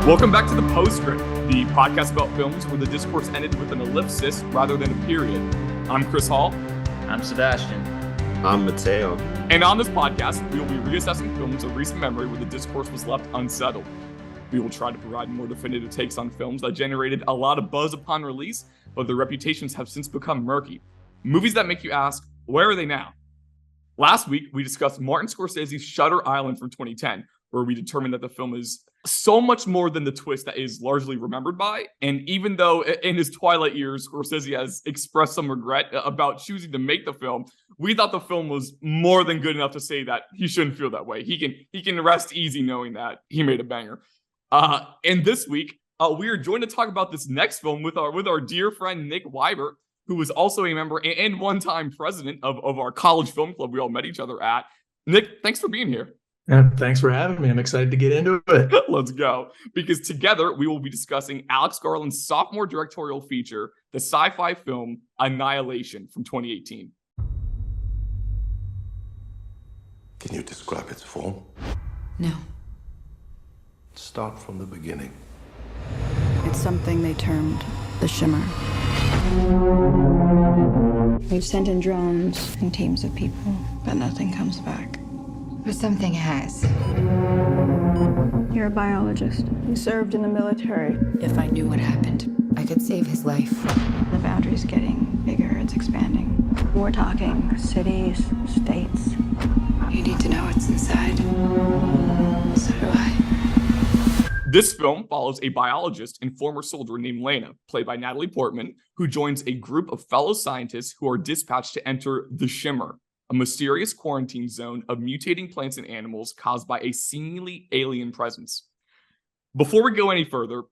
Welcome back to the Postscript, the podcast about films where the discourse ended with an ellipsis rather than a period. I'm Chris Hall. I'm Sebastian. I'm Mateo. And on this podcast, we will be reassessing films of recent memory where the discourse was left unsettled. We will try to provide more definitive takes on films that generated a lot of buzz upon release, but their reputations have since become murky. Movies that make you ask, where are they now? Last week, we discussed Martin Scorsese's Shutter Island from 2010, where we determined that the film is so much more than the twist that is largely remembered by. And even though in his twilight years, Scorsese has expressed some regret about choosing to make the film, we thought the film was more than good enough to say that he shouldn't feel that way. He can rest easy knowing that he made a banger. And this week, we are joined to talk about this next film with our dear friend Nick Wibert, who was also a member and one-time president of our college film club we all met each other at. Nick, thanks for being here. And thanks for having me. I'm excited to get into it. Let's go. Because together we will be discussing Alex Garland's sophomore directorial feature, the sci-fi film Annihilation from 2018. Can you describe its form? No. Start from the beginning. It's something they termed the Shimmer. We've sent in drones and teams of people, but nothing comes back. But something has. You're a biologist. You served in the military. If I knew what happened, I could save his life. The boundary's getting bigger, it's expanding. We're talking cities, states. You need to know what's inside. So do I. This film follows a biologist and former soldier named Lena, played by Natalie Portman, who joins a group of fellow scientists who are dispatched to enter the Shimmer, a mysterious quarantine zone of mutating plants and animals caused by a seemingly alien presence. Before we go any further,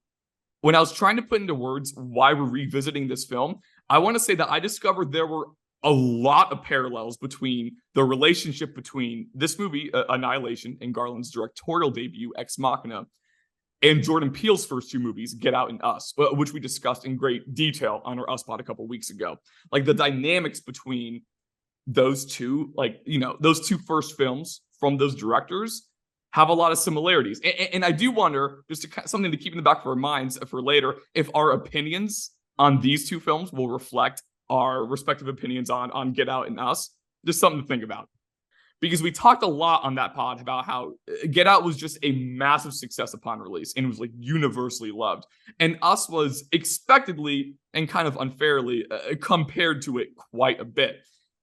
when I was trying to put into words why we're revisiting this film, I want to say that I discovered there were a lot of parallels between the relationship between this movie, Annihilation, and Garland's directorial debut, Ex Machina, and Jordan Peele's first two movies, Get Out and Us, which we discussed in great detail on our Us pod a couple weeks ago. Like the dynamics between those two, those two first films from those directors have a lot of similarities. And I do wonder, just something to keep in the back of our minds for later, if our opinions on these two films will reflect our respective opinions on Get Out and Us. Just something to think about. Because we talked a lot on that pod about how Get Out was just a massive success upon release and it was like universally loved. And Us was expectedly and kind of unfairly compared to it quite a bit.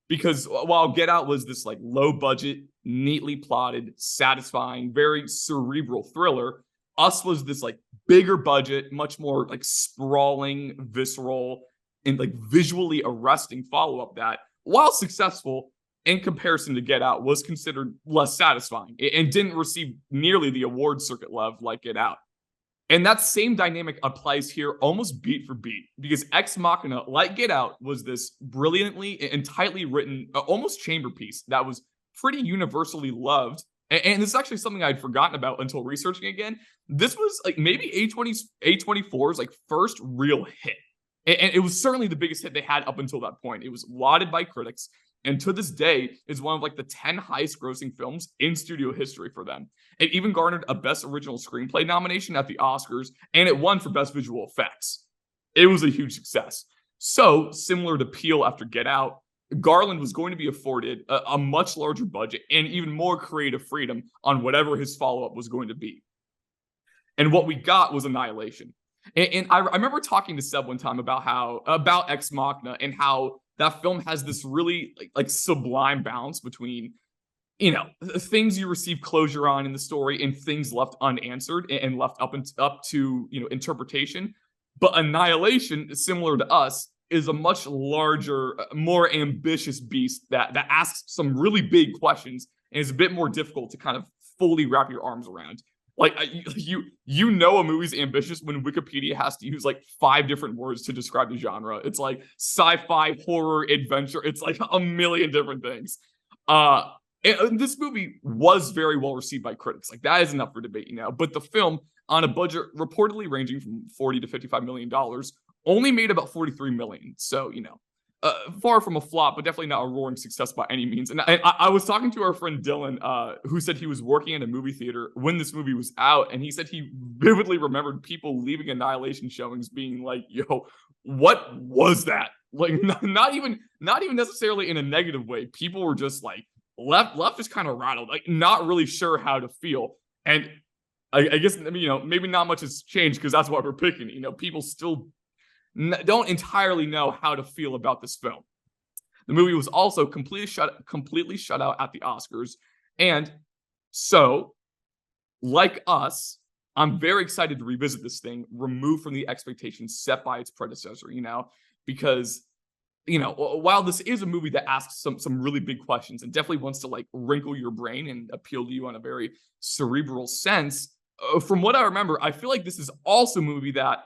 Because while Get Out was this like low budget, neatly plotted, satisfying, very cerebral thriller, Us was this like bigger budget, much more like sprawling, visceral, and like visually arresting follow-up that, while successful in comparison to Get Out, was considered less satisfying and didn't receive nearly the award circuit love like Get Out. And that same dynamic applies here almost beat for beat, because Ex Machina, like Get Out, was this brilliantly and tightly written, almost chamber piece that was pretty universally loved. And this is actually something I'd forgotten about until researching again. This was like maybe A24's like first real hit. And it was certainly the biggest hit they had up until that point. It was lauded by critics, and to this day is one of like the 10 highest grossing films in studio history for them. It even garnered a Best Original Screenplay nomination at the Oscars, and it won for Best Visual Effects. It was a huge success. So, similar to Peele after Get Out, Garland was going to be afforded a much larger budget and even more creative freedom on whatever his follow-up was going to be. And what we got was Annihilation. And I remember talking to Seb one time about Ex Machina and how that film has this really like sublime balance between, things you receive closure on in the story and things left unanswered and left up to interpretation. But Annihilation, similar to Us, is a much larger, more ambitious beast that asks some really big questions and is a bit more difficult to kind of fully wrap your arms around. Like you know a movie's ambitious when Wikipedia has to use like 5 different words to describe the genre. It's like sci-fi, horror, adventure. It's like a million different things. And this movie was very well received by critics. Like that is enough for debate, But the film, on a budget reportedly ranging from $40 to $55 million, only made about $43 million. So far from a flop, but definitely not a roaring success by any means. And I was talking to our friend Dylan, who said he was working in a movie theater when this movie was out, and he said he vividly remembered people leaving Annihilation showings being like, "Yo, what was that?" Like, not even necessarily in a negative way. People were just like left just kind of rattled, like not really sure how to feel. And I guess, maybe not much has changed because that's why we're picking. People still don't entirely know how to feel about this film. The movie was also completely shut out at the Oscars. And so, like us, I'm very excited to revisit this thing, removed from the expectations set by its predecessor, because, while this is a movie that asks some really big questions and definitely wants to like wrinkle your brain and appeal to you on a very cerebral sense, from what I remember, I feel like this is also a movie that,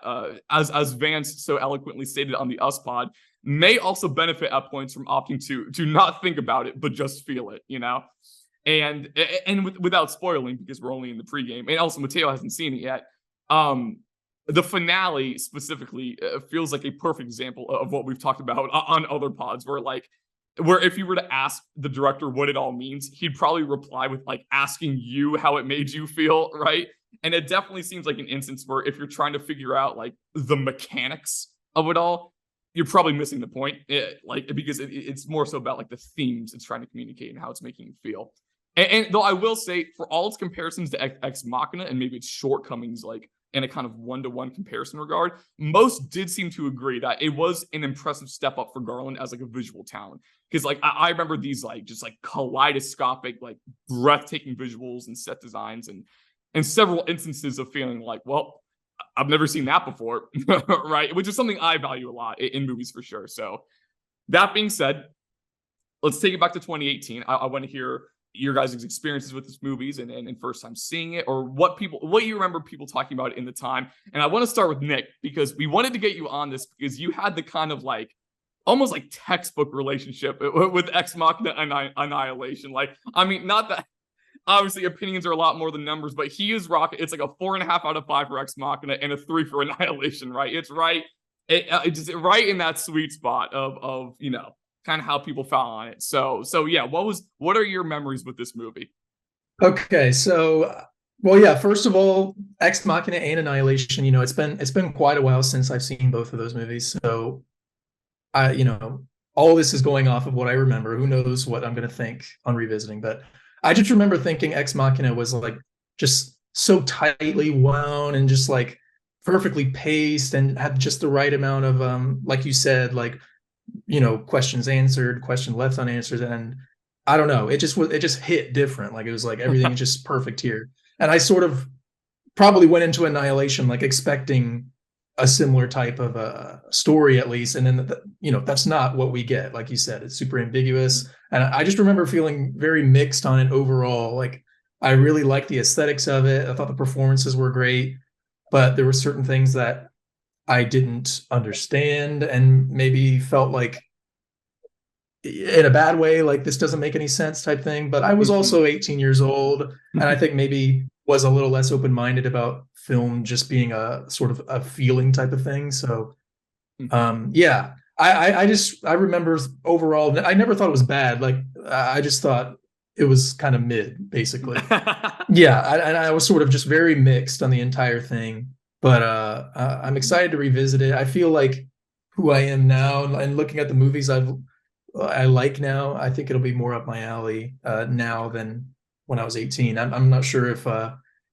as Vance so eloquently stated on the Us Pod, may also benefit at points from opting to not think about it, but just feel it, And without spoiling, because we're only in the pregame, and also Mateo hasn't seen it yet, the finale specifically feels like a perfect example of what we've talked about on other pods, where if you were to ask the director what it all means, he'd probably reply with like asking you how it made you feel, right? And it definitely seems like an instance where if you're trying to figure out like the mechanics of it all, you're probably missing the point, because it's more so about like the themes it's trying to communicate and how it's making you feel. And though I will say, for all its comparisons to Ex Machina and maybe its shortcomings, like in a kind of one-to-one comparison regard, most did seem to agree that it was an impressive step up for Garland as like a visual talent. Because like I remember these like just like kaleidoscopic, like breathtaking visuals and set designs and several instances of feeling like, well, I've never seen that before, right? Which is something I value a lot in movies for sure. So that being said, let's take it back to 2018. I want to hear your guys' experiences with these movies and first time seeing it, or what you remember people talking about in the time. And I want to start with Nick, because we wanted to get you on this because you had the kind of like almost like textbook relationship with Ex Machina Annihilation. Like, I mean, not that obviously opinions are a lot more than numbers, but he is rocking. It's like a 4.5 out of 5 for Ex Machina and a 3 for Annihilation, right? It's right. It's right in that sweet spot of kind of how people felt on it. So yeah, what are your memories with this movie? Okay, so well, yeah, first of all, Ex Machina and Annihilation, it's been quite a while since I've seen both of those movies. So all this is going off of what I remember. Who knows what I'm going to think on revisiting, but I just remember thinking Ex Machina was like just so tightly wound and just like perfectly paced and had just the right amount of like you said, like questions answered, question left unanswered, and I don't know, it just hit different. Like it was like everything is just perfect here. And I sort of probably went into Annihilation like expecting a similar type of a story at least, and then that's not what we get. Like you said, it's super ambiguous, and I just remember feeling very mixed on it overall. Like I really liked the aesthetics of it. I thought the performances were great, but there were certain things that I didn't understand and maybe felt like in a bad way, like this doesn't make any sense type thing. But I was also 18 years old, and I think maybe was a little less open-minded about film just being a sort of a feeling type of thing. So yeah, I remember overall, I never thought it was bad. Like I just thought it was kind of mid, basically. Yeah, and I was sort of just very mixed on the entire thing. But I'm excited to revisit it. I feel like who I am now and looking at the movies I like now, I think it'll be more up my alley now than when I was 18. I'm not sure if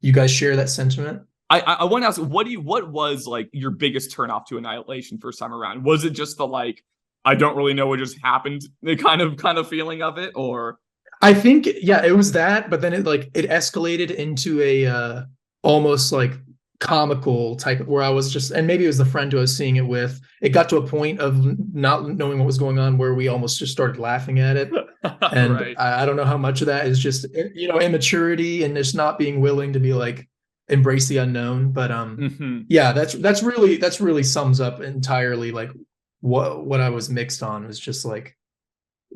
you guys share that sentiment. I want to ask, what was like your biggest turnoff to Annihilation first time around? Was it just the like, I don't really know what just happened, the kind of feeling of it, or? I think, yeah, it was that, but then it escalated into a almost like comical type where I was just, and maybe it was the friend who I was seeing it with, it got to a point of not knowing what was going on where we almost just started laughing at it. And right. I don't know how much of that is just immaturity and just not being willing to be like embrace the unknown. But yeah, that's really sums up entirely like what I was mixed on. Was just like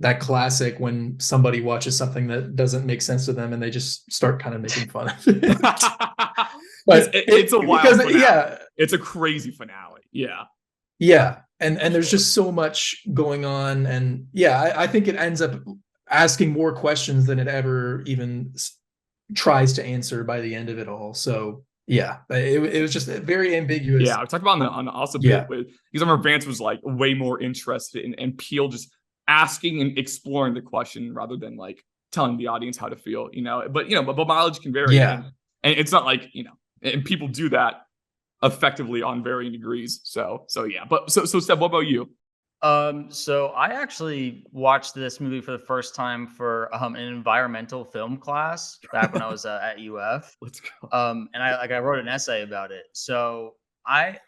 that classic when somebody watches something that doesn't make sense to them and they just start kind of making fun of it. But it's a wild finale. Yeah, it's a crazy finale. Yeah. and there's just so much going on, and yeah, I think it ends up asking more questions than it ever even tries to answer by the end of it all. So yeah, it was just very ambiguous. Yeah, I talked about on the also bit with, because I remember Vance was like way more interested in, and Peele just asking and exploring the question rather than like telling the audience how to feel, but mileage can vary. Yeah. And it's not like, and people do that effectively on varying degrees. So yeah. But so Seb, what about you? So I actually watched this movie for the first time for an environmental film class back when I was at UF. Let's go. And I wrote an essay about it. So I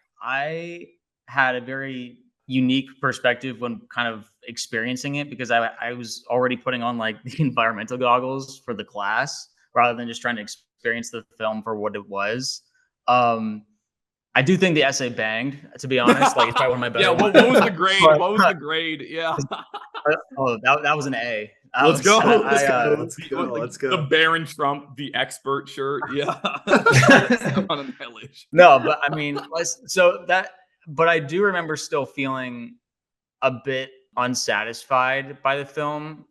had a very unique perspective when kind of experiencing it, because I was already putting on like the environmental goggles for the class rather than just trying to experience the film for what it was. I do think the essay banged, to be honest. Like, it's probably one of my better. Yeah, what was the grade? What was the grade? Yeah. Oh, that was an A. Let's go. Let's go. The Baron Trump, the expert shirt. Yeah. On Annihilation. No, but I mean, but I do remember still feeling a bit unsatisfied by the film.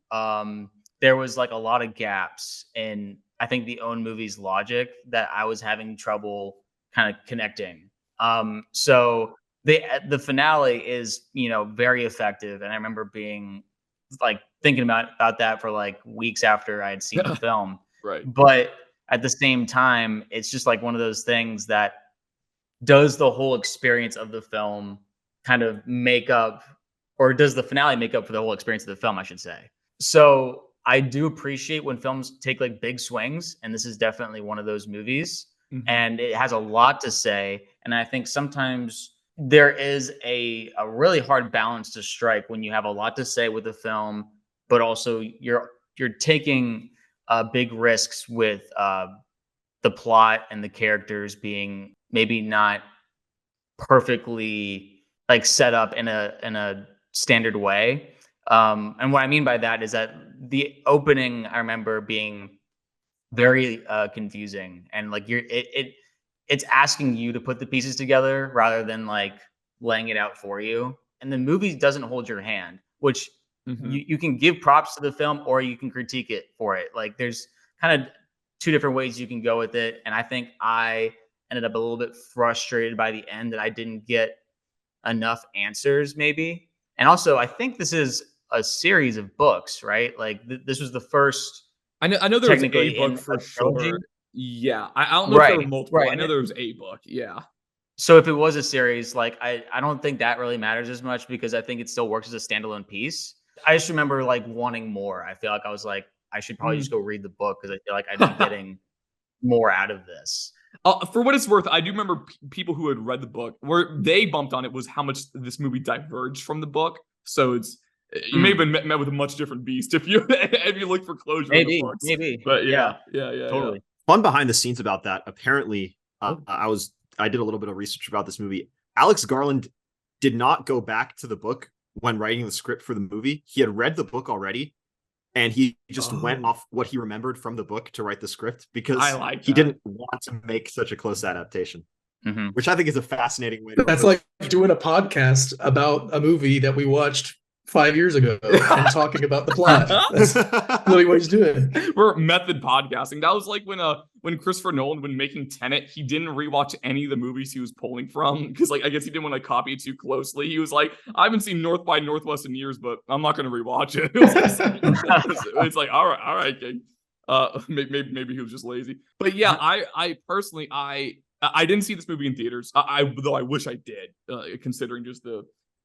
There was like a lot of gaps in, I think, the own movie's logic that I was having trouble kind of connecting. So the finale is, very effective. And I remember being like thinking about that for like weeks after I had seen the film. Right. But at the same time, it's just like one of those things that does the whole experience of the film kind of make up, or does the finale make up for the whole experience of the film, I should say. So I do appreciate when films take like big swings, and this is definitely one of those movies. Mm-hmm. And it has a lot to say. And I think sometimes there is a really hard balance to strike when you have a lot to say with a film, but also you're taking big risks with the plot and the characters being maybe not perfectly like set up in a standard way. And what I mean by that is that the opening, I remember being very confusing, and like it's asking you to put the pieces together rather than like laying it out for you. And the movie doesn't hold your hand, which you can give props to the film or you can critique it for it. Like there's kind of two different ways you can go with it. And I think I ended up a little bit frustrated by the end that I didn't get enough answers maybe. And also I think this is a series of books, right? Like this was the first. I know there was a book for sure. Yeah, I don't know if there were multiple. Right. I know there was a book. Yeah. So if it was a series, like I don't think that really matters as much, because I think it still works as a standalone piece. I just remember like wanting more. I feel like I was like, I should probably just go read the book, because I feel like I'm getting more out of this. For what it's worth, I do remember people who had read the book, where they bumped on it was how much this movie diverged from the book. So you may have been met with a much different beast if you look for closure. Maybe, in the books. maybe. But yeah, totally. Fun behind the scenes about that. Apparently, I did a little bit of research about this movie. Alex Garland did not go back to the book when writing the script for the movie. He had read the book already, and he just went off what he remembered from the book to write the script, because he didn't want to make such a close adaptation. Which I think is a fascinating way to. That's like doing a podcast about a movie that we watched 5 years ago and talking about the plot. That's really what he's doing. We're method podcasting. That was like when Christopher Nolan, when making Tenet, he didn't rewatch any of the movies he was pulling from, because like I guess he didn't want to copy it too closely. He was like, I haven't seen North by Northwest in years, but I'm not going to rewatch it. It's like, all right, King. Maybe he was just lazy. But yeah, I personally I didn't see this movie in theaters. Though I wish I did, considering just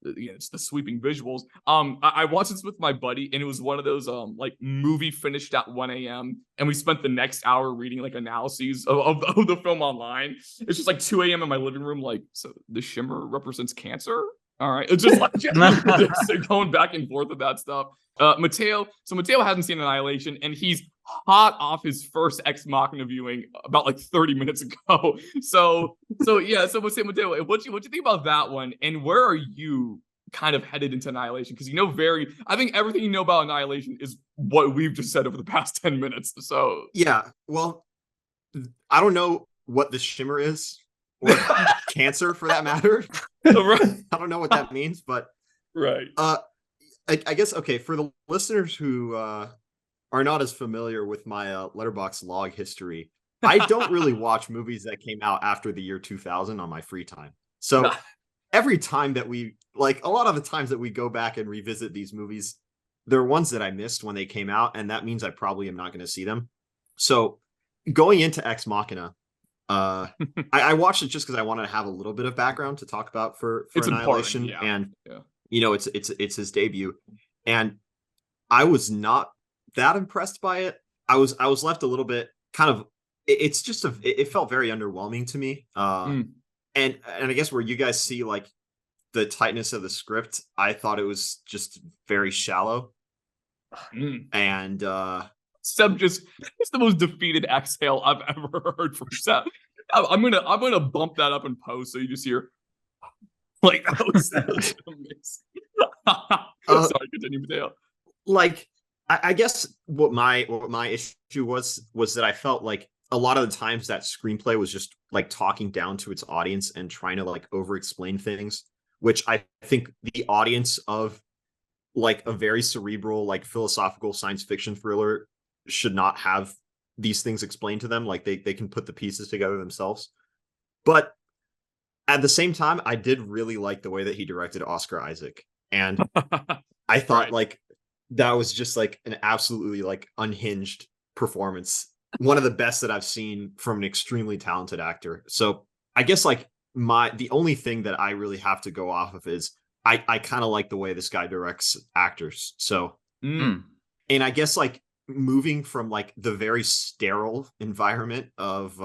it's the sweeping visuals. I watched this with my buddy, and it was one of those like movie finished at 1 a.m. and we spent the next hour reading like analyses of the film online. It's just like 2 a.m. in my living room, like, so the shimmer represents cancer. All right, it's just like just going back and forth with that stuff. Mateo hasn't seen Annihilation, and he's hot off his first Ex Machina viewing about like 30 minutes ago. So Mateo, what you think about that one, and where are you kind of headed into Annihilation? Because I think everything you know about Annihilation is what we've just said over the past 10 minutes. So yeah, well, I don't know what the Shimmer is. or cancer for that matter. Right. I don't know what that means, but Right. I guess, okay, for the listeners who are not as familiar with my Letterboxd log history, I don't really watch movies that came out after the year 2000 on my free time. So every time that a lot of the times that we go back and revisit these movies, there are ones that I missed when they came out, and that means I probably am not going to see them. So going into Ex Machina, I watched it just because I wanted to have a little bit of background to talk about for It's Annihilation, important, yeah. and it's his debut, and I was not that impressed by it. I was left a little bit kind of. It's just it felt very underwhelming to me. And I guess where you guys see like the tightness of the script, I thought it was just very shallow. And Seb it's the most defeated exhale I've ever heard from Seb. I'm gonna bump that up in post so you just hear like that was amazing. Sorry, continue, Mateo. Like I guess what my issue was that I felt like a lot of the times that screenplay was just like talking down to its audience and trying to like over explain things, which I think the audience of like a very cerebral, like philosophical science fiction thriller should not have these things explained to them. Like they can put the pieces together themselves. But at the same time, I did really like the way that he directed Oscar Isaac. And I thought like that was just like an absolutely like unhinged performance. One of the best that I've seen from an extremely talented actor. So I guess like the only thing that I really have to go off of is I kind of like the way this guy directs actors. So, and I guess like moving from like the very sterile environment of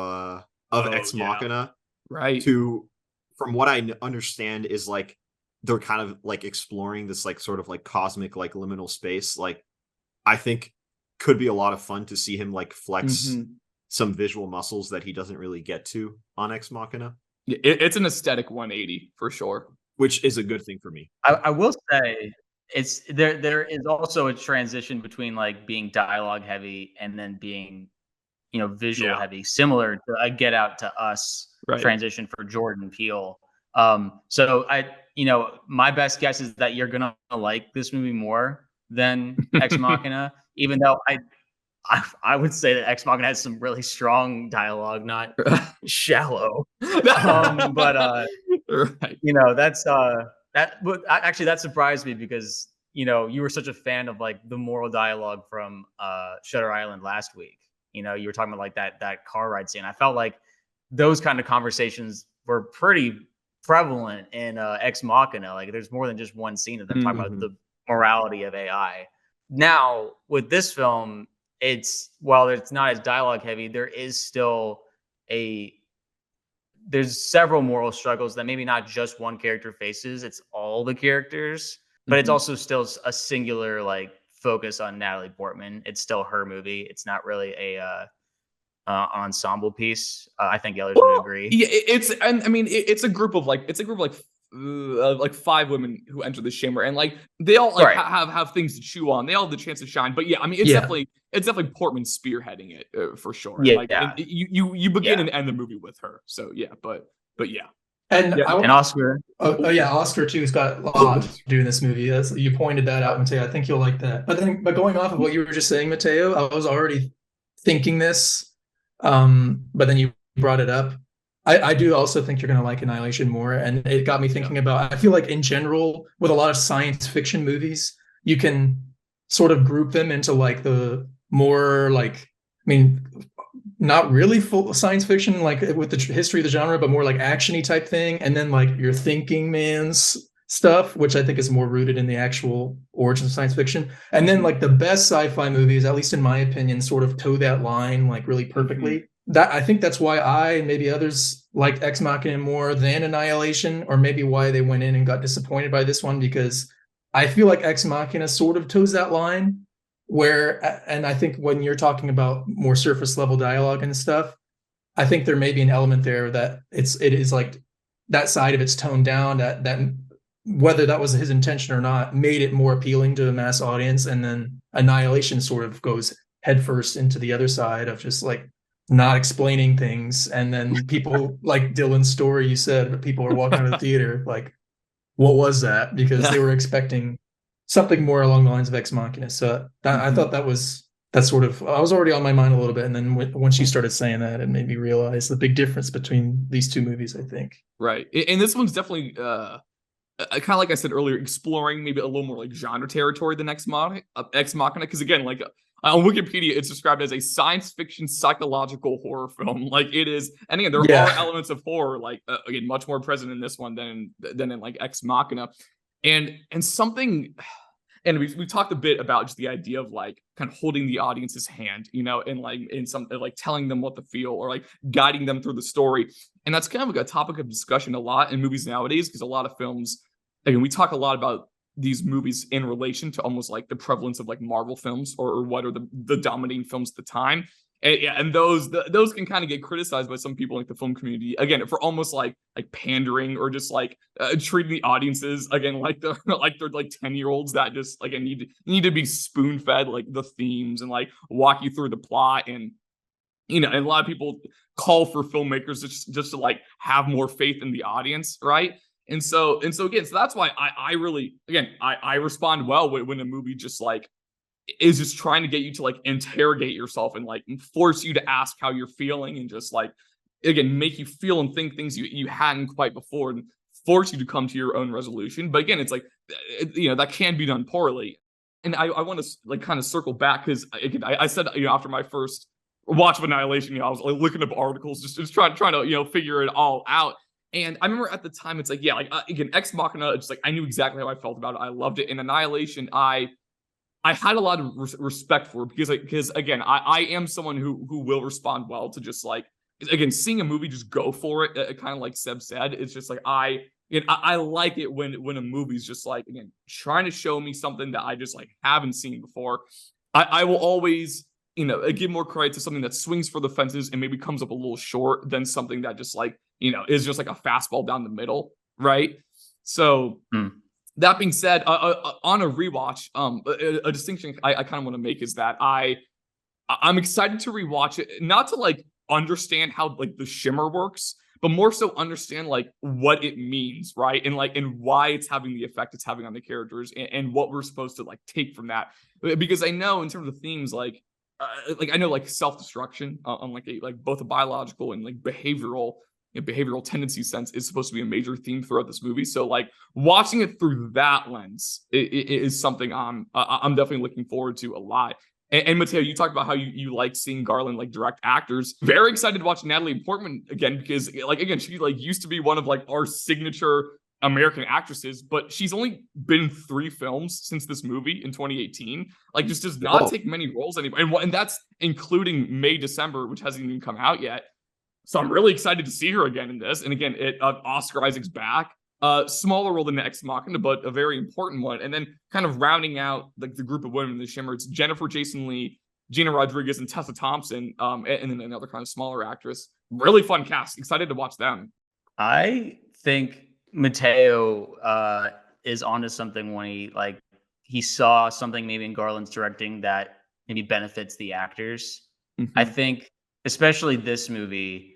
Ex Machina, right, to, from what I understand, is like they're kind of like exploring this like sort of like cosmic like liminal space. Like I think could be a lot of fun to see him like flex some visual muscles that he doesn't really get to on Ex Machina. It's an aesthetic 180 for sure, which is a good thing for me. I will say it's there is also a transition between like being dialogue heavy and then being, visual heavy, similar to a Get Out to Us transition for Jordan Peele. So my best guess is that you're gonna like this movie more than Ex Machina, even though I would say that Ex Machina has some really strong dialogue, not shallow. But that's that surprised me because you were such a fan of like the moral dialogue from Shutter Island last week. You were talking about like that car ride scene. I felt like those kind of conversations were pretty prevalent in Ex Machina. Like there's more than just one scene of them talking about the morality of AI. Now with this film, while it's not as dialogue heavy, there is still there's several moral struggles that maybe not just one character faces. It's all the characters, but it's also still a singular like focus on Natalie Portman. It's still her movie. It's not really a ensemble piece. I think others would agree. Yeah, it's a group of like 5 women who enter the Shimmer, and like they all like have things to chew on. They all have the chance to shine. But it's definitely Portman spearheading it for sure. Yeah, like you begin and end the movie with her. So yeah, but yeah. And Oscar. Oscar too has got a lot to do in this movie. You pointed that out, Mateo. I think you'll like that. But going off of what you were just saying, Mateo, I was already thinking this, but then you brought it up. I do also think you're going to like Annihilation more, and it got me thinking about. I feel like in general, with a lot of science fiction movies, you can sort of group them into like the more like, not really full science fiction, like with the history of the genre, but more like actiony type thing. And then like your thinking man's stuff, which I think is more rooted in the actual origins of science fiction. And then like the best sci-fi movies, at least in my opinion, sort of toe that line like really perfectly. I think that's why I and maybe others liked Ex Machina more than Annihilation, or maybe why they went in and got disappointed by this one, because I feel like Ex Machina sort of toes that line. And I think when you're talking about more surface level dialogue and stuff, I think there may be an element there that it is like that side of it's toned down, that whether that was his intention or not, made it more appealing to a mass audience. And then Annihilation sort of goes headfirst into the other side of just like not explaining things, and then people like Dylan's story you said, but people are walking out of the theater like, what was that? Because they were expecting something more along the lines of Ex Machina. So I thought that was sort of, I was already on my mind a little bit, and then once you started saying that, it made me realize the big difference between these two movies, I think. Right. And this one's definitely kind of like I said earlier, exploring maybe a little more like genre territory than Ex Machina, because again, like on Wikipedia, it's described as a science fiction psychological horror film. Like it is, and again, there are elements of horror, like again, much more present in this one than in like Ex Machina, and something. And we've talked a bit about just the idea of like kind of holding the audience's hand, you know, and like in some like telling them what to feel or like guiding them through the story. And that's kind of like a topic of discussion a lot in movies nowadays, because a lot of films, again, we talk a lot about these movies in relation to almost like the prevalence of like Marvel films or what are the dominating films at the time. And, yeah, and those can kind of get criticized by some people like the film community, again, for almost like pandering or just like treating the audiences again like they're like 10-year-olds that just like need to be spoon fed like the themes and like walk you through the plot. And you know, and a lot of people call for filmmakers just to like have more faith in the audience, right? And so again, so that's why I really, again, I respond well when a movie just like is just trying to get you to like interrogate yourself and like force you to ask how you're feeling and just like again make you feel and think things you hadn't quite before and force you to come to your own resolution. But again, it's like you know, that can be done poorly. And I want to like kind of circle back, because again, I said, you know, after my first watch of Annihilation, you know, I was like looking up articles, just trying to, you know, figure it all out. And I remember at the time, it's like, yeah, like again, Ex Machina, it's like I knew exactly how I felt about it. I loved it. In Annihilation, I had a lot of respect for it, because again, I am someone who will respond well to just like, again, seeing a movie, just go for it. Kind of like Seb said, it's just like I like it when a movie's just like, again, trying to show me something that I just like haven't seen before. I will always, you know, give more credit to something that swings for the fences and maybe comes up a little short than something that just like, you know, is just like a fastball down the middle, right? So that being said, on a rewatch, a distinction I kind of want to make is that I'm excited to rewatch it, not to like understand how like the shimmer works, but more so understand like what it means, right? And like and why it's having the effect it's having on the characters, and what we're supposed to like take from that. Because I know in terms of themes, like I know like self-destruction on like both a biological and like behavioral tendency sense is supposed to be a major theme throughout this movie. So like watching it through that lens is something I'm definitely looking forward to a lot. And Mateo, you talked about how you like seeing Garland like direct actors. Very excited to watch Natalie Portman again, because like again, she like used to be one of like our signature American actresses, but she's only been in 3 films since this movie in 2018. Like just does not take many roles anymore. And that's including May, December, which hasn't even come out yet. So I'm really excited to see her again in this. And again, Oscar Isaac's back. Smaller role than Ex Machina, but a very important one. And then kind of rounding out like the group of women in the Shimmer, it's Jennifer Jason Leigh, Gina Rodriguez, and Tessa Thompson, and then another kind of smaller actress. Really fun cast. Excited to watch them. I think Mateo is onto something when he saw something maybe in Garland's directing that maybe benefits the actors. I think especially this movie,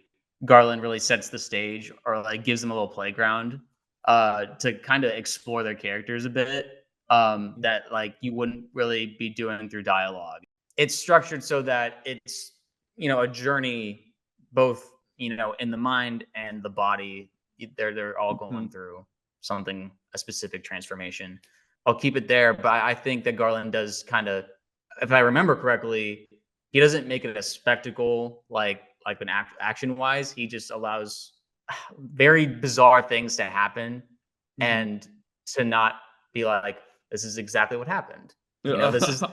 Garland really sets the stage, or like gives them a little playground to kind of explore their characters a bit that like you wouldn't really be doing through dialogue. It's structured so that it's, you know, a journey both, you know, in the mind and the body. They're all going through something, a specific transformation. I'll keep it there, but I think that Garland does kind of, if I remember correctly, he doesn't make it a spectacle like an action wise. He just allows very bizarre things to happen and to not be like, this is exactly what happened. You know, this is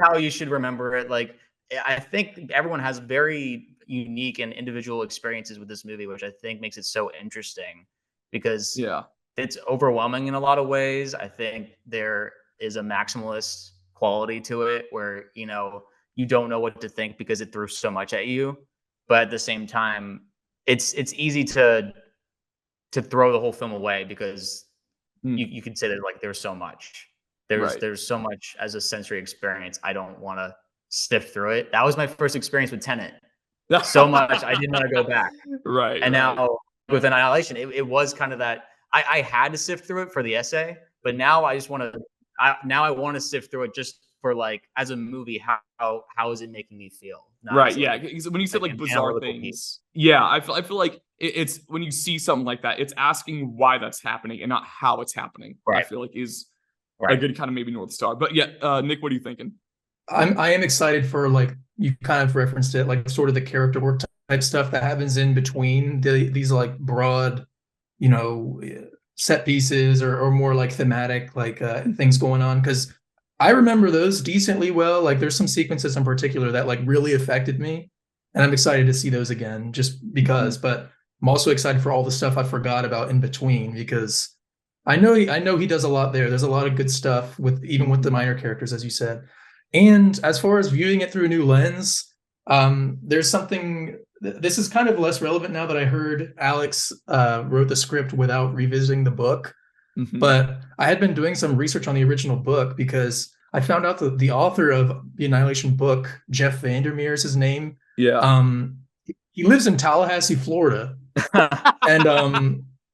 how you should remember it. Like, I think everyone has very unique and individual experiences with this movie, which I think makes it so interesting, because it's overwhelming in a lot of ways. I think there is a maximalist quality to it where, you know, you don't know what to think because it threw so much at you. But at the same time, it's easy to throw the whole film away because you could say that like there's so much. There's so much as a sensory experience. I don't want to sift through it. That was my first experience with Tenet. so much I didn't want to go back. Right. And right. now with Annihilation, it was kind of that I had to sift through it for the essay, but now I just want to. I want to sift through it just for like as a movie. How is it making me feel? Not Right. as, Yeah. like, 'Cause when you said like an bizarre analytical things, piece. yeah, I feel like it's when you see something like that, it's asking why that's happening and not how it's happening. I Right. feel like is a Right. good kind of maybe North Star. But yeah, Nick, what are you thinking? I am excited for, like, you kind of referenced it, like sort of the character work type stuff that happens in between these like broad, you know, set pieces or more like thematic like things going on, because I remember those decently well. Like there's some sequences in particular that like really affected me, and I'm excited to see those again just because. But I'm also excited for all the stuff I forgot about in between, because I know he does a lot there. There's a lot of good stuff with even with the minor characters, as you said. And as far as viewing it through a new lens, there's something. This is kind of less relevant now that I heard Alex wrote the script without revisiting the book. Mhm. But I had been doing some research on the original book because I found out that the author of the Annihilation book, Jeff Vandermeer is his name. Yeah. He lives in Tallahassee, Florida, and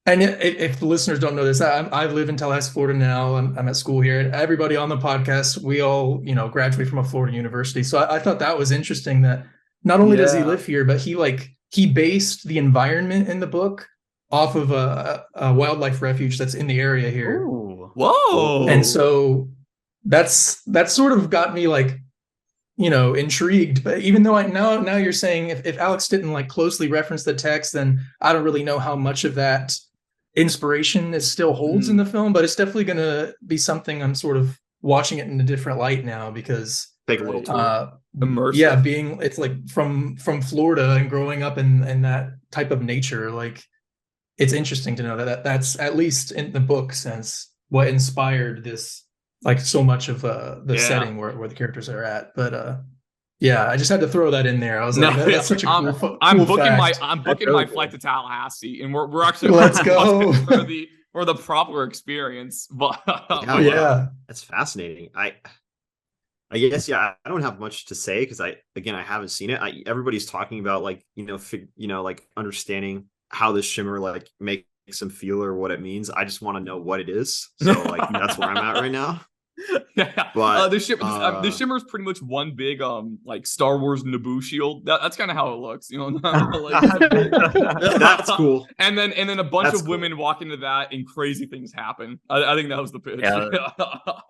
if the listeners don't know this, I live in Tallahassee, Florida now. I'm at school here, and everybody on the podcast, we all graduate from a Florida university. So I thought that was interesting that not only does he Yeah. live here, but he based the environment in the book off of a wildlife refuge that's in the area here. Ooh. Whoa. And so that's sort of got me like, intrigued. But even though now you're saying if Alex didn't like closely reference the text, then I don't really know how much of that inspiration it still holds in the film. But it's definitely going to be something I'm sort of watching it in a different light now, because Take a little tour. Immersive. yeah, it's like from Florida and growing up in that type of nature, like it's interesting to know that's at least in the book sense what inspired this, like so much of the Yeah. setting where the characters are at. But yeah, I just had to throw that in there. I was like, that's such a cool I'm cool booking fact. I'm booking really my flight to Tallahassee, and we're actually Let's go. for the proper experience. But Yeah, Yeah. That's fascinating. I guess I don't have much to say because I haven't seen it. Everybody's talking about like like understanding how this shimmer like makes them feel or what it means. I just want to know what it is. So like that's where I'm at right now. yeah, But the shimmer is pretty much one big like Star Wars Naboo shield. That's kind of how it looks, that's cool. And then a bunch That's of women walk into that and crazy things happen. I think that was the pitch. Yeah.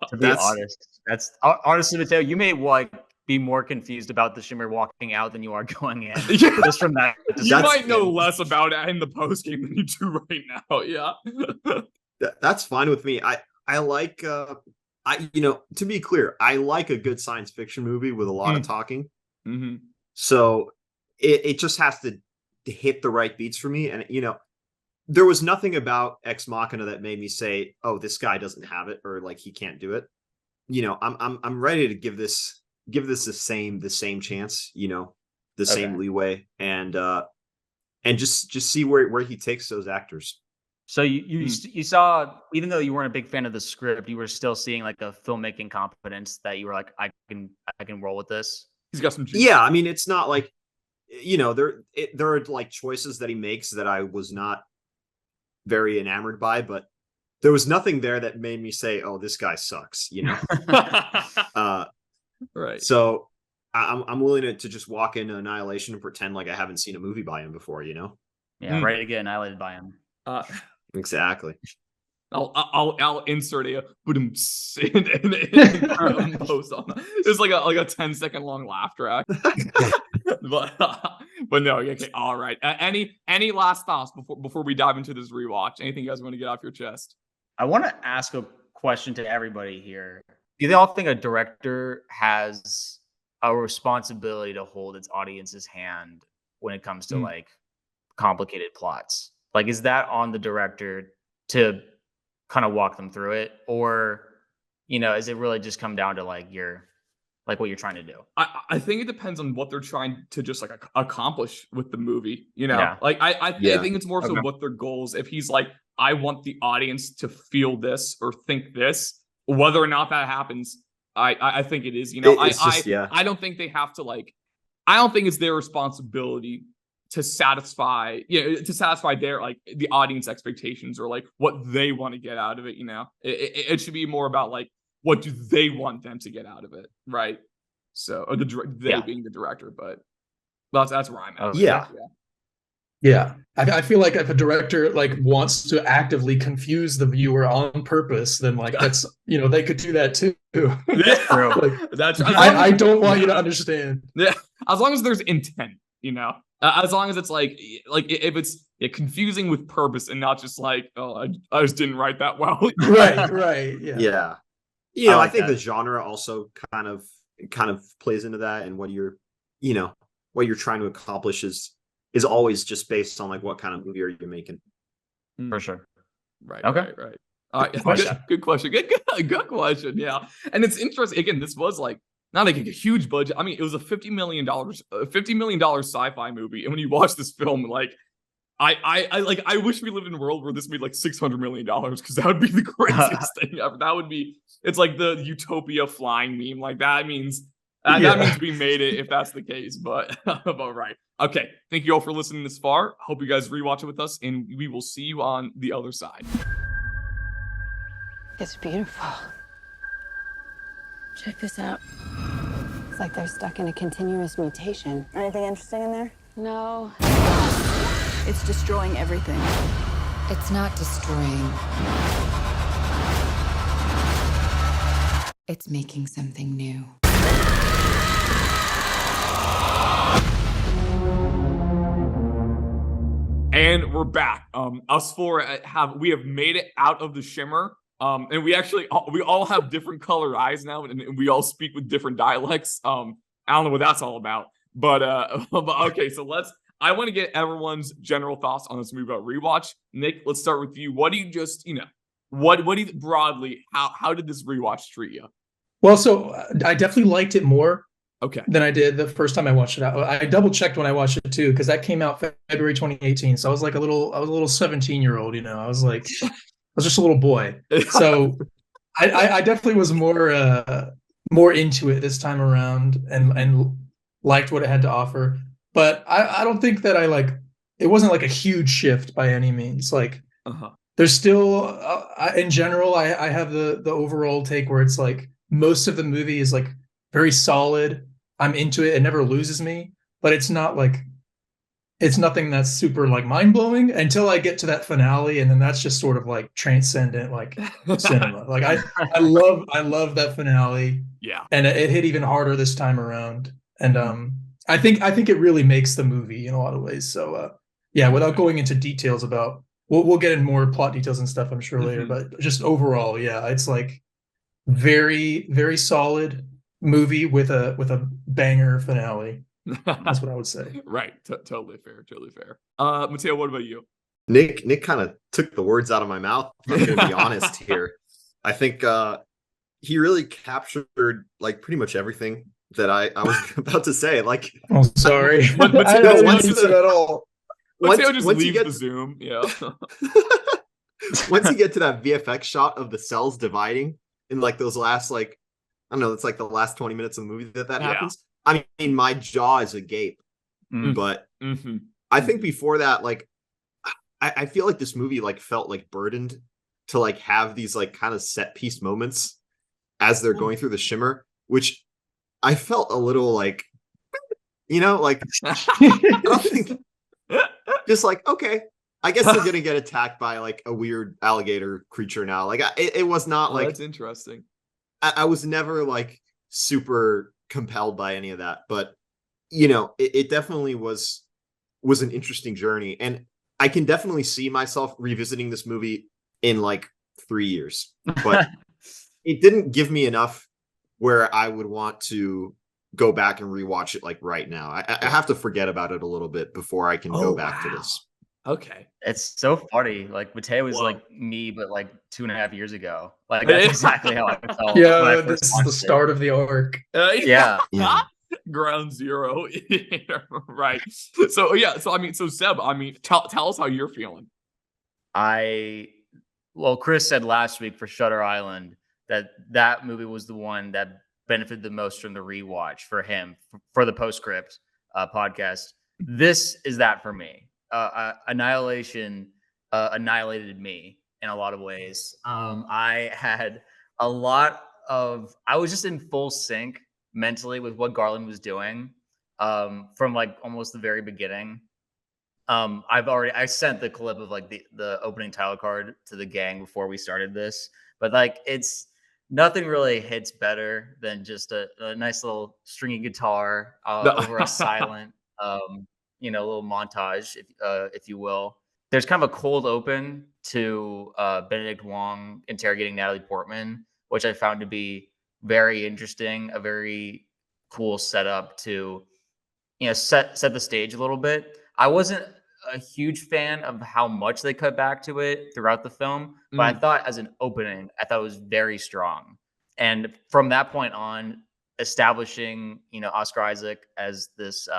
To be honest, that's honestly, Mateo, you may like be more confused about the shimmer walking out than you are going in. Yeah. Just from that. You might know less about it in the post game than you do right now. Yeah. That's fine with me. I like to be clear, I like a good science fiction movie with a lot of talking. Mm-hmm. So it just has to hit the right beats for me. And there was nothing about Ex Machina that made me say, "Oh, this guy doesn't have it," or like he can't do it. I'm ready to give this the same chance. The same leeway, and just see where he takes those actors. So you saw, even though you weren't a big fan of the script, you were still seeing like a filmmaking competence that you were like, I can roll with this. He's got some juice. Yeah, I mean, it's not like there are like choices that he makes that I was not very enamored by, but there was nothing there that made me say, "Oh, this guy sucks." Right. So I'm willing to just walk into Annihilation and pretend like I haven't seen a movie by him before. Yeah, ready to get annihilated by him. Exactly. I'll insert a boom post on. It's like a 10-second long laugh track. but no, okay, all right. Any last thoughts before we dive into this rewatch? Anything you guys want to get off your chest? I want to ask a question to everybody here. Do they all think a director has a responsibility to hold its audience's hand when it comes to like complicated plots? Like, is that on the director to kind of walk them through it, or is it really just come down to like what you're trying to do? I think it depends on what they're trying to just like accomplish with the movie. Yeah. Like I think it's more so what their goals. If he's like, I want the audience to feel this or think this, whether or not that happens, I think it is. I don't think they have to like I don't think it's their responsibility to satisfy their like the audience expectations or like what they want to get out of it. It should be more about like what do they want them to get out of it, right? So, or they being the director, but that's where I'm at. Yeah. I feel like if a director like wants to actively confuse the viewer on purpose, then like that's they could do that too. Yeah, like, that's. I don't want you to understand. Yeah, as long as there's intent, as long as it's like if it's confusing with purpose and not just like, oh, I just didn't write that well. right. Yeah. I think the genre also kind of plays into that, and what you're trying to accomplish is always just based on like what kind of movie are you making. For sure. Right. Okay. Right. Good question. Good question. Yeah. And it's interesting. Again, this was like not like a huge budget. I mean, it was a $50 million sci-fi movie. And when you watch this film, like I wish we lived in a world where this made like $600 million, because that would be the craziest thing ever. It's like the Utopia flying meme. Like that means we made it if that's the case. But right. Okay. Thank you all for listening this far. Hope you guys rewatch it with us, and we will see you on the other side. It's beautiful. Check this out. It's like they're stuck in a continuous mutation. Anything interesting in there? No. It's destroying everything. It's not destroying. It's making something new. And we're back. Us four have made it out of the Shimmer. And we all have different colored eyes now, and we all speak with different dialects. I don't know what that's all about, but okay. So I want to get everyone's general thoughts on this movie about rewatch. Nick, let's start with you. What do you what do you broadly? How did this rewatch treat you? Well, so I definitely liked it more. Okay. Than I did the first time I watched it. I double checked when I watched it too, because that came out February 2018. So I was like a little 17-year-old. I was just a little boy. So I definitely was more into it this time around, and liked what it had to offer. But I don't think that it wasn't like a huge shift by any means. Like there's still in general I have the overall take where it's like most of the movie is like very solid. I'm into it. It never loses me, but it's nothing that's super like mind blowing until I get to that finale. And then that's just sort of like transcendent, like cinema. Like I love that finale. Yeah. And it hit even harder this time around. And I think it really makes the movie in a lot of ways. So without going into details about, we'll get in more plot details and stuff, I'm sure later, but just overall, it's like very, very solid movie with a banger finale. That's what I would say. Right. Totally fair. Mateo, what about you? Nick kind of took the words out of my mouth. I'm going to be honest here. I think he really captured like pretty much everything that I was about to say. Like, oh, sorry. I don't want to say that at all. Mateo just leaves the Zoom. Yeah. Once you get to that VFX shot of the cells dividing in like those last I don't know, it's like the last 20 minutes of the movie that happens. I mean, my jaw is agape. But I think before that, like, I feel like this movie like felt like burdened to like have these like kind of set piece moments as they're going through the Shimmer, which I felt a little like, like I don't think just like, okay, I guess they're gonna get attacked by like a weird alligator creature now. Like it was not like that's interesting. I was never like super compelled by any of that, but it definitely was an interesting journey, and I can definitely see myself revisiting this movie in like 3 years, but it didn't give me enough where I would want to go back and rewatch it like right now. I have to forget about it a little bit before I can go back to this. Okay. It's so funny. Like Mateo was like me, but like 2.5 years ago. Like that's exactly how I felt. Yeah, this is the start of the arc. Yeah. Ground zero. Right. So Seb, tell us how you're feeling. Chris said last week for Shutter Island that movie was the one that benefited the most from the rewatch for him for the postscript. podcast. This is that for me. Annihilation annihilated me in a lot of ways. I had a lot of, I was just in full sync mentally with what Garland was doing from like almost the very beginning. I sent the clip of like the opening title card to the gang before we started this, but like it's nothing really hits better than just a nice little stringy guitar over a silent little montage, if you will. There's kind of a cold open to Benedict Wong interrogating Natalie Portman, which I found to be very interesting, a very cool setup to set the stage a little bit. I wasn't a huge fan of how much they cut back to it throughout the film, but I thought as an opening, I thought it was very strong. And from that point on, establishing Oscar Isaac as this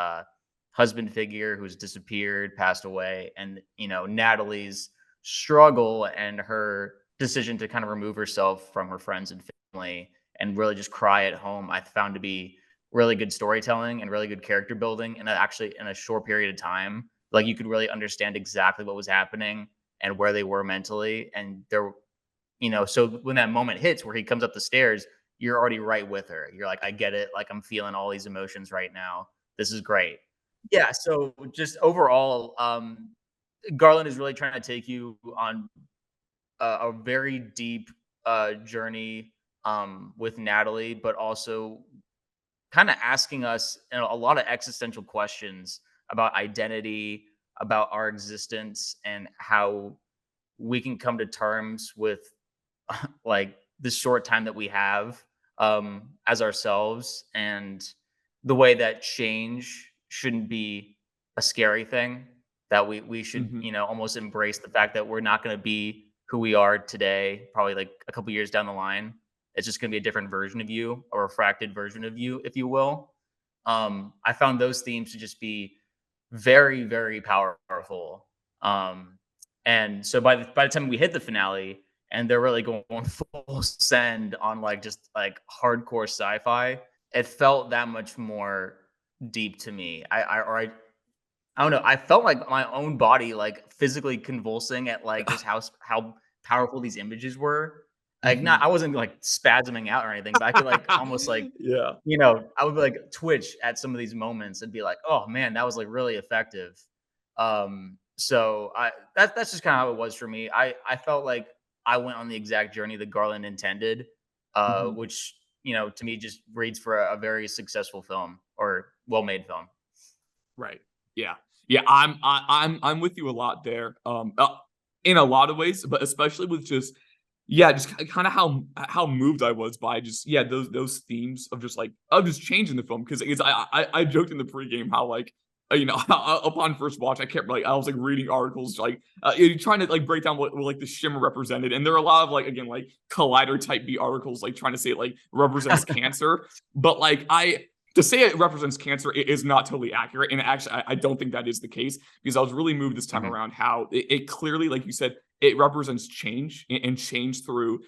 husband figure who's disappeared, passed away, and Natalie's struggle and her decision to kind of remove herself from her friends and family and really just cry at home, I found to be really good storytelling and really good character building, and actually in a short period of time, like you could really understand exactly what was happening and where they were mentally. And there, so when that moment hits where he comes up the stairs, you're already right with her. You're like, I get it. Like I'm feeling all these emotions right now. This is great. Yeah. So just overall, Garland is really trying to take you on a very deep journey with Natalie, but also kind of asking us a lot of existential questions about identity, about our existence, and how we can come to terms with like the short time that we have as ourselves, and the way that change shouldn't be a scary thing, that we should almost embrace the fact that we're not going to be who we are today, probably like a couple years down the line. It's just going to be a different version of you, a refracted version of you, if you will. I found those themes to just be very, very powerful. And so by the time we hit the finale and they're really going full send on like just like hardcore sci-fi, it felt that much more deep to me. I don't know. I felt like my own body like physically convulsing at like just how powerful these images were. Like I wasn't like spasming out or anything, but I could like almost like I would like twitch at some of these moments and be like, oh man, that was like really effective. So that's just kind of how it was for me. I felt like I went on the exact journey that Garland intended, which to me just reads for a very successful film or well-made film. Right. Yeah. I'm with you a lot there. In a lot of ways, but especially with just kind of how moved I was by just those themes of just changing the film, because I joked in the pregame how like upon first watch I kept I was like reading articles like trying to like break down what like the Shimmer represented, and there are a lot of like again like Collider type B articles like trying to say it like represents cancer, but like to say it represents cancer is not totally accurate, and actually I don't think that is the case, because I was really moved this time around how it clearly, like you said, it represents change, and change through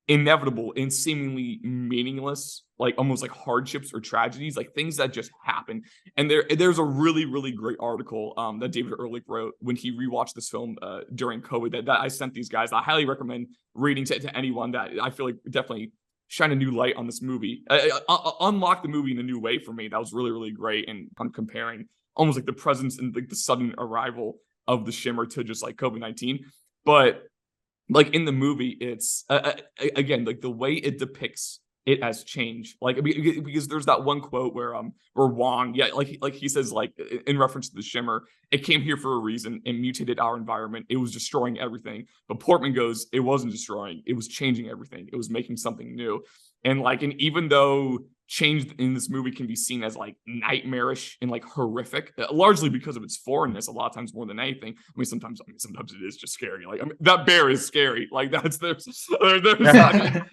inevitable and seemingly meaningless, like almost like hardships or tragedies, like things that just happen. And there's a really, really great article that David Ehrlich wrote when he rewatched this film during COVID that I sent these guys. I highly recommend reading to anyone that I feel like definitely shine a new light on this movie, unlock the movie in a new way for me. That was really, really great. And I'm comparing almost like the presence and like the sudden arrival of the Shimmer to just like COVID-19. But like in the movie, it's again like the way it depicts it as change, like because there's that one quote where Wong, like he says, like in reference to the Shimmer, it came here for a reason and mutated our environment. It was destroying everything. But Portman goes, it wasn't destroying, it was changing everything. It was making something new. And even though change in this movie can be seen as like nightmarish and like horrific, largely because of its foreignness, a lot of times more than anything. Sometimes it is just scary. Like that bear is scary. Like there's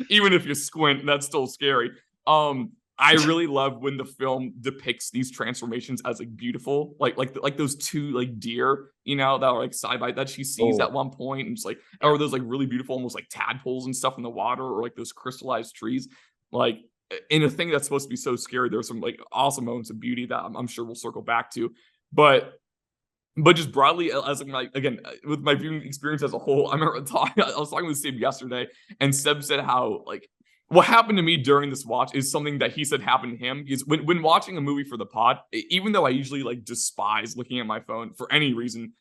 even if you squint, that's still scary. I really love when the film depicts these transformations as like beautiful, like those two like deer, that are like side by that she sees at one point, and just like, or those like really beautiful, almost like tadpoles and stuff in the water, or like those crystallized trees. Like in a thing that's supposed to be so scary, there's some like awesome moments of beauty that I'm sure we'll circle back to. But just broadly, as like again with my viewing experience as a whole, I remember I was talking with Seb yesterday, and Seb said how like what happened to me during this watch is something that he said happened to him. Is when watching a movie for the pod, even though I usually like despise looking at my phone for any reason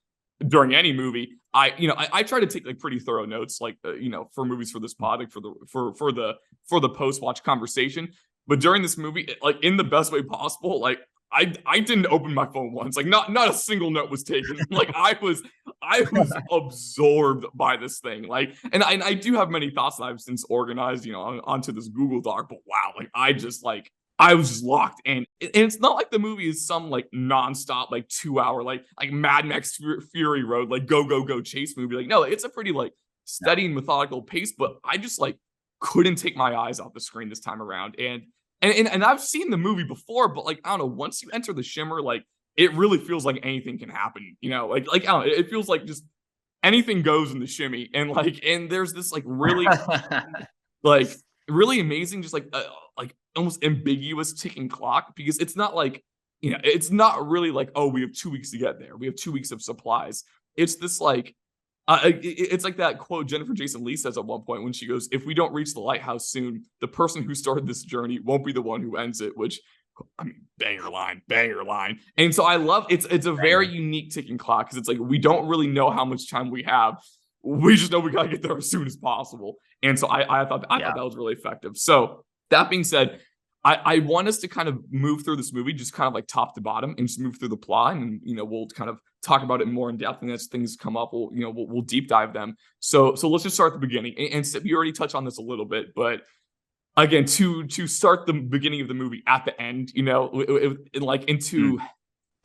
during any movie, I try to take like pretty thorough notes, like for movies for this pod, like for the post watch conversation. But during this movie, like in the best way possible, like I didn't open my phone once. Like not a single note was taken. Like I was absorbed by this thing. Like and I do have many thoughts that I've since organized, onto this Google Doc. But wow, like I was just locked in. And it's not like the movie is some like nonstop, like 2-hour, like Mad Max Fury Road, like go chase movie. Like no, it's a pretty like steady and methodical pace. But I just like couldn't take my eyes off the screen this time around. And I've seen the movie before, but like I don't know, once you enter the Shimmer, like it really feels like anything can happen. Like I don't know, it feels like just anything goes in the shimmy, and there's this like really like really amazing, just like almost ambiguous ticking clock, because it's not like it's not really like, oh, we have 2 weeks to get there, we have 2 weeks of supplies. It's this like it's like that quote Jennifer Jason Leigh says at one point when she goes, if we don't reach the lighthouse soon, the person who started this journey won't be the one who ends it. Which, I mean, banger line. And so I love it's a very unique ticking clock, because it's like we don't really know how much time we have. We just know we gotta get there as soon as possible. And so I thought that was really effective. So that being said, I want us to kind of move through this movie, just kind of like top to bottom, and just move through the plot, and we'll kind of talk about it more in depth. And as things come up, we'll deep dive them. So let's just start at the beginning. And you already touched on this a little bit, but again, to start the beginning of the movie at the end,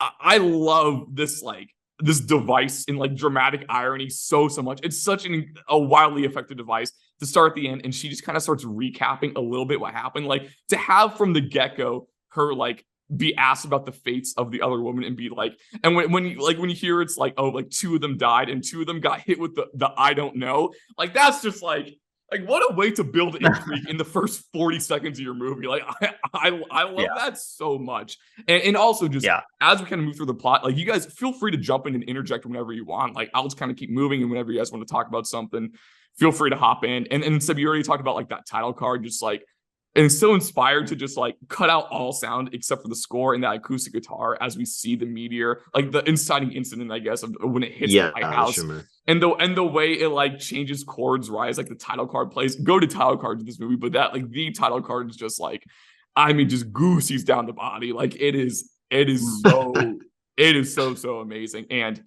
I love this device in like dramatic irony so much. It's such a wildly effective device to start at the end, and she just kind of starts recapping a little bit what happened. Like to have from the get-go her like be asked about the fates of the other woman, and be like, and when you hear it's like, oh, like 2 of them died and 2 of them got hit with the I don't know, like that's just like what a way to build intrigue in the first 40 seconds of your movie. Like I love that so much. And also just as we kind of move through the plot, like you guys feel free to jump in and interject whenever you want. Like I'll just kind of keep moving, and whenever you guys want to talk about something, feel free to hop in. And so you already talked about like that title card, just like, and it's so inspired to just like cut out all sound except for the score and that acoustic guitar as we see the meteor, like the inciting incident, I guess, of when it hits the lighthouse. Shimmer. And the way it like changes chords, rise, like the title card plays. Go to title cards in this movie, but that like the title card is just like, I mean, just goosies down the body. Like it is so amazing. And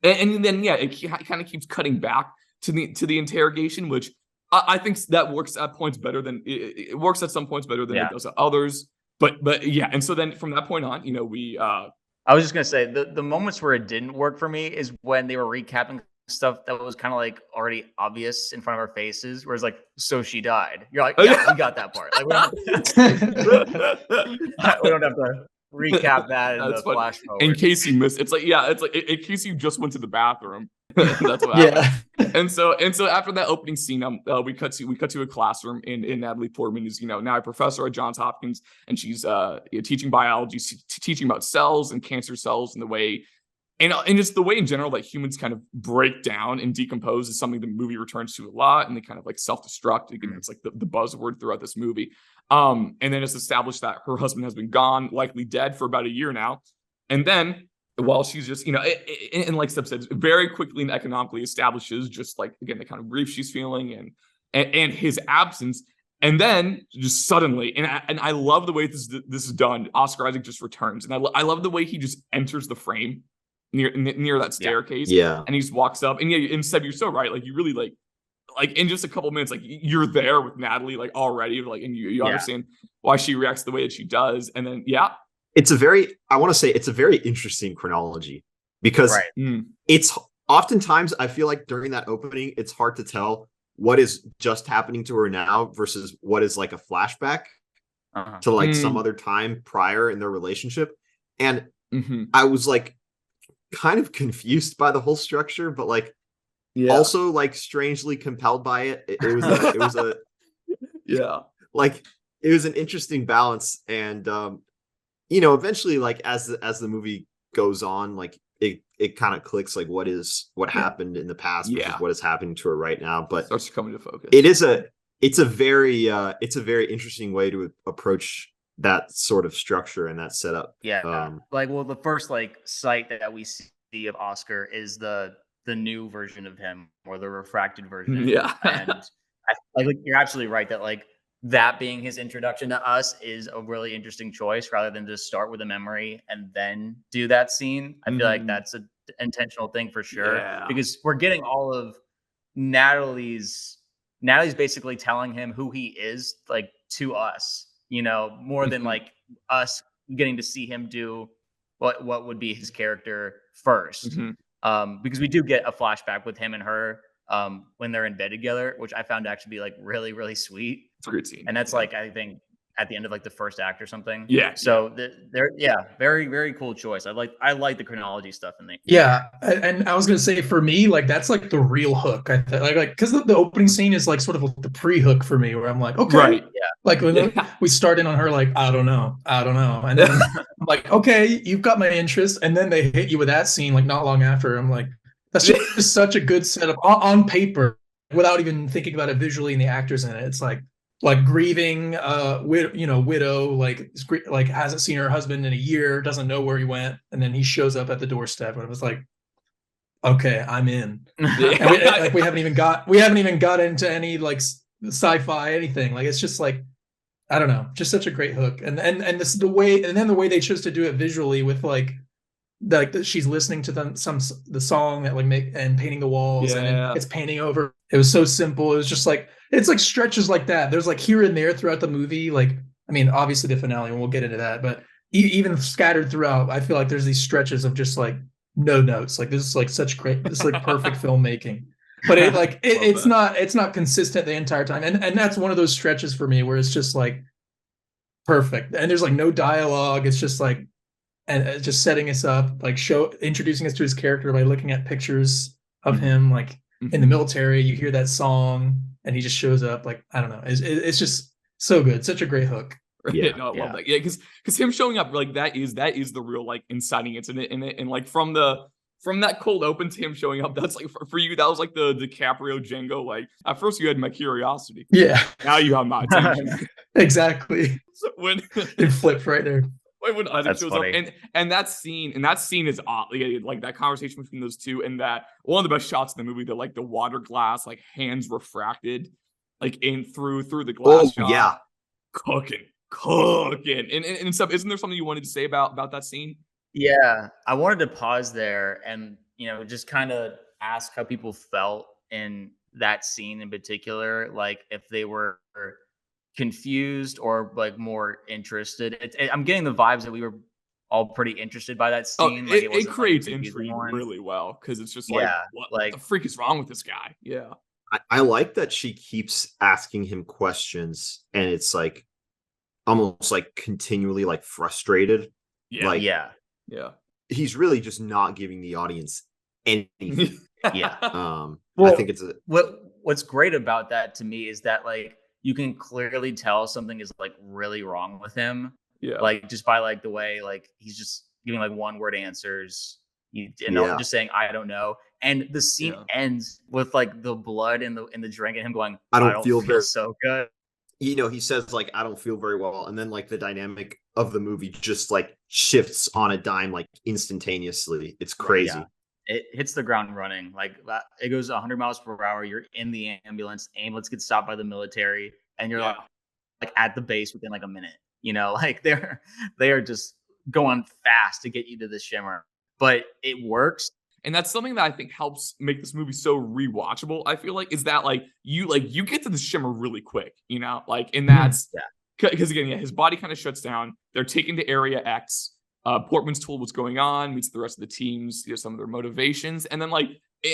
then it kind of keeps cutting back to the interrogation, which I think that works at points better than it works at some points better than it does at others. But yeah, and so then from that point on, we I was just gonna say the moments where it didn't work for me is when they were recapping stuff that was kind of like already obvious in front of our faces, where it's like, so she died. You're like, yeah, we got that part. Like we don't have to recap that in the flash forward. In case you missed, it's like in case you just went to the bathroom. That's what happened. And so after that opening scene, we cut to a classroom, and Natalie Portman is now a professor at Johns Hopkins, and she's teaching biology, teaching about cells and cancer cells, and the way and just the way in general that humans kind of break down and decompose is something the movie returns to a lot, and they kind of like self-destruct. Again, it's like the buzzword throughout this movie. And then it's established that her husband has been gone, likely dead, for about a year now. And then while she's just, and like Seb said, very quickly and economically establishes just like, again, the kind of grief she's feeling and his absence. And then just suddenly, and I love the way this is done. Oscar Isaac just returns, and I love the way he just enters the frame near that staircase. Yeah. And he just walks up, and Seb, you're so right. Like you really like in just a couple minutes, like you're there with Natalie, like already, like, and you understand why she reacts the way that she does. And then it's a very interesting chronology, because it's oftentimes, I feel like during that opening, it's hard to tell what is just happening to her now versus what is like a flashback to like some other time prior in their relationship. And I was like kind of confused by the whole structure, but like also like strangely compelled by it. It was a like it was an interesting balance, and you know, eventually, like as the movie goes on, like it kind of clicks, like what happened in the past versus what is happening to her right now. But starts to come into focus. It's a very interesting way to approach that sort of structure and that setup. Like, well, the first like sight that we see of Oscar is the new version of him, or the refracted version of him. And like you're absolutely right that like that being his introduction to us is a really interesting choice, rather than just start with a memory and then do that scene. I feel like that's an intentional thing for sure, because we're getting all of Natalie's basically telling him who he is, like, to us, you know, more than like us getting to see him do what would be his character first. Because we do get a flashback with him and her when they're in bed together, which I found to actually be like really, really sweet. It's a great scene. And that's like, I think at the end of like the first act or something. So they're very, very cool choice. I like the chronology stuff in the and I was gonna say, for me, like that's like the real hook. I like because the opening scene is like sort of the pre-hook for me, where I'm like, okay, like when we start in on her, like I don't know, and then I'm like, okay, you've got my interest, and then they hit you with that scene like not long after. I'm like, that's just such a good setup on paper, without even thinking about it visually and the actors in it. It's like grieving widow, like hasn't seen her husband in a year, doesn't know where he went, and then he shows up at the doorstep, and it was like, okay, I'm in. And we haven't even got into any like sci-fi anything. Like it's just like, I don't know, just such a great hook. And this is the way they chose to do it visually, with like she's listening to the song that like and painting the walls, and it's painting over. It was so simple. It was just like, it's like stretches like that. There's like here and there throughout the movie. Like, I mean, obviously the finale, and we'll get into that, but even scattered throughout, I feel like there's these stretches of just like no notes. Like this is like this is like perfect filmmaking. But it's not consistent the entire time. And that's one of those stretches for me where it's just like perfect. And there's like no dialogue. It's just like, and just setting us up, like introducing us to his character by looking at pictures of him, like in the military. You hear that song, and he just shows up. Like, I don't know, it's just so good, such a great hook. I love that. Because him showing up, like that is the real like inciting incident in it, and like from that cold open to him showing up, that's like for you, that was like the DiCaprio Django. Like at first you had my curiosity, now you have my attention. Exactly. So when it flipped right there. When Isaac shows up, and that scene is oddly like that conversation between those two, and that one of the best shots in the movie, like the water glass, like hands refracted, like in through the glass. Cooking, and stuff. Isn't there something you wanted to say about that scene? Yeah, I wanted to pause there and just kind of ask how people felt in that scene in particular, like if they were confused or like more interested. I'm getting the vibes that we were all pretty interested by that scene. Like, it creates intrigue really well, because it's just like, what the freak is wrong with this guy? I like that she keeps asking him questions, and it's like almost like continually like frustrated. He's really just not giving the audience anything. Well, I think it's what's great about that to me is that like you can clearly tell something is like really wrong with him. Like just by like the way like he's just giving like one word answers, just saying I don't know. And the scene ends with like the blood in the drink and him going, I don't feel so good. He says like, I don't feel very well, and then like the dynamic of the movie just like shifts on a dime, like instantaneously. It's crazy. It hits the ground running. Like it goes 100 miles per hour. You're in the ambulance gets stopped by the military, and you're like at the base within like a minute. Like they are just going fast to get you to the Shimmer, but it works. And that's something that I think helps make this movie so rewatchable. I feel like is that like you get to the Shimmer really quick, like, and that's because again, his body kind of shuts down. They're taken to Area X. Portman's told what's going on, meets the rest of the teams, some of their motivations, and then like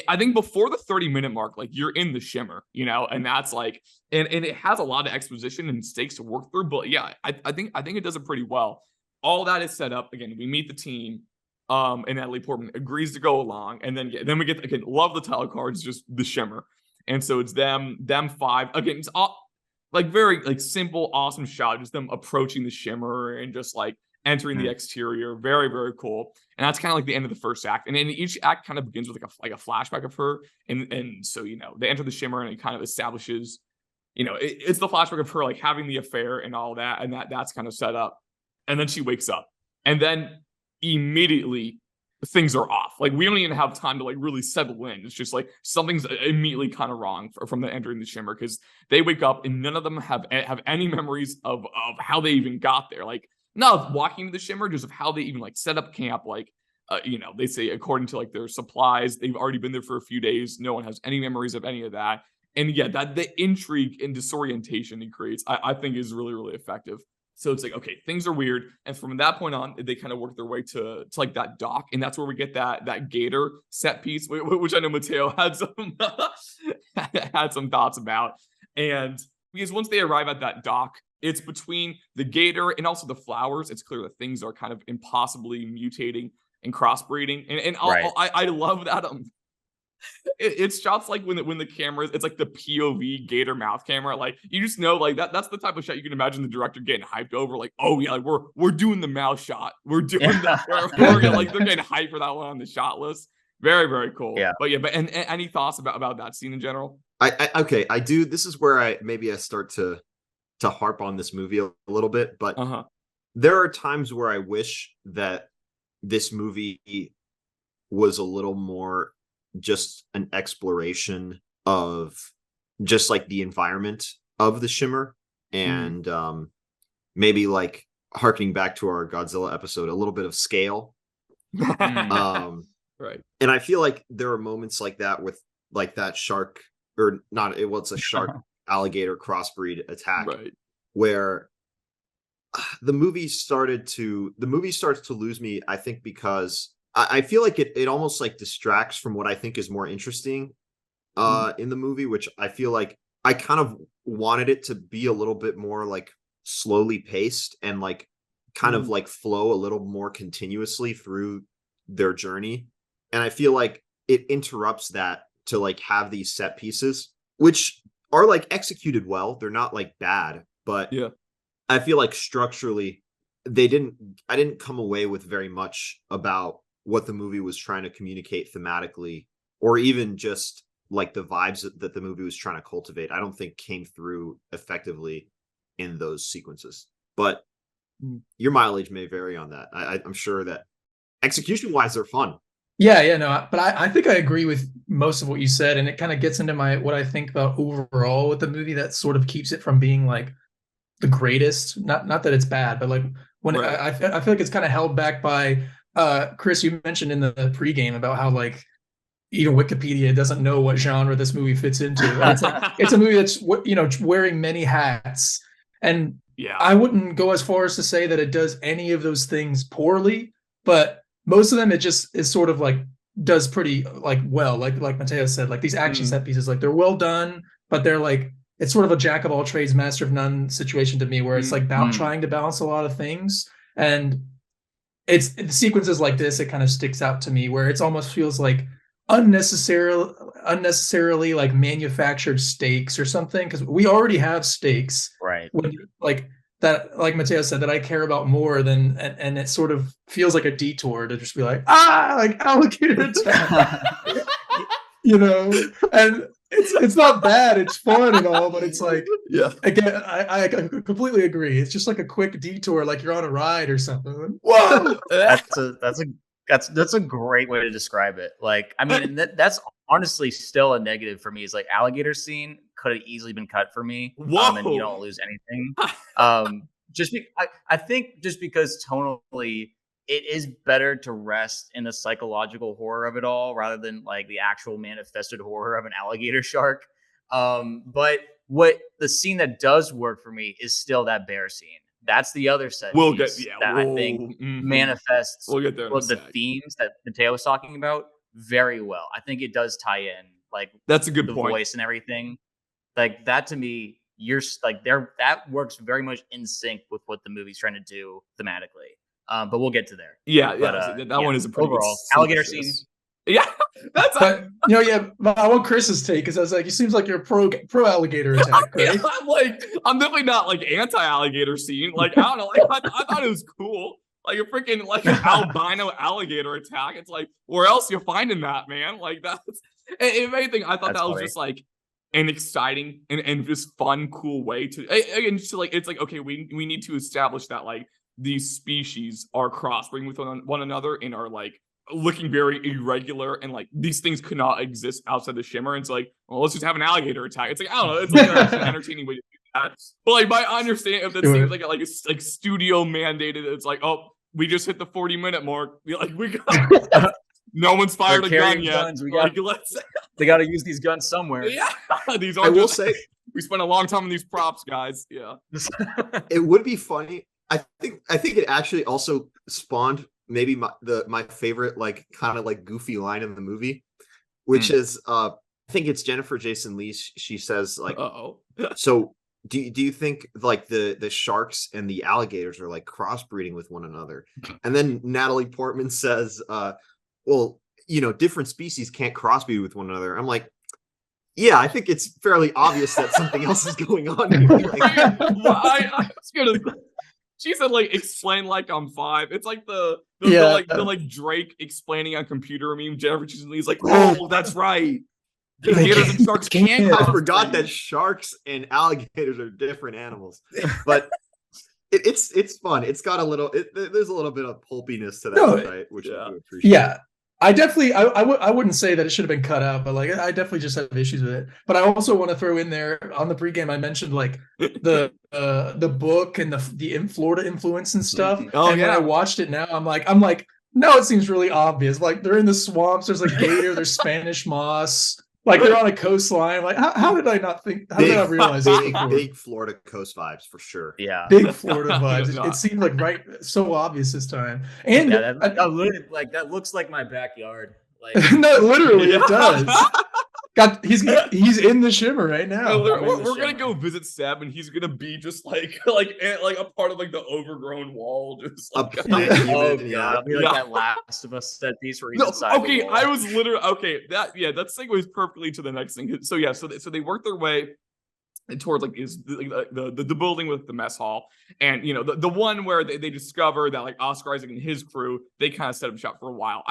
I think before the 30-minute mark, like you're in the Shimmer, and that's like, and it has a lot of exposition and stakes to work through. But I think it does it pretty well. All that is set up. Again, we meet the team. And Natalie Portman agrees to go along, and then we get, again, love the title cards, just the Shimmer, and so it's them five again. It's all like very like simple, awesome shot, just them approaching the Shimmer and just like entering the exterior. Very, very cool. And that's kind of like the end of the first act. And then each act kind of begins with like a flashback of her. And so, you know, they enter the Shimmer and it kind of establishes, you know, it's the flashback of her like having the affair and all that. And that's kind of set up. And then she wakes up. And then immediately things are off. Like we don't even have time to like really settle in. It's just like something's immediately kind of wrong from the entering the Shimmer, because they wake up and none of them have any memories of how they even got there. Like not of walking to the Shimmer, just of how they even like set up camp. Like you know, they say according to like their supplies, they've already been there for a few days. No one has any memories of any of that. And yeah, that the intrigue and disorientation it creates, I think is really, really effective. So it's like, okay, things are weird. And from that point on, they kind of work their way to like that dock. And that's where we get that gator set piece, which I know Mateo had some thoughts about. And because once they arrive at that dock, it's between the gator and also the flowers. It's clear that things are kind of impossibly mutating and crossbreeding. And Right. I love that it's shots like when the camera, it's like the POV gator mouth camera. Like you just know, like that's the type of shot you can imagine the director getting hyped over. Like, oh yeah, like we're doing the mouth shot. We're doing that. We're like they're getting hyped for that one on the shot list. Very, very cool. Yeah. But yeah, and any thoughts about that scene in general? I do. This is where I start to harp on this movie a little bit, but there are times where I wish that this movie was a little more just an exploration of just like the environment of the Shimmer, and maybe like harkening back to our Godzilla episode, a little bit of scale. Right. And I feel like there are moments like that with like that shark, or not, it's a shark alligator crossbreed attack, Right. where the movie starts to lose me, I think, because I feel like it almost like distracts from what I think is more interesting in the movie, which I feel like I kind of wanted it to be a little bit more like slowly paced and like kind of like flow a little more continuously through their journey. And I feel like it interrupts that to like have these set pieces, which are like executed well. They're not like bad, but Yeah. I feel like structurally I didn't come away with very much about what the movie was trying to communicate thematically, or even just like the vibes that the movie was trying to cultivate. I don't think came through effectively in those sequences. But your mileage may vary on that. I'm sure that execution wise, they're fun. Yeah, no, but I think I agree with most of what you said, and it kind of gets into what I think about overall with the movie that sort of keeps it from being like the greatest. Not that it's bad, but like when Right. I feel like it's kind of held back by Chris. You mentioned in the pregame about how like even Wikipedia doesn't know what genre this movie fits into. And it's like it's a movie that's wearing many hats, and Yeah. I wouldn't go as far as to say that it does any of those things poorly, but most of them it just is sort of like does pretty like well, like Mateo said, like these action set pieces, like they're well done, but they're like it's sort of a jack of all trades, master of none situation to me, where it's like about trying to balance a lot of things. And it's the sequences like this, it kind of sticks out to me, where it's almost feels like unnecessarily like manufactured stakes or something, because we already have stakes, Right. when like that, like Mateo said, that I care about more than, and it sort of feels like a detour to just be like like alligator attack. And it's not bad, it's fun and all, but it's like, Yeah. again, I completely agree. It's just like a quick detour, like you're on a ride or something. Whoa! That's a great way to describe it. Like, I mean, and that's honestly still a negative for me. Is like alligator scene could have easily been cut for me. Whoa. And you don't lose anything. I think just because tonally it is better to rest in the psychological horror of it all rather than like the actual manifested horror of an alligator shark. But what the scene that does work for me is still that bear scene. That's the other set piece that I think manifests We'll get there in a the sec. themes that Mateo was talking about very well. I think it does tie in, like That's a good the point. voice and everything. Like that to me, you're like there. That works very much in sync with what the movie's trying to do thematically. But we'll get to there. Yeah, But, that one is a pretty overall good alligator synthesis. scene. Yeah, that's But but I want Chris's take because I was like, it seems like you're pro alligator attack, right? I'm definitely not like anti-alligator scene. Like, I don't know, like I thought it was cool. Like a freaking like an albino alligator attack. It's like, where else you finding that, man? Like that's if anything, I thought That's that was funny. just like an exciting and just fun, cool way to again just like it's like, okay, we need to establish that like these species are crossbreeding with one another and are like looking very irregular, and like these things could not exist outside the Shimmer. And it's like, well, let's just have an alligator attack. It's like, I don't know, it's like an entertaining way to do that. But like my understanding of that seems like it's like studio mandated. It's like, oh, we just hit the 40-minute mark. Like we got no one's fired a gun yet. Guns. They got to use these guns somewhere. Yeah, these I will say we spent a long time on these props, guys. Yeah, it would be funny. I think it actually also spawned maybe my favorite like kind of like goofy line in the movie, which is I think it's Jennifer Jason Leigh. She says like, so do you think like the sharks and the alligators are like crossbreeding with one another? And then Natalie Portman says, well, different species can't crossbreed with one another. I'm like, yeah, I think it's fairly obvious that something else is going on here. Like, I was gonna. She said, like, explain like I'm 5. It's like the Drake explaining on computer meme. Jennifer Jason Leigh's like, oh, that's right. Gators and sharks can't. I forgot that sharks and alligators are different animals, but it's fun. It's got a little. There's a little bit of pulpiness to that, right? Which I do appreciate. Yeah. I definitely, I wouldn't say that it should have been cut out, but like I definitely just have issues with it. But I also want to throw in there on the pregame, I mentioned like the book and the Florida influence and stuff. Oh, and when I watched it now, I'm like, no, it seems really obvious. Like they're in the swamps. There's like gator. There's Spanish moss. Like they're on a coastline. Like how did I not think? How did I realize big Florida coast vibes for sure? Yeah, big Florida vibes. It seemed like so obvious this time. And that looks like my backyard. Like no, literally, it does. He's in the Shimmer right now. We're gonna go visit Seb, and he's gonna be just like a part of like the overgrown wall, just like that Last of Us set piece where he's inside the wall. I was literally that segues perfectly to the next thing. So they work their way towards like the building with the mess hall, and the one where they discover that like Oscar Isaac and his crew, they kind of set up shop for a while.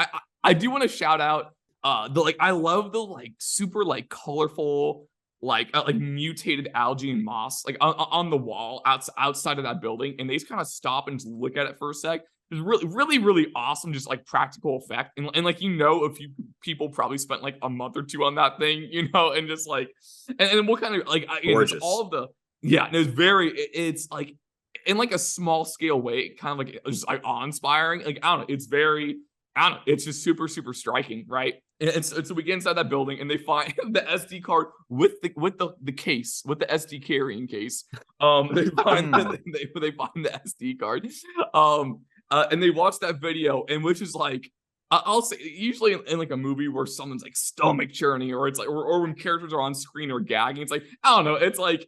I do want to shout out I love the like super like colorful like mutated algae and moss like on the wall outside of that building, and they just kind of stop and just look at it for a sec. It's really, really, really awesome, just like practical effect, and like a few people probably spent like a month or two on that thing, and just like and what kind of like it's all of the and it's like in like a small scale way, kind of like just like awe-inspiring. Like I don't know, it's just super, super striking, right? And so we get inside that building, and they find the SD card with the case, with the SD carrying case. They find the SD card. And they watch that video, and which is like, I'll say, usually in like a movie where someone's like stomach churning, or it's like, or when characters are on screen or gagging, it's like, I don't know, it's like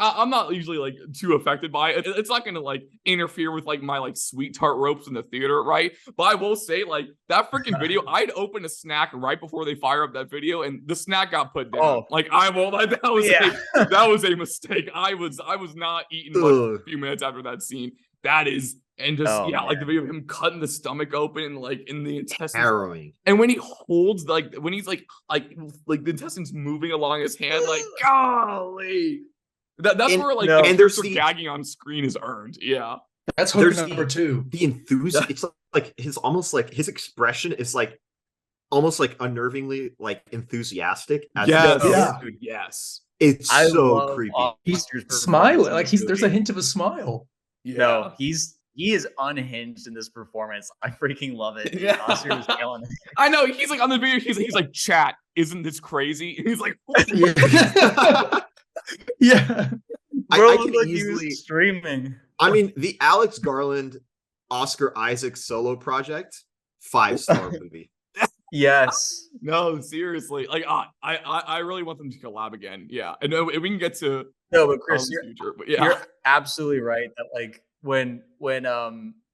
I'm not usually like too affected by it. It's not gonna like interfere with like my like sweet tart ropes in the theater, right? But I will say, like, that freaking video, I'd open a snack right before they fire up that video, and the snack got put down. Like that was a mistake. I was not eating much a few minutes after that scene. That is. And just like the video of him cutting the stomach open and like in the intestines. Harrowing. And when he holds when he's like the intestines moving along his hand, like golly. That's where like and there's gagging on screen is earned. Yeah. That's hook number 2. The enthusiasm. It's like his expression is like almost like unnervingly like enthusiastic. Yes. It's so creepy. He's smiling. Like there's a hint of a smile. Yeah. No, he is unhinged in this performance. I freaking love it. Yeah. Oscar is killing it. I know. He's like on the video. He's like, chat, isn't this crazy? And he's like, yeah. I can like easily streaming. I mean, the Alex Garland, Oscar Isaac solo project, 5-star movie. Yes. No, seriously. Like, I really want them to collab again. Yeah, and we can get to but Chris, you're absolutely right that like when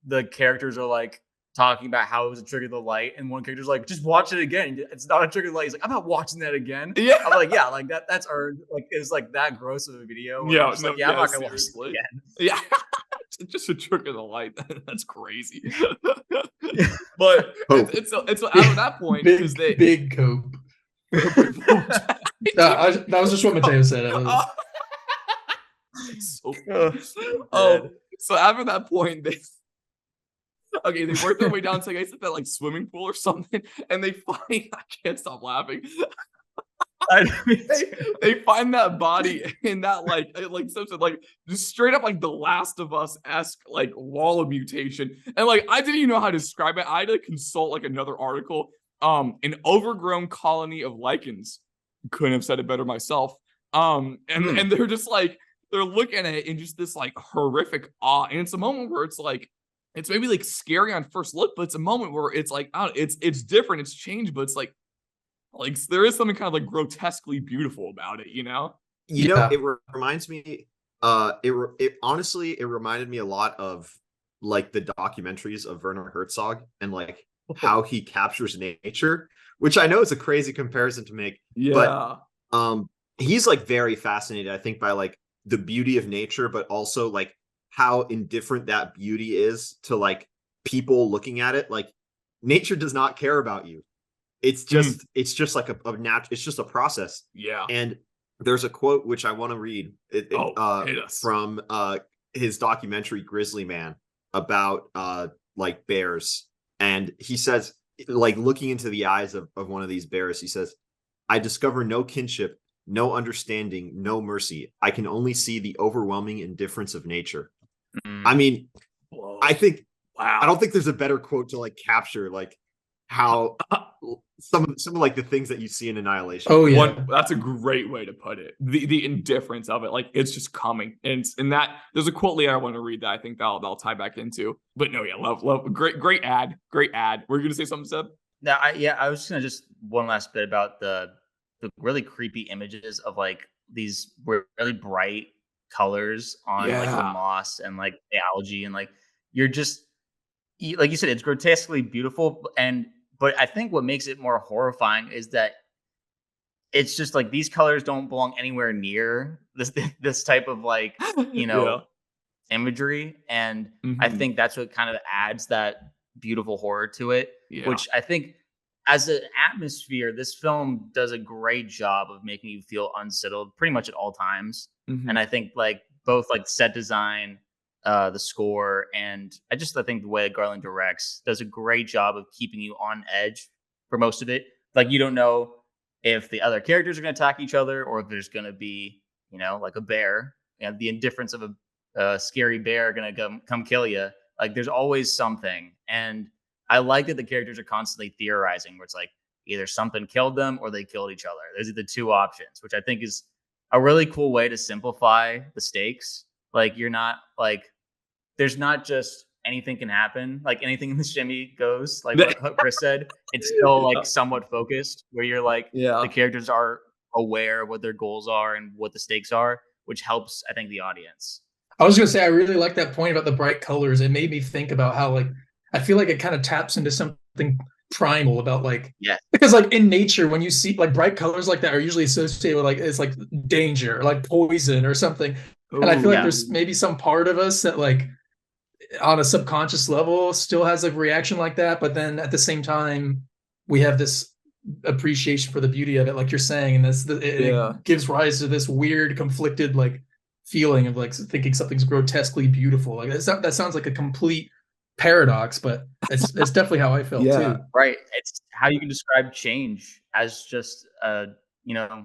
the characters are like, talking about how it was a trigger the light, and one character's like, just watch it again. It's not a trigger the light. He's like, I'm not watching that again. Yeah. I'm like, yeah, like that's earned. Like it's like that gross of a video. Yeah, I'm just like, yeah, I'm not gonna watch it again. Yeah. Just a trick of the light. That's crazy. But it's at that point because they big cope. That was just what Mateo said. So after that point, they work their way down to I said that like swimming pool or something, and they find I can't stop laughing. They find that body in that like something like just straight up like The Last of Us-esque like wall of mutation, and like I didn't even know how to describe it. I had to consult like another article. An overgrown colony of lichens. Couldn't have said it better myself. And they're just like they're looking at it in just this like horrific awe, and it's a moment where it's like it's maybe like scary on first look, but it's a moment where it's like it's different, it's changed, but it's like there is something kind of like grotesquely beautiful about it, you know? You know, it reminds me. It honestly reminded me a lot of like the documentaries of Werner Herzog and like how he captures nature, which I know is a crazy comparison to make. Yeah. But he's like very fascinated, I think, by like the beauty of nature, but also like how indifferent that beauty is to like people looking at it. Like nature does not care about you. It's just like a it's just a process. Yeah. And there's a quote which I want to read from his documentary Grizzly Man about like bears. And he says, like looking into the eyes of one of these bears, he says, I discover no kinship, no understanding, no mercy. I can only see the overwhelming indifference of nature. I mean, I think I don't think there's a better quote to like capture like how some of like the things that you see in Annihilation. Oh yeah, that's a great way to put it. The indifference of it, like it's just coming, and that there's a quote later I want to read that I think that'll tie back into. But no, yeah, love, great ad. Were you gonna say something, Seb? No, I was just gonna one last bit about the really creepy images of like these really bright colors on like the moss and like the algae, and like you're just like you said, it's grotesquely beautiful, but I think what makes it more horrifying is that it's just like these colors don't belong anywhere near this type of like, you know, imagery. And I think that's what kind of adds that beautiful horror to it, which I think as an atmosphere, this film does a great job of making you feel unsettled pretty much at all times. And I think like both like set design, the score, and I think the way Garland directs does a great job of keeping you on edge for most of it. Like you don't know if the other characters are going to attack each other or if there's going to be, you know, like a bear, and the indifference of a scary bear going to come kill you. Like there's always something. And I like that the characters are constantly theorizing where it's like either something killed them or they killed each other. Those are the two options, which I think is a really cool way to simplify the stakes. Like you're not like, there's not just anything can happen, like anything in the shimmy goes, like what Chris said. It's still like somewhat focused where you're like, the characters are aware of what their goals are and what the stakes are, which helps, I think, the audience. I was going to say, I really like that point about the bright colors. It made me think about how like, I feel like it kind of taps into something primal about like, because like in nature, when you see like bright colors like that are usually associated with like, it's like danger, or like poison or something. Ooh, and I feel like there's maybe some part of us that like on a subconscious level still has a reaction like that. But then at the same time, we have this appreciation for the beauty of it, like you're saying. And it gives rise to this weird conflicted like feeling of like thinking something's grotesquely beautiful. Like that sounds like a complete paradox, but it's definitely how I felt too. Right. It's how you can describe change as just you know,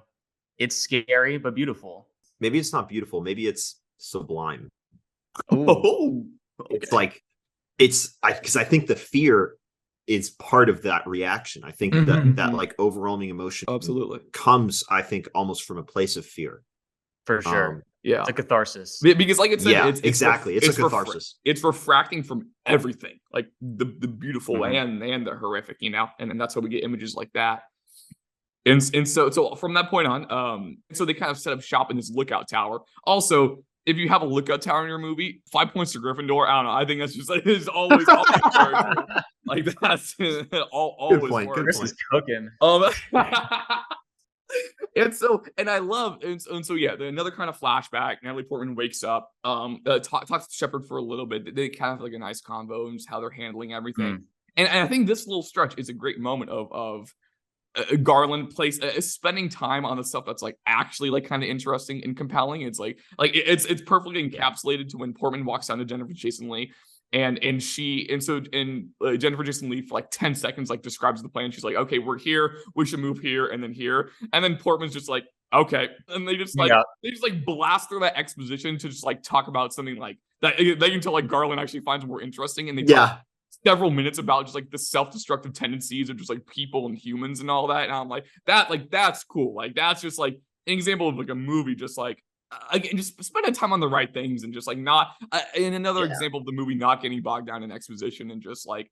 it's scary but beautiful. Maybe it's not beautiful, maybe it's sublime. Oh, it's like because I think the fear is part of that reaction. I think that like overwhelming emotion absolutely comes, I think, almost from a place of fear. For sure. It's a catharsis. Because like it's it's a catharsis. It's refracting from everything, like the beautiful and the horrific, you know, and that's why we get images like that. And so from that point on, so they kind of set up shop in this lookout tower. Also, if you have a lookout tower in your movie, 5 points to Gryffindor. I don't know. I think that's just like it's always like that's always point, good works. Chris is cooking. And I love and so yeah, another kind of flashback. Natalie Portman wakes up, talks to Shepard for a little bit. They kind of have like a nice convo and just how they're handling everything. And I think this little stretch is a great moment of Garland spending time on the stuff that's like actually like kind of interesting and compelling. It's like it's perfectly encapsulated to when Portman walks down to Jennifer Jason Leigh. And Jennifer Jason Leigh for like 10 seconds like describes the plan. She's like, okay, we're here, we should move here and then here. And then Portman's just like, okay. And they just like blast through that exposition to just like talk about something like that they can tell like Garland actually finds more interesting. And they talk several minutes about just like the self-destructive tendencies of just like people and humans and all that. And I'm like, that's cool. Like that's just like an example of like a movie just like again, just spending time on the right things and just like not in another example of the movie not getting bogged down in exposition and just like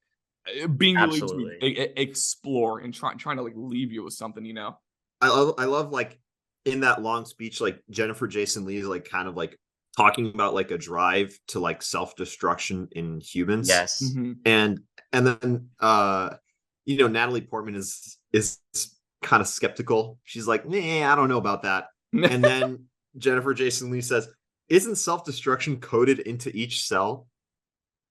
being able to explore and trying to like leave you with something, you know. I love like in that long speech, like Jennifer Jason Leigh is like kind of like talking about like a drive to like self-destruction in humans. Yes. And then you know, Natalie Portman is kind of skeptical. She's like, nah, I don't know about that. And then Jennifer Jason Leigh says, isn't self-destruction coded into each cell?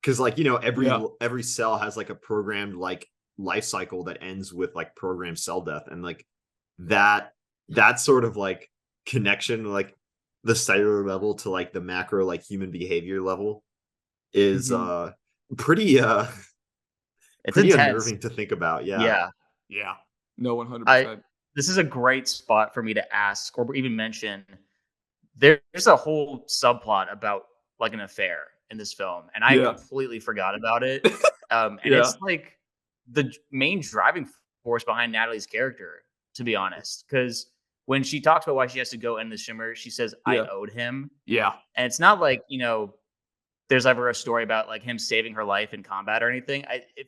Because like, you know, every cell has like a programmed like life cycle that ends with like programmed cell death. And like that sort of like connection, like the cellular level to like the macro like human behavior level is pretty unnerving to think about. Yeah. No, 100%. This is a great spot for me to ask or even mention. There's a whole subplot about like an affair in this film, and I completely forgot about it. And it's like the main driving force behind Natalie's character, to be honest, because when she talks about why she has to go in the Shimmer, she says, I owed him. Yeah. And it's not like, you know, there's ever a story about like him saving her life in combat or anything.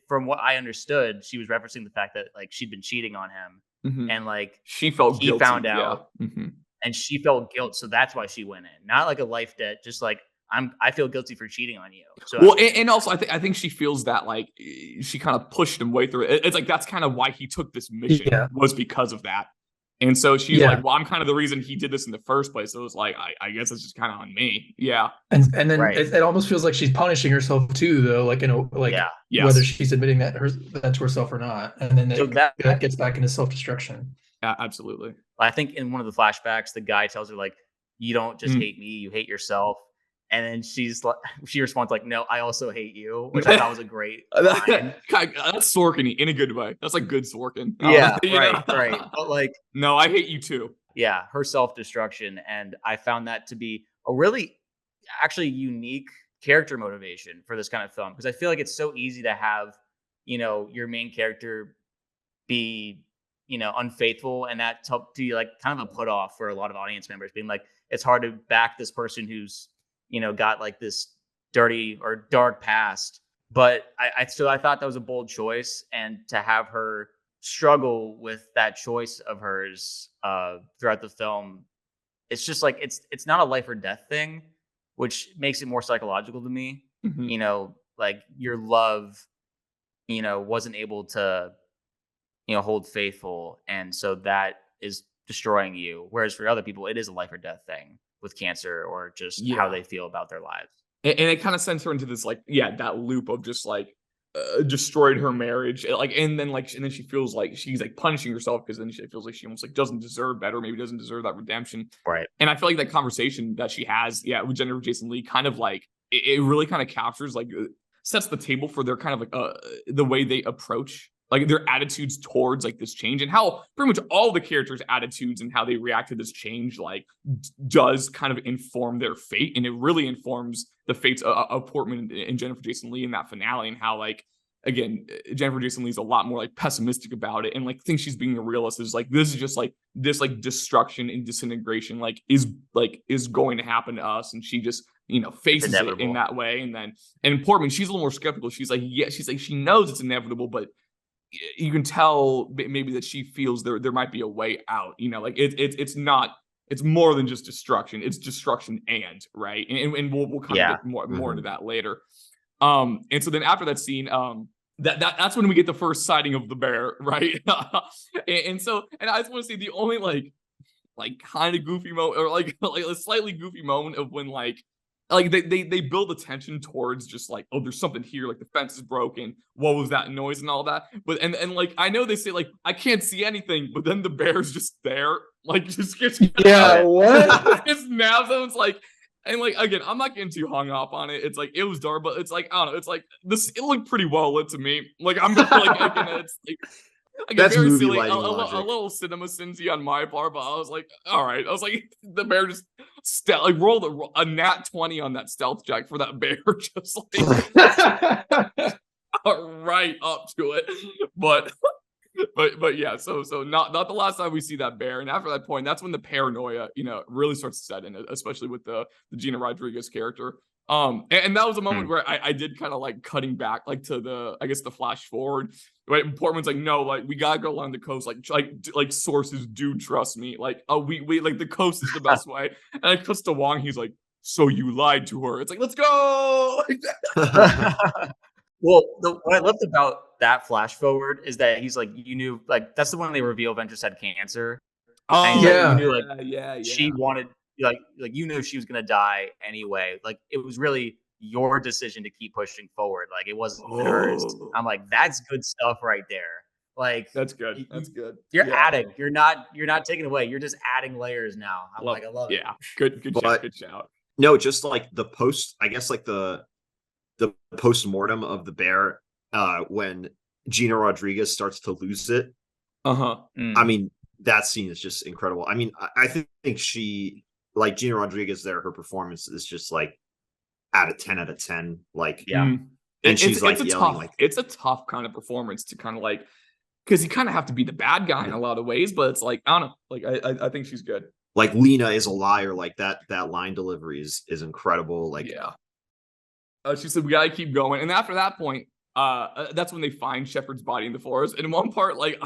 From what I understood, she was referencing the fact that like she'd been cheating on him and like he guilty. Found out. And she felt guilt, so that's why she went in. Not like a life debt, just like I feel guilty for cheating on you. So well, and also I think she feels that like she kind of pushed him way through it. It's like that's kind of why he took this mission was because of that. And so she's like, well, I'm kind of the reason he did this in the first place. So it was like, I guess it's just kind of on me. Yeah. And then it almost feels like she's punishing herself too, though. Like, you know, like whether she's admitting that to herself or not. And then that gets back into self-destruction. Yeah, absolutely. I think in one of the flashbacks, the guy tells her like, you don't just hate me, you hate yourself. And then she responds like, no, I also hate you, which I thought was a great line. That's Sorkin in a good way. That's like good Sorkin. Yeah, right. But like, no, I hate you too. Yeah, her self-destruction. And I found that to be a really actually unique character motivation for this kind of film. Because I feel like it's so easy to have, you know, your main character be, you know, unfaithful, and that to be like kind of a put off for a lot of audience members, being like, it's hard to back this person who's, you know, got like this dirty or dark past. But I thought that was a bold choice, and to have her struggle with that choice of hers throughout the film, it's just like it's not a life or death thing, which makes it more psychological to me. You know, like your love, you know, wasn't able to, you know, hold faithful, and so that is destroying you. Whereas for other people, it is a life or death thing with cancer or just how they feel about their lives. And it kind of sends her into this like that loop of just like destroyed her marriage, like, and then she feels like she's like punishing herself because then she feels like she almost like doesn't deserve better, maybe doesn't deserve that redemption, right? And I feel like that conversation that she has with Jennifer Jason Leigh kind of like it really kind of captures like sets the table for their kind of like the way they approach like their attitudes towards like this change, and how pretty much all the characters' attitudes and how they react to this change like does kind of inform their fate. And it really informs the fates of Portman and Jennifer Jason Leigh in that finale, and how like, again, Jennifer Jason Leigh's a lot more like pessimistic about it and like thinks she's being a realist, is like, this is just like this like destruction and disintegration like is going to happen to us, and she just, you know, faces it in that way. And Portman, she's a little more skeptical. She's like, she knows it's inevitable, but you can tell maybe that she feels there might be a way out, you know, like it's not it's more than just destruction. It's destruction right. And we'll kind of get more into that later. And so then after that scene, that's when we get the first sighting of the bear, right? and I just want to say the only like kind of goofy moment, or like a slightly goofy moment of when like they build the tension towards just like, oh, there's something here, like the fence is broken, what was that noise and all that, but and like I know they say like I can't see anything, but then the bear's just there, like just gets what just naps him. It's like, and like again, I'm not getting too hung up on it. It's like it was dark, but it's like I don't know. It's like this. It looked pretty well lit to me. Like I'm like it's like That's very movie silly, lighting a logic. little cinema sinsy on my part, but I was like, all right. I was like, the bear just rolled a nat 20 on that stealth check for that bear, just like right up to it. But yeah, so not the last time we see that bear, and after that point, that's when the paranoia, really starts to set in, especially with the Gina Rodriguez character. And that was a moment where I did kind of like cutting back, like to the flash forward. Right, and Portman's like, no, like we gotta go along the coast, like sources do trust me, like we like the coast is the best way. And it cuts to Wong, he's like, so you lied to her. It's like, let's go. Well, what I loved about that flash forward is that he's like, you knew, like that's the one they reveal Ventress had cancer. Oh yeah. You knew, like, yeah. She wanted, like you knew she was gonna die anyway. Like it was really your decision to keep pushing forward. Like it wasn't hers. I'm like, that's good stuff right there. Like that's good. That's good. You're adding. You're not taking away. You're just adding layers now. I love it. Yeah, good shout. No, just like the post, I guess like the post-mortem of the bear, when Gina Rodriguez starts to lose it. I mean, that scene is just incredible. I mean, I think she, like Gina Rodriguez there, her performance is just like out of 10. Like, and she's like yelling, like it's a tough kind of performance to kind of like, because you kind of have to be the bad guy in a lot of ways, but it's like, I don't know, like I think she's good. Like Lena is a liar, like that line delivery is incredible. Like, she said we gotta keep going, and after that point, that's when they find Shepard's body in the forest. And in one part, like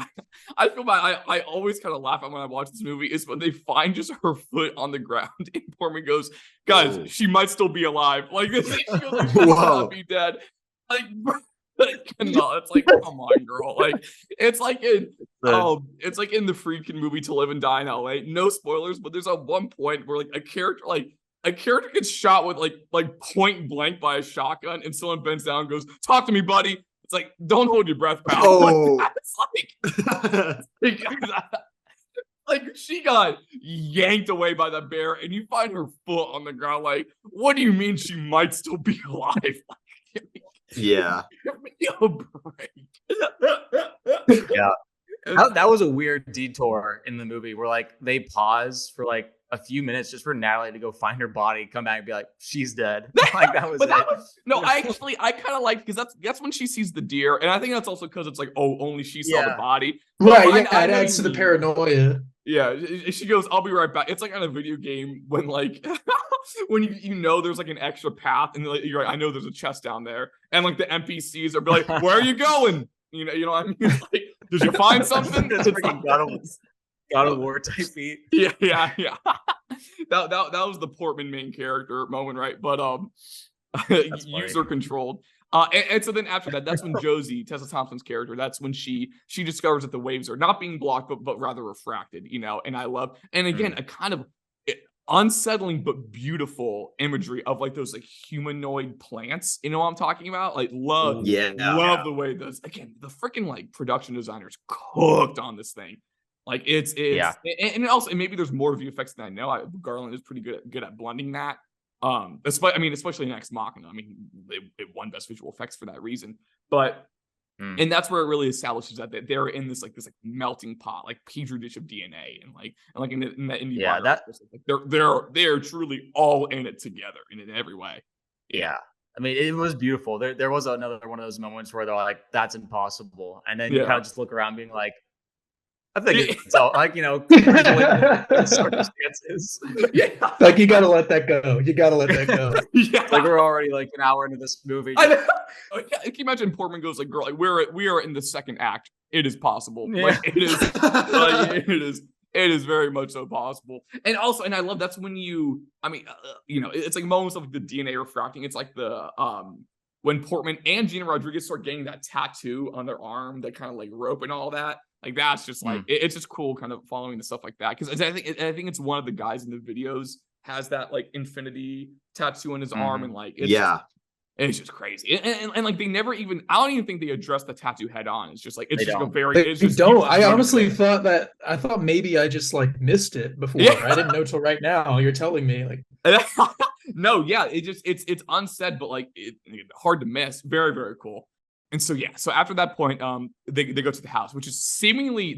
I feel bad. I always kind of laugh at when I watch this movie is when they find just her foot on the ground, and Portman goes, "Guys, she might still be alive." Like this, she feels like she might not be dead. Like, no, it's like, come on, girl. Like, it's like in the freaking movie To Live and Die in LA. No spoilers, but there's at one point where like a character gets shot with like point blank by a shotgun, and someone bends down and goes, "Talk to me, buddy." It's like, don't hold your breath, pal. Oh, it's like she got yanked away by the bear, and you find her foot on the ground. Like, what do you mean she might still be alive? Like, give me a break. That was a weird detour in the movie where like they pause for like a few minutes just for Natalie to go find her body, come back and be like, she's dead. Like that was it. I kind of like, because that's when she sees the deer, and I think that's also because it's like, oh, only she saw the body. Right, it adds to the paranoia. Yeah, she goes, "I'll be right back." It's like on a video game when like when you know there's like an extra path, and like, you're like, I know there's a chest down there, and like the NPCs are be like, "Where are you going?" You know what I mean? It's like, did you find something? It's freaking God of War type beat. Yeah. that was the Portman main character moment, right? But user controlled. And so then after that, that's when Josie, Tessa Thompson's character, that's when she discovers that the waves are not being blocked, but rather refracted, and I love, and again, a kind of unsettling but beautiful imagery of like those like humanoid plants. You know what I'm talking about? Like love the way those, again, the freaking like production designers cooked on this thing. Like it's and also, and maybe there's more VFX than I know. Garland is pretty good at blending that. Especially in Ex Machina. I mean, it won Best Visual Effects for that reason. But and that's where it really establishes that they're in this like melting pot, like petri dish of DNA, and in the indie like they're truly all in it together in every way. Yeah. I mean, it was beautiful. There was another one of those moments where they're like, "That's impossible," and then you kind of just look around, being like, I think it's all like, circumstances. Like you gotta let that go. Like we're already like an hour into this movie. I know. Can you imagine Portman goes like, "Girl, like we are in the second act. It is possible. Like it is. It is. It is very much so possible. And also, and I love that's when it's like moments of like the DNA refracting. It's like the when Portman and Gina Rodriguez start getting that tattoo on their arm, that kind of like rope and all that. Like that's just like it's just cool, kind of following the stuff like that. Because I think it's one of the guys in the videos has that like infinity tattoo on his arm, and like it's just crazy. And like they never even, I don't even think they address the tattoo head on. It's just like it's just a very They don't. I honestly thought maybe I just like missed it before. I didn't know till right now. You're telling me like no, yeah, it's unsaid, but like hard to miss. Very, very cool. And so so after that point, they go to the house, which is seemingly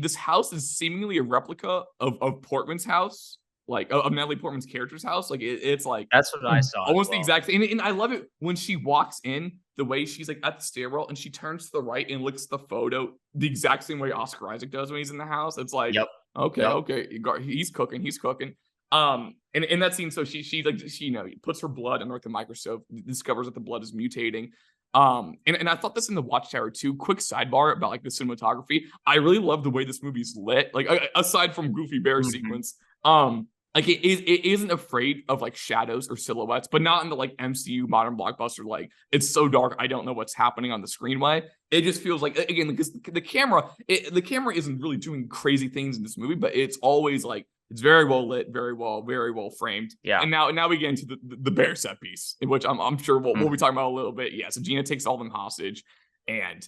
a replica of Portman's house. Like of Natalie Portman's character's house. Like it's like that's what I saw. Almost the exact thing. And I love it when she walks in, the way she's like at the stairwell and she turns to the right and looks at the photo the exact same way Oscar Isaac does when he's in the house. It's like, okay, he's cooking. And in that scene, so she puts her blood under the microscope, discovers that the blood is mutating. And I thought this in the Watchtower too. Quick sidebar about like the cinematography. I really love the way this movie's lit. Like aside from Goofy Bear sequence, like it isn't afraid of like shadows or silhouettes, but not in the like MCU modern blockbuster. Like it's so dark, I don't know what's happening on the screen way. It just feels like, again, because the camera isn't really doing crazy things in this movie, but it's always like it's very well lit, very well framed. Yeah. And now we get into the bear set piece, in which I'm sure we'll be talking about a little bit. Yeah. So Gina takes all them hostage, and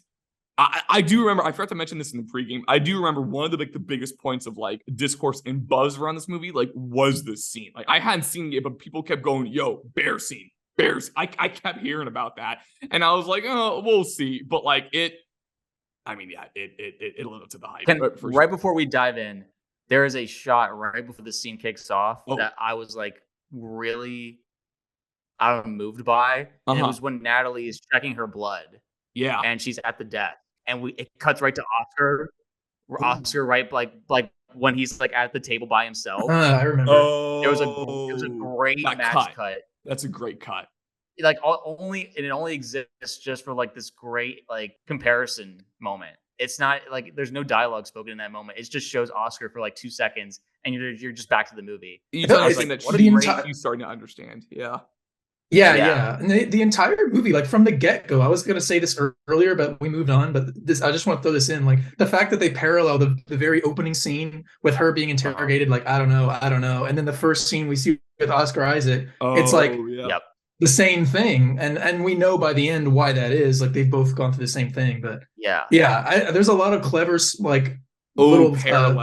I do remember, I forgot to mention this in the pregame. I do remember one of the biggest points of like discourse and buzz around this movie, like was this scene. Like I hadn't seen it, but people kept going, "Yo, bear scene, bears." I kept hearing about that, and I was like, "Oh, we'll see." But like it lived up to the hype. Right before we dive in, there is a shot right before the scene kicks off that I was like really, moved by. And it was when Natalie is checking her blood. Yeah, and she's at the death. And it cuts right to Oscar. Oscar, right, like when he's like at the table by himself. I remember. It was a great match cut. That's a great cut. Like it only exists just for like this great like comparison moment. It's not like there's no dialogue spoken in that moment. It just shows Oscar for like 2 seconds, and you're just back to the movie. You starting to understand. Yeah. And the entire movie, like from the get-go, I was going to say this earlier, but we moved on. But I just want to throw this in. Like the fact that they parallel the very opening scene with her being interrogated, like, I don't know. And then the first scene we see with Oscar Isaac, it's like the same thing. And we know by the end why that is. Like they've both gone through the same thing. But there's a lot of clever, like, little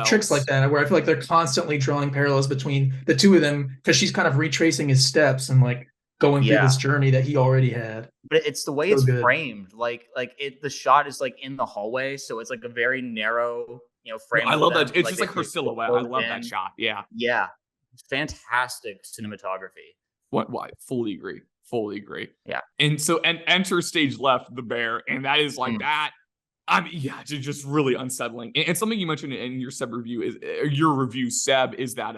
tricks like that where I feel like they're constantly drawing parallels between the two of them because she's kind of retracing his steps and like going through this journey that he already had. But it's the way it's framed. Like the shot is like in the hallway, so it's like a very narrow, frame. I love that. It's just like her silhouette. I love that shot. Yeah. Fantastic cinematography. What? Fully agree. Yeah. And so enter stage left, the bear, and that is like that. I mean, just really unsettling. And something you mentioned in your Seb review Seb, is that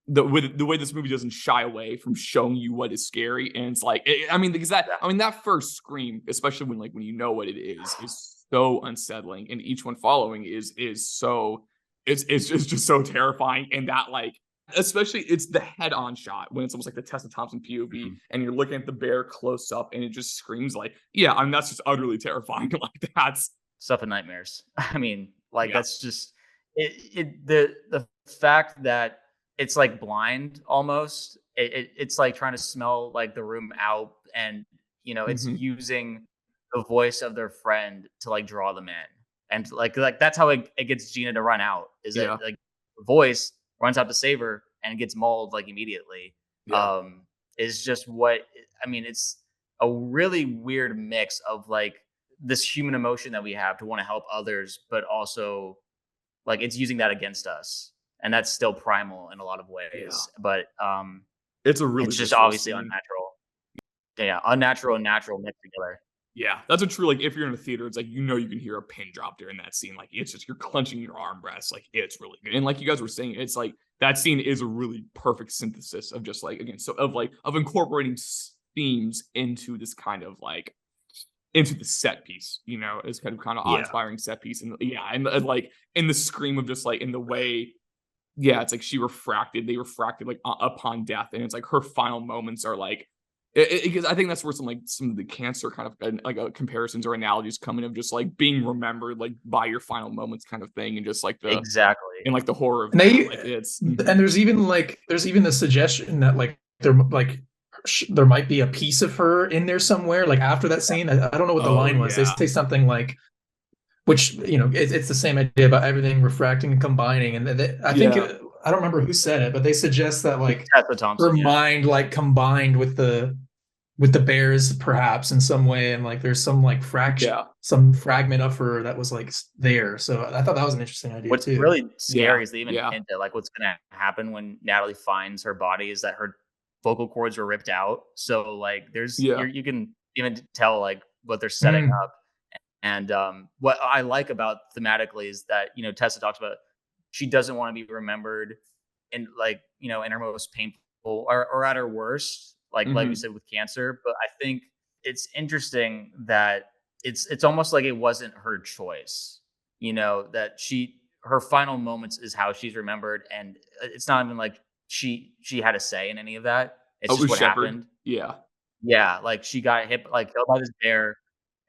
the way this movie doesn't shy away from showing you what is scary, and it's like that first scream, especially when you know what it is so unsettling, and each one following is so it's just so terrifying, and that like especially it's the head-on shot when it's almost like the Tessa Thompson POV, and you're looking at the bear close up, and it just screams like that's just utterly terrifying. Like that's stuff of nightmares. I mean, like that's just the fact that it's like blind almost. It's like trying to smell like the room out, and it's using the voice of their friend to like draw them in, and like that's how it gets Gina to run out. Is that like the voice runs out to save her and gets mauled like immediately. Is just what I mean. It's a really weird mix of like this human emotion that we have to want to help others, but also like it's using that against us. And that's still primal in a lot of ways, but it's just obviously unnatural. Unnatural and natural mixed together. Yeah, that's a true. Like if you're in a theater, it's like you can hear a pin drop during that scene. Like it's just you're clenching your armrests. Like it's really good. And like you guys were saying, it's like that scene is a really perfect synthesis of just like of incorporating themes into this kind of like into the set piece. It's kind of awe-inspiring set piece, and and like in the scream of just like in the way. yeah, it's like they refracted like upon death, and it's like her final moments are like, because I think that's where some of the cancer kind of like comparisons or analogies come in, of just like being remembered like by your final moments kind of thing, and just like Exactly. and like the horror of And that. Like it's and there's even the suggestion that like there might be a piece of her in there somewhere, like after that scene. I don't know what the line was. They say something like, which, you know, it's the same idea about everything refracting and combining. And I think I don't remember who said it, but they suggest that like Tessa Thompson, her mind like combined with the bears perhaps in some way, and like there's some like some fragment of her that was like there. So I thought that was an interesting idea. What's too. really scary is they even hint at like what's gonna happen when Natalie finds her body is that her vocal cords were ripped out. So like there's you can even tell like what they're setting up. And what I like about thematically is that, you know, Tessa talks about she doesn't want to be remembered in like, you know, in her most painful or at her worst, like we said with cancer. But I think it's interesting that it's almost like it wasn't her choice, you know, that her final moments is how she's remembered, and it's not even like she had a say in any of that. It's just what happened. Yeah, like she got hit killed by this bear,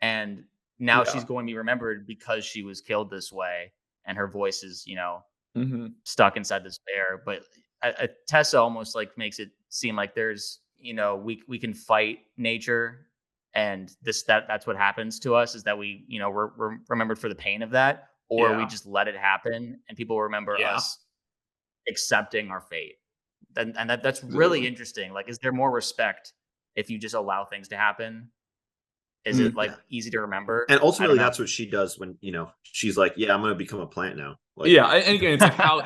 and now she's going to be remembered because she was killed this way, and her voice is, you know, stuck inside this bear. But Tessa almost like makes it seem like there's, you know, we can fight nature, and that's what happens to us, is that we, you know, we're remembered for the pain of that, or we just let it happen, and people remember us accepting our fate. And that's really interesting. Like, is there more respect if you just allow things to happen? Is it like easy to remember? And ultimately, that's what she does when, you know, she's like, "Yeah, I'm going to become a plant now." Like, and again, it's like how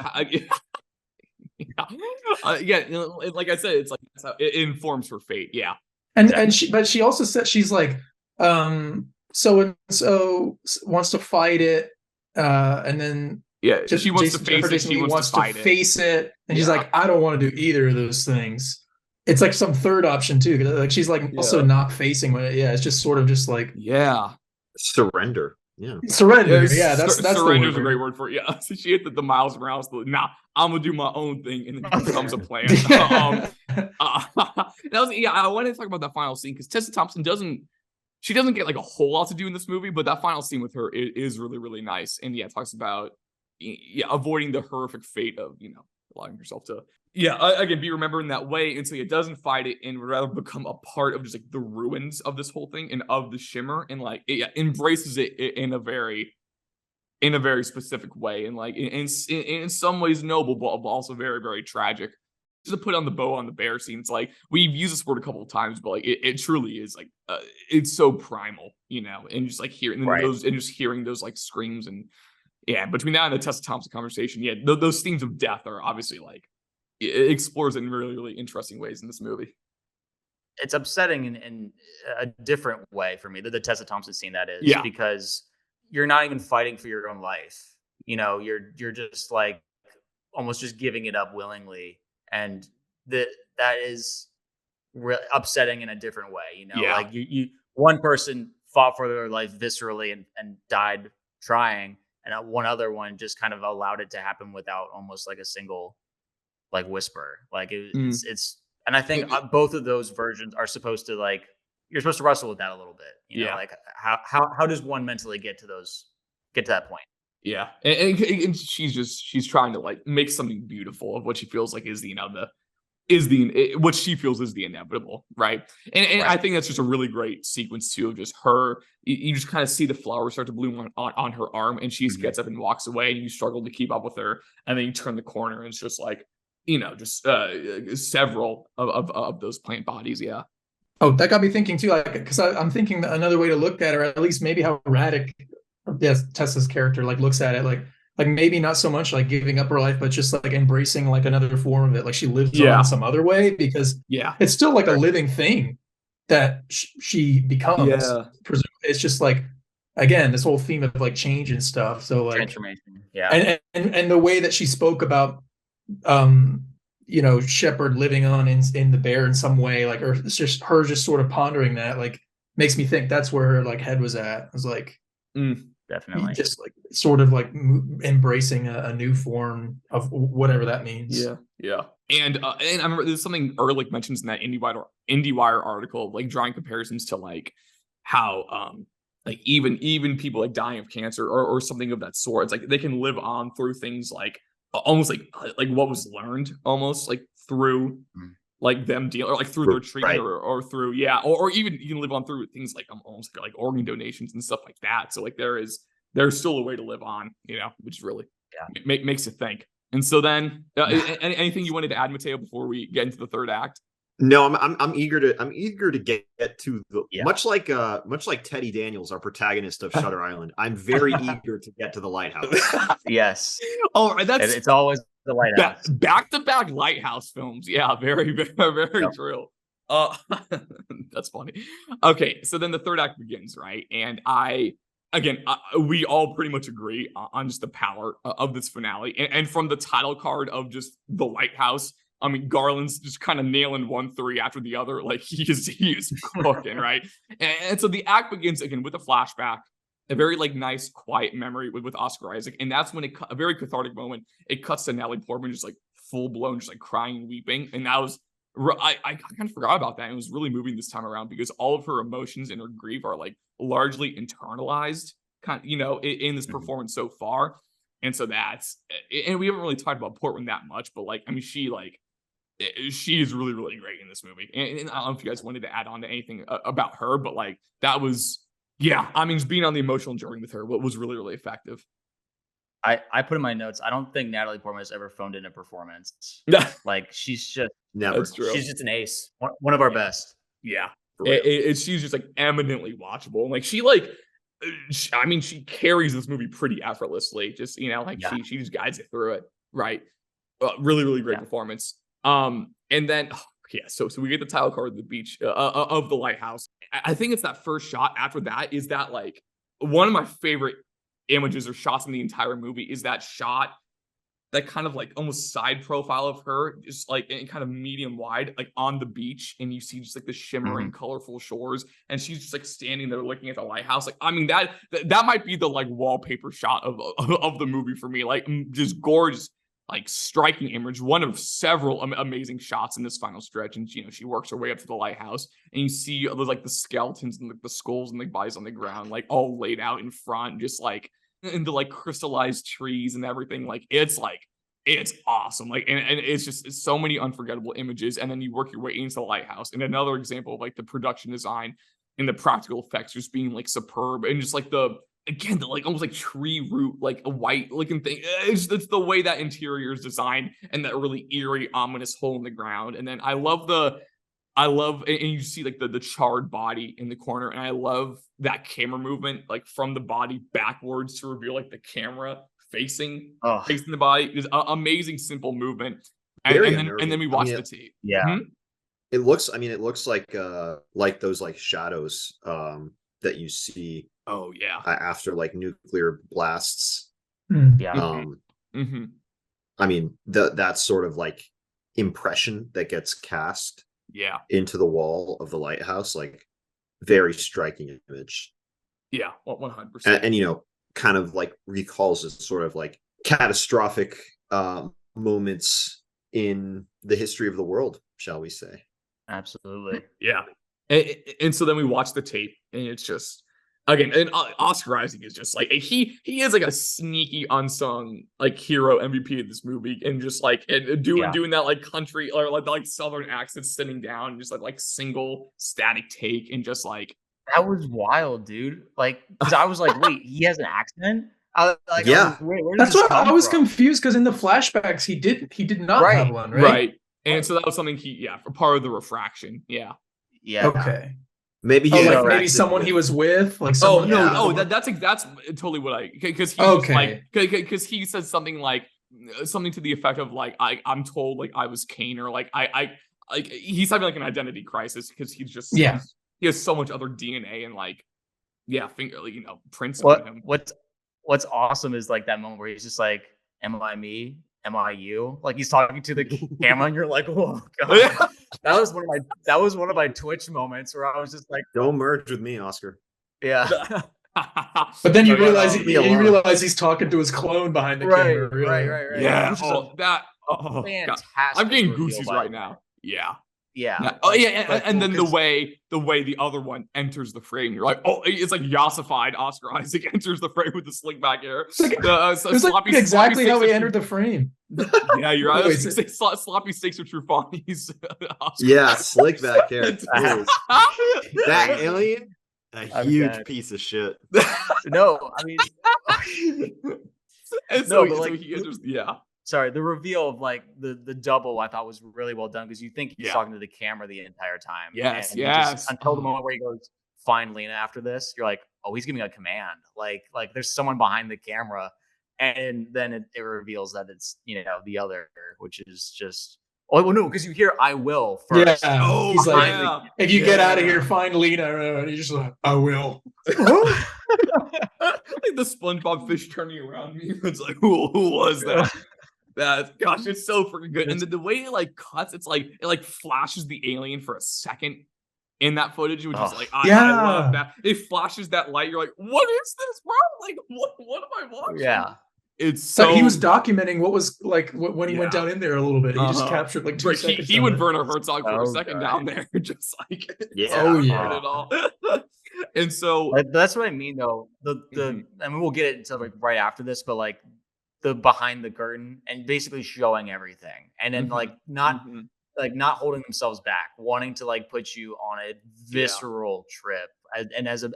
like I said, it's like it informs her fate. And she also said, she's like, so and so wants to fight it, and then she wants to face it. She wants to face it, and she's like, I don't want to do either of those things. It's like some third option too. Like she's like also not facing it. Yeah, it's just sort of just like surrender. Surrender. That's surrender is a great word for it. Yeah, so she hit the Miles Morales. Nah, I'm gonna do my own thing, and then becomes a plan. I wanted to talk about that final scene because Tessa Thompson doesn't get like a whole lot to do in this movie, but that final scene with her is really, really nice. And it talks about avoiding the horrific fate of, you know, allowing yourself to again be remembered in that way, and so it doesn't fight it and rather become a part of just like the ruins of this whole thing and of the Shimmer, and like it embraces it in a very specific way, and like in some ways noble, but also very, very tragic. Just to put on the bow on the bear scene, it's like we've used this word a couple of times, but like it truly is like it's so primal, you know, and just like hearing those like screams, and between that and the Tessa Thompson conversation, those themes of death are obviously like it explores it in really, really interesting ways in this movie. It's upsetting in a different way for me, the Tessa Thompson scene, that is, because you're not even fighting for your own life. You know, you're just like almost just giving it up willingly, and that is really upsetting in a different way. You know, like you one person fought for their life viscerally and died trying, and one other one just kind of allowed it to happen without almost like a single like whisper. Like it's and I think both of those versions are supposed to, like, you're supposed to wrestle with that a little bit, you know, like how does one mentally get to that point? And she's trying to like make something beautiful of what she feels like is the, you know, what she feels is the inevitable, right? And I think that's just a really great sequence too, of just her. You just kind of see the flowers start to bloom on her arm, and she just gets up and walks away, and you struggle to keep up with her, and then you turn the corner, and it's just like, you know, just several of those plant bodies. Oh, that got me thinking too, like, because I'm thinking another way to look at it, or at least maybe how Radek, Tessa's character, like looks at it, like maybe not so much like giving up her life, but just like embracing like another form of it, like she lives on some other way, because it's still like a living thing that she becomes. Presumably. It's just like, again, this whole theme of like change and stuff. So like transformation, and the way that she spoke about you know, Shepard living on in the bear in some way, like, or it's just her just sort of pondering that, like, makes me think that's where her like head was at. I was like, definitely. Just like sort of like embracing a new form of whatever that means. Yeah. And I remember there's something Ehrlich mentions in that IndieWire article, like drawing comparisons to like how like even people like dying of cancer or something of that sort. It's like they can live on through things like almost like what was learned almost like through like them deal or like through their treatment or through or even you can live on through things like almost like organ donations and stuff like that. So like there's still a way to live on, which really makes you think. And so then anything you wanted to add, Mateo, before we get into the third act? No, I'm eager to get to the much like Teddy Daniels, our protagonist of Shutter Island. I'm very eager to get to the lighthouse. Yes. Oh, it's always the lighthouse. Back-to-back lighthouse films. Yeah, very, very, very true. That's funny. Okay, so then the third act begins, right? And we all pretty much agree on just the power of this finale. And from the title card of just the lighthouse, I mean, Garland's just kind of nailing 1-3 after the other. Like he is cooking, right? And so the act begins again with a flashback, a very like nice, quiet memory with Oscar Isaac. And that's when a very cathartic moment. It cuts to Natalie Portman just like full blown, just like crying and weeping. And that was, I kind of forgot about that. And it was really moving this time around because all of her emotions and her grief are like largely internalized in this performance so far. And so and we haven't really talked about Portman that much, but like, I mean, she is really, really great in this movie. And I don't know if you guys wanted to add on to anything about her, but like that was, I mean, just being on the emotional journey with her was really, really effective. I put in my notes, I don't think Natalie Portman has ever phoned in a performance. Like she's just never. That's true. She's just an ace. One of our best. Yeah. She's just like eminently watchable. And like she carries this movie pretty effortlessly. Just, she just guides it through it. Right. Really, really great performance. And then so we get the title card of the beach of the lighthouse. I think it's that first shot after that is that like one of my favorite images or shots in the entire movie is that shot, that kind of like almost side profile of her, just like in kind of medium wide, like on the beach, and you see just like the shimmering, colorful shores, and she's just like standing there looking at the lighthouse. Like, I mean, that might be the like wallpaper shot of the movie for me. Like, just gorgeous, like striking image, one of several amazing shots in this final stretch. And she works her way up to the lighthouse, and you see like the skeletons and the skulls and the bodies on the ground, like all laid out in front, just like in the like crystallized trees and everything. Like it's awesome. Like and it's so many unforgettable images. And then you work your way into the lighthouse, and another example of like the production design and the practical effects just being like superb, and just like the like almost like tree root, like a white looking thing. It's the way that interior is designed, and that really eerie, ominous hole in the ground. And then I love, and you see like the charred body in the corner, and I love that camera movement, like from the body backwards to reveal like the camera facing the body. It's amazing, simple movement. And then we watch the tape. Yeah. It looks like those like shadows that you see. Oh yeah. After like nuclear blasts. Yeah. I mean, that sort of like impression that gets cast into the wall of the lighthouse, like very striking image. Yeah, 100%. And kind of like recalls this sort of like catastrophic moments in the history of the world, shall we say. Absolutely. Yeah. And so then we watch the tape, and it's just, again, and Oscar Isaac is just like he is like a sneaky unsung like hero MVP of this movie, and just like doing that like country or like southern accent, sitting down, and just like single static take, and just like that was wild, dude. Like, because I was like, wait, he has an accent? Where that's what I was confused, because in the flashbacks he did not have one, right? Right. And so that was something part of the refraction. Yeah. Okay. Maybe maybe someone he was with, like someone. That's totally what because he says something to the effect of like I'm told like I was Kane, or like he's having like an identity crisis because he's just he has so much other DNA and like prints on him. What's awesome is like that moment where he's just like, am I me? Am I you? Like he's talking to the camera, and you're like, oh god. That was one of my Twitch moments where I was just like, don't merge with me, Oscar. Yeah. But then you Yeah, realize me alone. you realize he's talking to his clone behind the camera. Really. Right. Yeah. Which is Oh, that. a Oh, God. fantastic. I'm getting reveal, goosies by right the way. now. Yeah. Yeah. Oh like, yeah, and then the 'cause- way the other one enters the frame, you're like, oh, it's like yassified Oscar Isaac enters the frame with the slick back hair. It's like exactly how he entered the frame. Yeah, you're right. Wait, Sloppy steaks are Trufani's. Yeah, slick back hair. That Yeah. alien, a I'm huge dead. piece of shit. No, I mean, And No, so, but, so like, he enters. Yeah. sorry, the reveal of like the double I thought was really well done because you think he's Yeah. talking to the camera the entire time. Yes, and he yes. until the moment where he goes, "Find Lena." After this, you're like, oh, he's giving a command. Like there's someone behind the camera, and then it reveals that it's the other, which is just. Oh well, no, because you hear "I will" first. Yeah. Oh, He's like, yeah. if you get out of Yeah. here, find Lena. And he's just like, I will. Like the SpongeBob fish turning around me. It's like, who was that? Gosh, it's so freaking good. And the way it like cuts, it's like it like flashes the alien for a second in that footage, which is like, I love that. It flashes that light. You're like, what is this, bro? Like, what am I watching? Yeah. It's So so. he was documenting what was like when he went Yeah. down in there a little bit. He just Uh-huh. captured like 2 Right, seconds. he of went it. Werner Herzog for a So second good. down there, just like Yeah. Oh, captured yeah. it all. And so That's what I mean, though. The Mhm. I mean, we'll get it into like right after this, but like the behind the curtain and basically showing everything, and then Mhm. like not Mhm. not holding themselves back, wanting to like put you on a visceral trip, and as a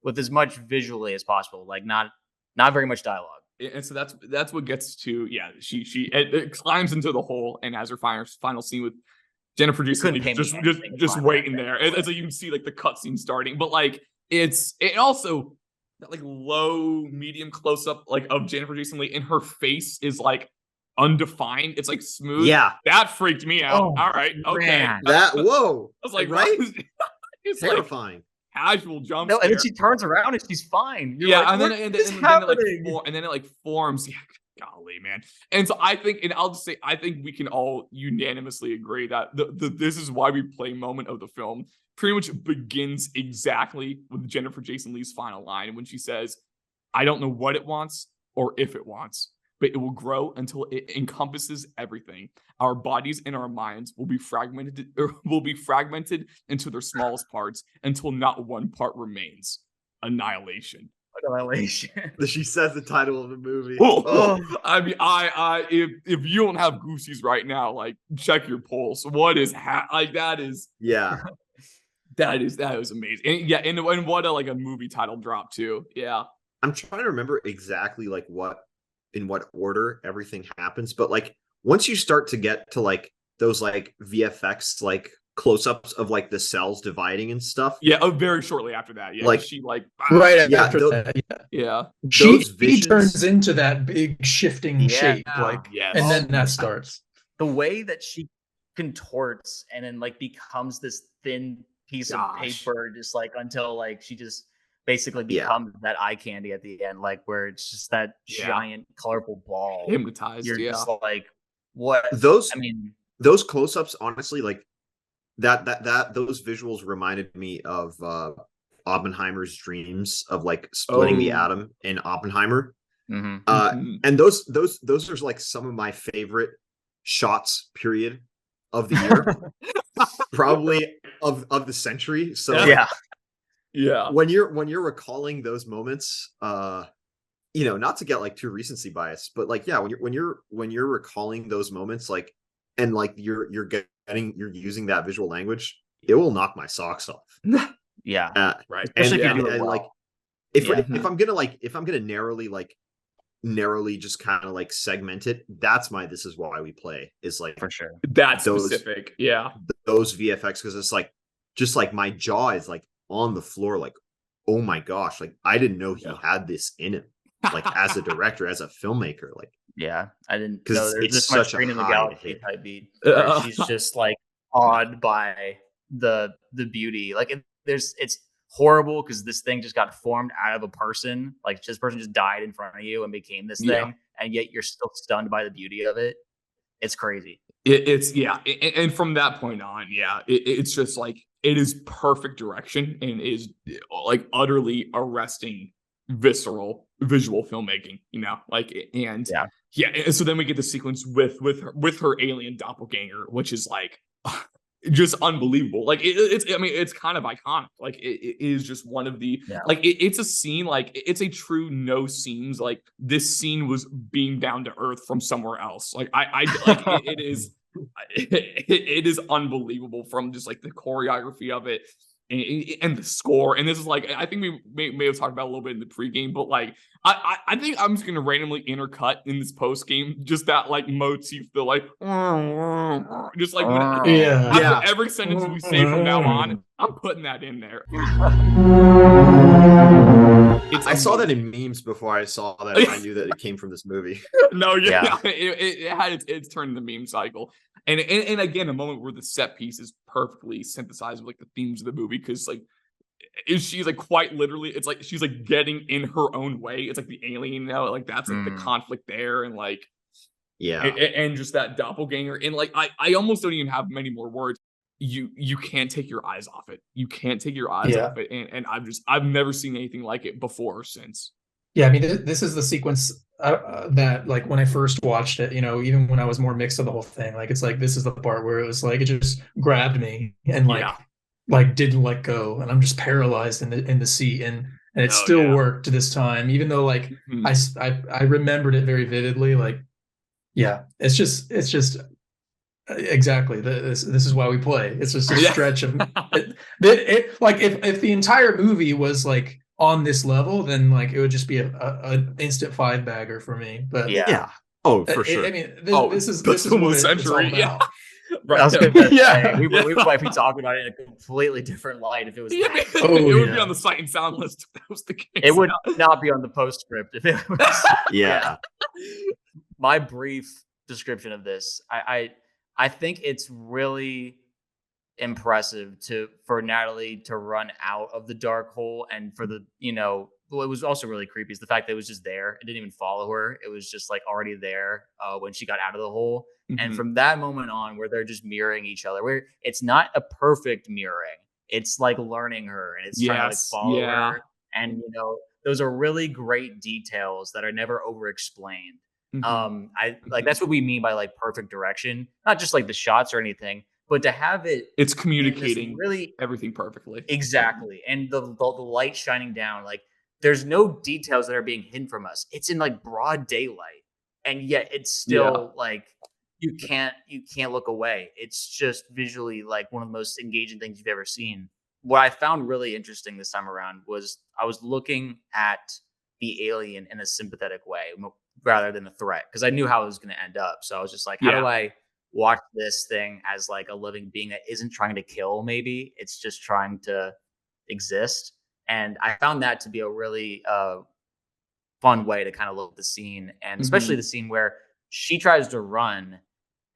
with as much visually as possible, like not very much dialogue. And so that's what gets to it climbs into the hole and has her final scene with Jennifer Jason couldn't Leigh pay me anything to just find waiting that there. thing, It's like you can see like the cutscene starting, but like it also that like low medium close up like of Jennifer Jason Leigh and her face is like undefined. It's like smooth. Yeah, That freaked me out. Oh, All right, okay. man. that whoa, I was like, right? It's like Terrifying. casual jump No, and then scare. she turns around and she's fine. You're Yeah, like, and then what and is then, happening? and then it like forms. Yeah, golly, man. And so I think, and I'll just say, I think we can all unanimously agree that the this is why we play moment of the film pretty much begins exactly with Jennifer Jason Leigh's final line when she says, "I don't know what it wants or if it wants, but it will grow until it encompasses everything. Our bodies and our minds will be fragmented into their smallest parts until not one part remains. Annihilation." Annihilation. She says the title of the movie. Oh, I mean, if you don't have goosies right now, like check your pulse. What is like that is Yeah. that is amazing. And yeah, and what a like a movie title drop too. Yeah. I'm trying to remember exactly like in what order everything happens, but like once you start to get to like those like VFX like close-ups of like the cells dividing and stuff. Yeah, very shortly after that. Yeah, Like- she like Right Yeah, after those- that, yeah. yeah. She visions- turns into that big shifting Yeah. shape, like, Yes. and then that starts. The way that she contorts and then like becomes this thin piece of Gosh. paper, just like until like she just basically Yeah. becomes that eye candy at the end, like where it's just that Yeah. giant colorful ball. Hypnotized. You're Yeah. just like, what? Those I mean, those close-ups, honestly, like that those visuals reminded me of Oppenheimer's dreams of like splitting the Oh. atom in Oppenheimer. mhm. Mhm. And those are like some of my favorite shots, period, of the year. Probably of the century. So like, yeah, Yeah. when you're recalling those moments, not to get like too recency bias, but like yeah, when you're recalling those moments, like and like you're using that visual language, it will knock my socks off. yeah. Right. Especially and, if you do it and, well. like if Yeah. if I'm gonna narrowly just kind of like segment it, that's my this is why we play is like For sure. That's those- specific. Yeah. those VFX, because it's like just like my jaw is like on the floor, like oh my gosh, like I didn't know he Yeah. had this in him, like as a director, as a filmmaker, like Yeah, I didn't 'Cause know there's it's this much such a Green in the high Galaxy hit. type beat. Where she's just like awed by the beauty. Like it's horrible because this thing just got formed out of a person. Like this person just died in front of you and became this Yeah. thing, and yet you're still stunned by the beauty of it. It's crazy. It's and from that point on, it's just like it is perfect direction and is like utterly arresting, visceral visual filmmaking. And and so then we get the sequence with her alien doppelganger, which is like just unbelievable. Like it's kind of iconic. Like it is just one of the like it's a scene, like it's a true no seams. Like this scene was beamed down to earth from somewhere else. Like I like it is. It is unbelievable from just like the choreography of it and the score. And this is like, I think we may have talked about a little bit in the pregame, but like I think I'm just gonna randomly intercut in this post game just that like motif, the like just like after every sentence we say from now on, I'm putting that in there. I saw that in memes before I saw that. I knew that it came from this movie. No, it had its turn in the meme cycle. And again, a moment where the set piece is perfectly synthesized with like the themes of the movie, because like she's like quite literally, it's like she's like getting in her own way. It's like the alien now, like that's like the conflict there, and like and just that doppelganger. And like I almost don't even have many more words. You can't take your eyes off it. You can't take your eyes off it. And I've never seen anything like it before or since. Yeah, I mean, this is the sequence that, like, when I first watched it, even when I was more mixed of the whole thing, like, it's like, this is the part where it was like, it just grabbed me and like didn't let go. And I'm just paralyzed in the seat. And it still worked this time, even though like I remembered it very vividly. Like, it's just exactly this is why we play. It's just a stretch of it, like if the entire movie was like on this level, then like it would just be an instant 5-bagger for me. But oh, for sure. I mean, this is what it's all about. Right. I was gonna say, we might be talking about it in a completely different light if it was. It would be on the sight and sound list if that was the case. It would not be on the postscript if it was. My brief description of this, I think it's really impressive for Natalie to run out of the dark hole, and for the well, it was also really creepy is the fact that it was just there. It didn't even follow her. It was just like already there when she got out of the hole. And from that moment on, where they're just mirroring each other, where it's not a perfect mirroring, it's like learning her and it's trying to like follow her. And those are really great details that are never over explained. I like that's what we mean by like perfect direction, not just like the shots or anything, but to have it's communicating really everything perfectly. Exactly. And the light shining down, like there's no details that are being hidden from us. It's in like broad daylight, and yet it's still like you can't look away. It's just visually like one of the most engaging things you've ever seen. What I found really interesting this time around was I was looking at the alien in a sympathetic way rather than a threat, because I knew how it was going to end up. So I was just like, how do I watch this thing as like a living being that isn't trying to kill? Maybe it's just trying to exist. And I found that to be a really fun way to kind of look at the scene, and especially the scene where she tries to run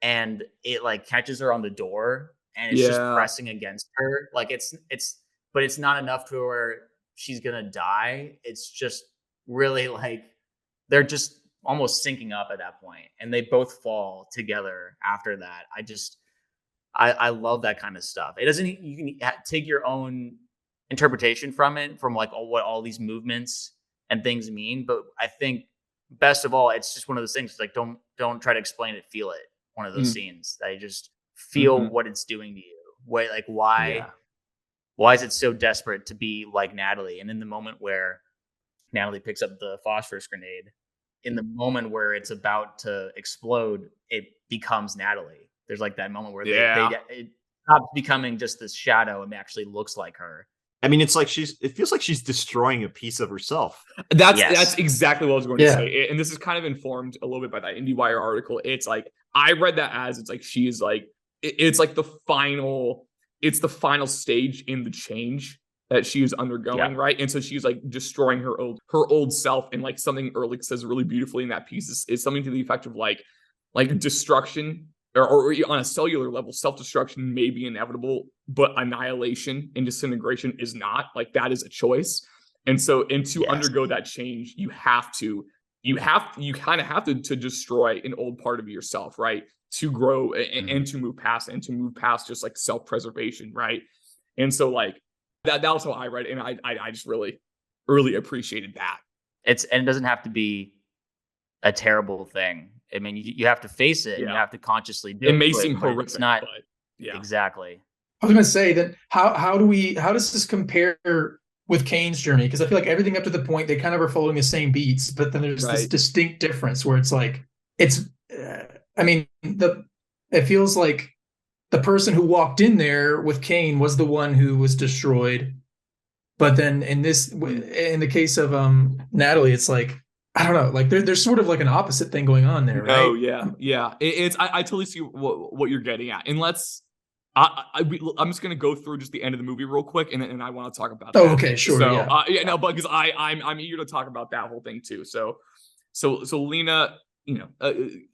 and it like catches her on the door and it's just pressing against her. Like but it's not enough to where she's gonna die. It's just really like they're just almost syncing up at that point, and they both fall together after that. I love that kind of stuff. It doesn't, you can take your own interpretation from it, from like what all these movements and things mean, but I think best of all, it's just one of those things like don't try to explain it, feel it. One of those scenes that you just feel what it's doing to you. Why is it so desperate to be like Natalie? And in the moment where Natalie picks up the phosphorus grenade, in the moment where it's about to explode, it becomes Natalie. There's like that moment where it stops becoming just this shadow and actually looks like her. I mean, it's like it feels like she's destroying a piece of herself. That's exactly what I was going to say. And this is kind of informed a little bit by that IndieWire article. It's like, I read that as it's like, she's like, it's like the final stage in the change that she is undergoing, right? And so she's like destroying her old self. And like something Ehrlich says really beautifully in that piece is something to the effect of like destruction or on a cellular level, self-destruction may be inevitable, but annihilation and disintegration is not. Like that is a choice. And so, to undergo that change, you kind of have to destroy an old part of yourself, right? to grow and to move past just like self-preservation, right? And so like that was how I read it, and I just really appreciated that. And it doesn't have to be a terrible thing. I mean, you have to face it and you have to consciously do it. It may seem but horrific, it's not. but yeah, Exactly. I was gonna say that how does this compare with Kane's journey? Because I feel like everything up to the point they kind of are following the same beats, but then there's this distinct difference where it's like I mean, it feels like the person who walked in there with Kane was the one who was destroyed, but then in the case of Natalie, it's like, I don't know, like there's sort of like an opposite thing going on there, right? Oh yeah. I totally see what you're getting at, and I'm just gonna go through just the end of the movie real quick, and I want to talk about that. Oh, okay, sure. So but because I'm eager to talk about that whole thing too. So Lena,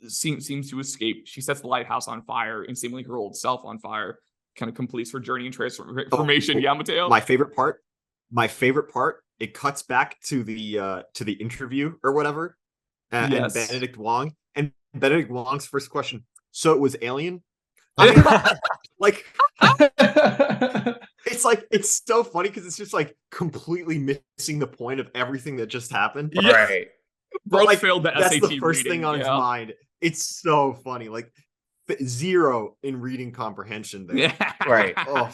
seems to escape. She sets the lighthouse on fire, and seemingly her old self on fire. Kind of completes her journey and transformation. Yeah, Mateo. My favorite part. It cuts back to the interview or whatever, and Benedict Wong. And Benedict Wong's first question: so it was Alien? I mean, like, it's so funny because it's just like completely missing the point of everything that just happened. Yeah. Right. Bro, like, failed the that's SAT the first reading, thing on his mind. It's so funny. Like, 0 in reading comprehension there. Yeah. Right. Oh.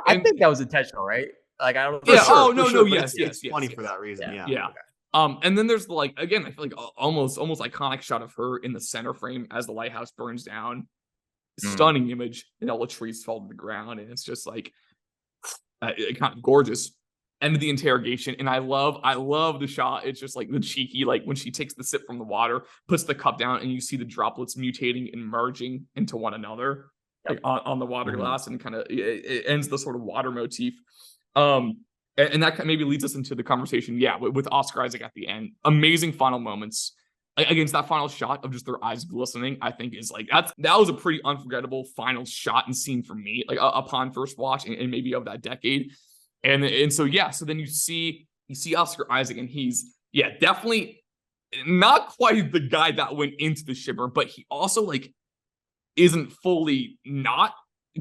I think that was intentional, right? Like, I don't know. Yeah. Sure, no. but Yes. It's funny for that reason. Yeah. And then there's like, again, I feel like almost iconic shot of her in the center frame as the lighthouse burns down. Stunning image, and all the trees fall to the ground, and it's just like kind of gorgeous. End of the interrogation, and I love the shot. It's just like the cheeky, like when she takes the sip from the water, puts the cup down, and you see the droplets mutating and merging into one another, like on the water glass, and kind of it ends the sort of water motif. And that maybe leads us into the conversation, with Oscar Isaac at the end. Amazing final moments. Against that final shot of just their eyes glistening, I think is like that was a pretty unforgettable final shot and scene for me, like upon first watch and maybe of that decade. And so then you see Oscar Isaac, and he's definitely not quite the guy that went into the Shimmer, but he also like isn't fully not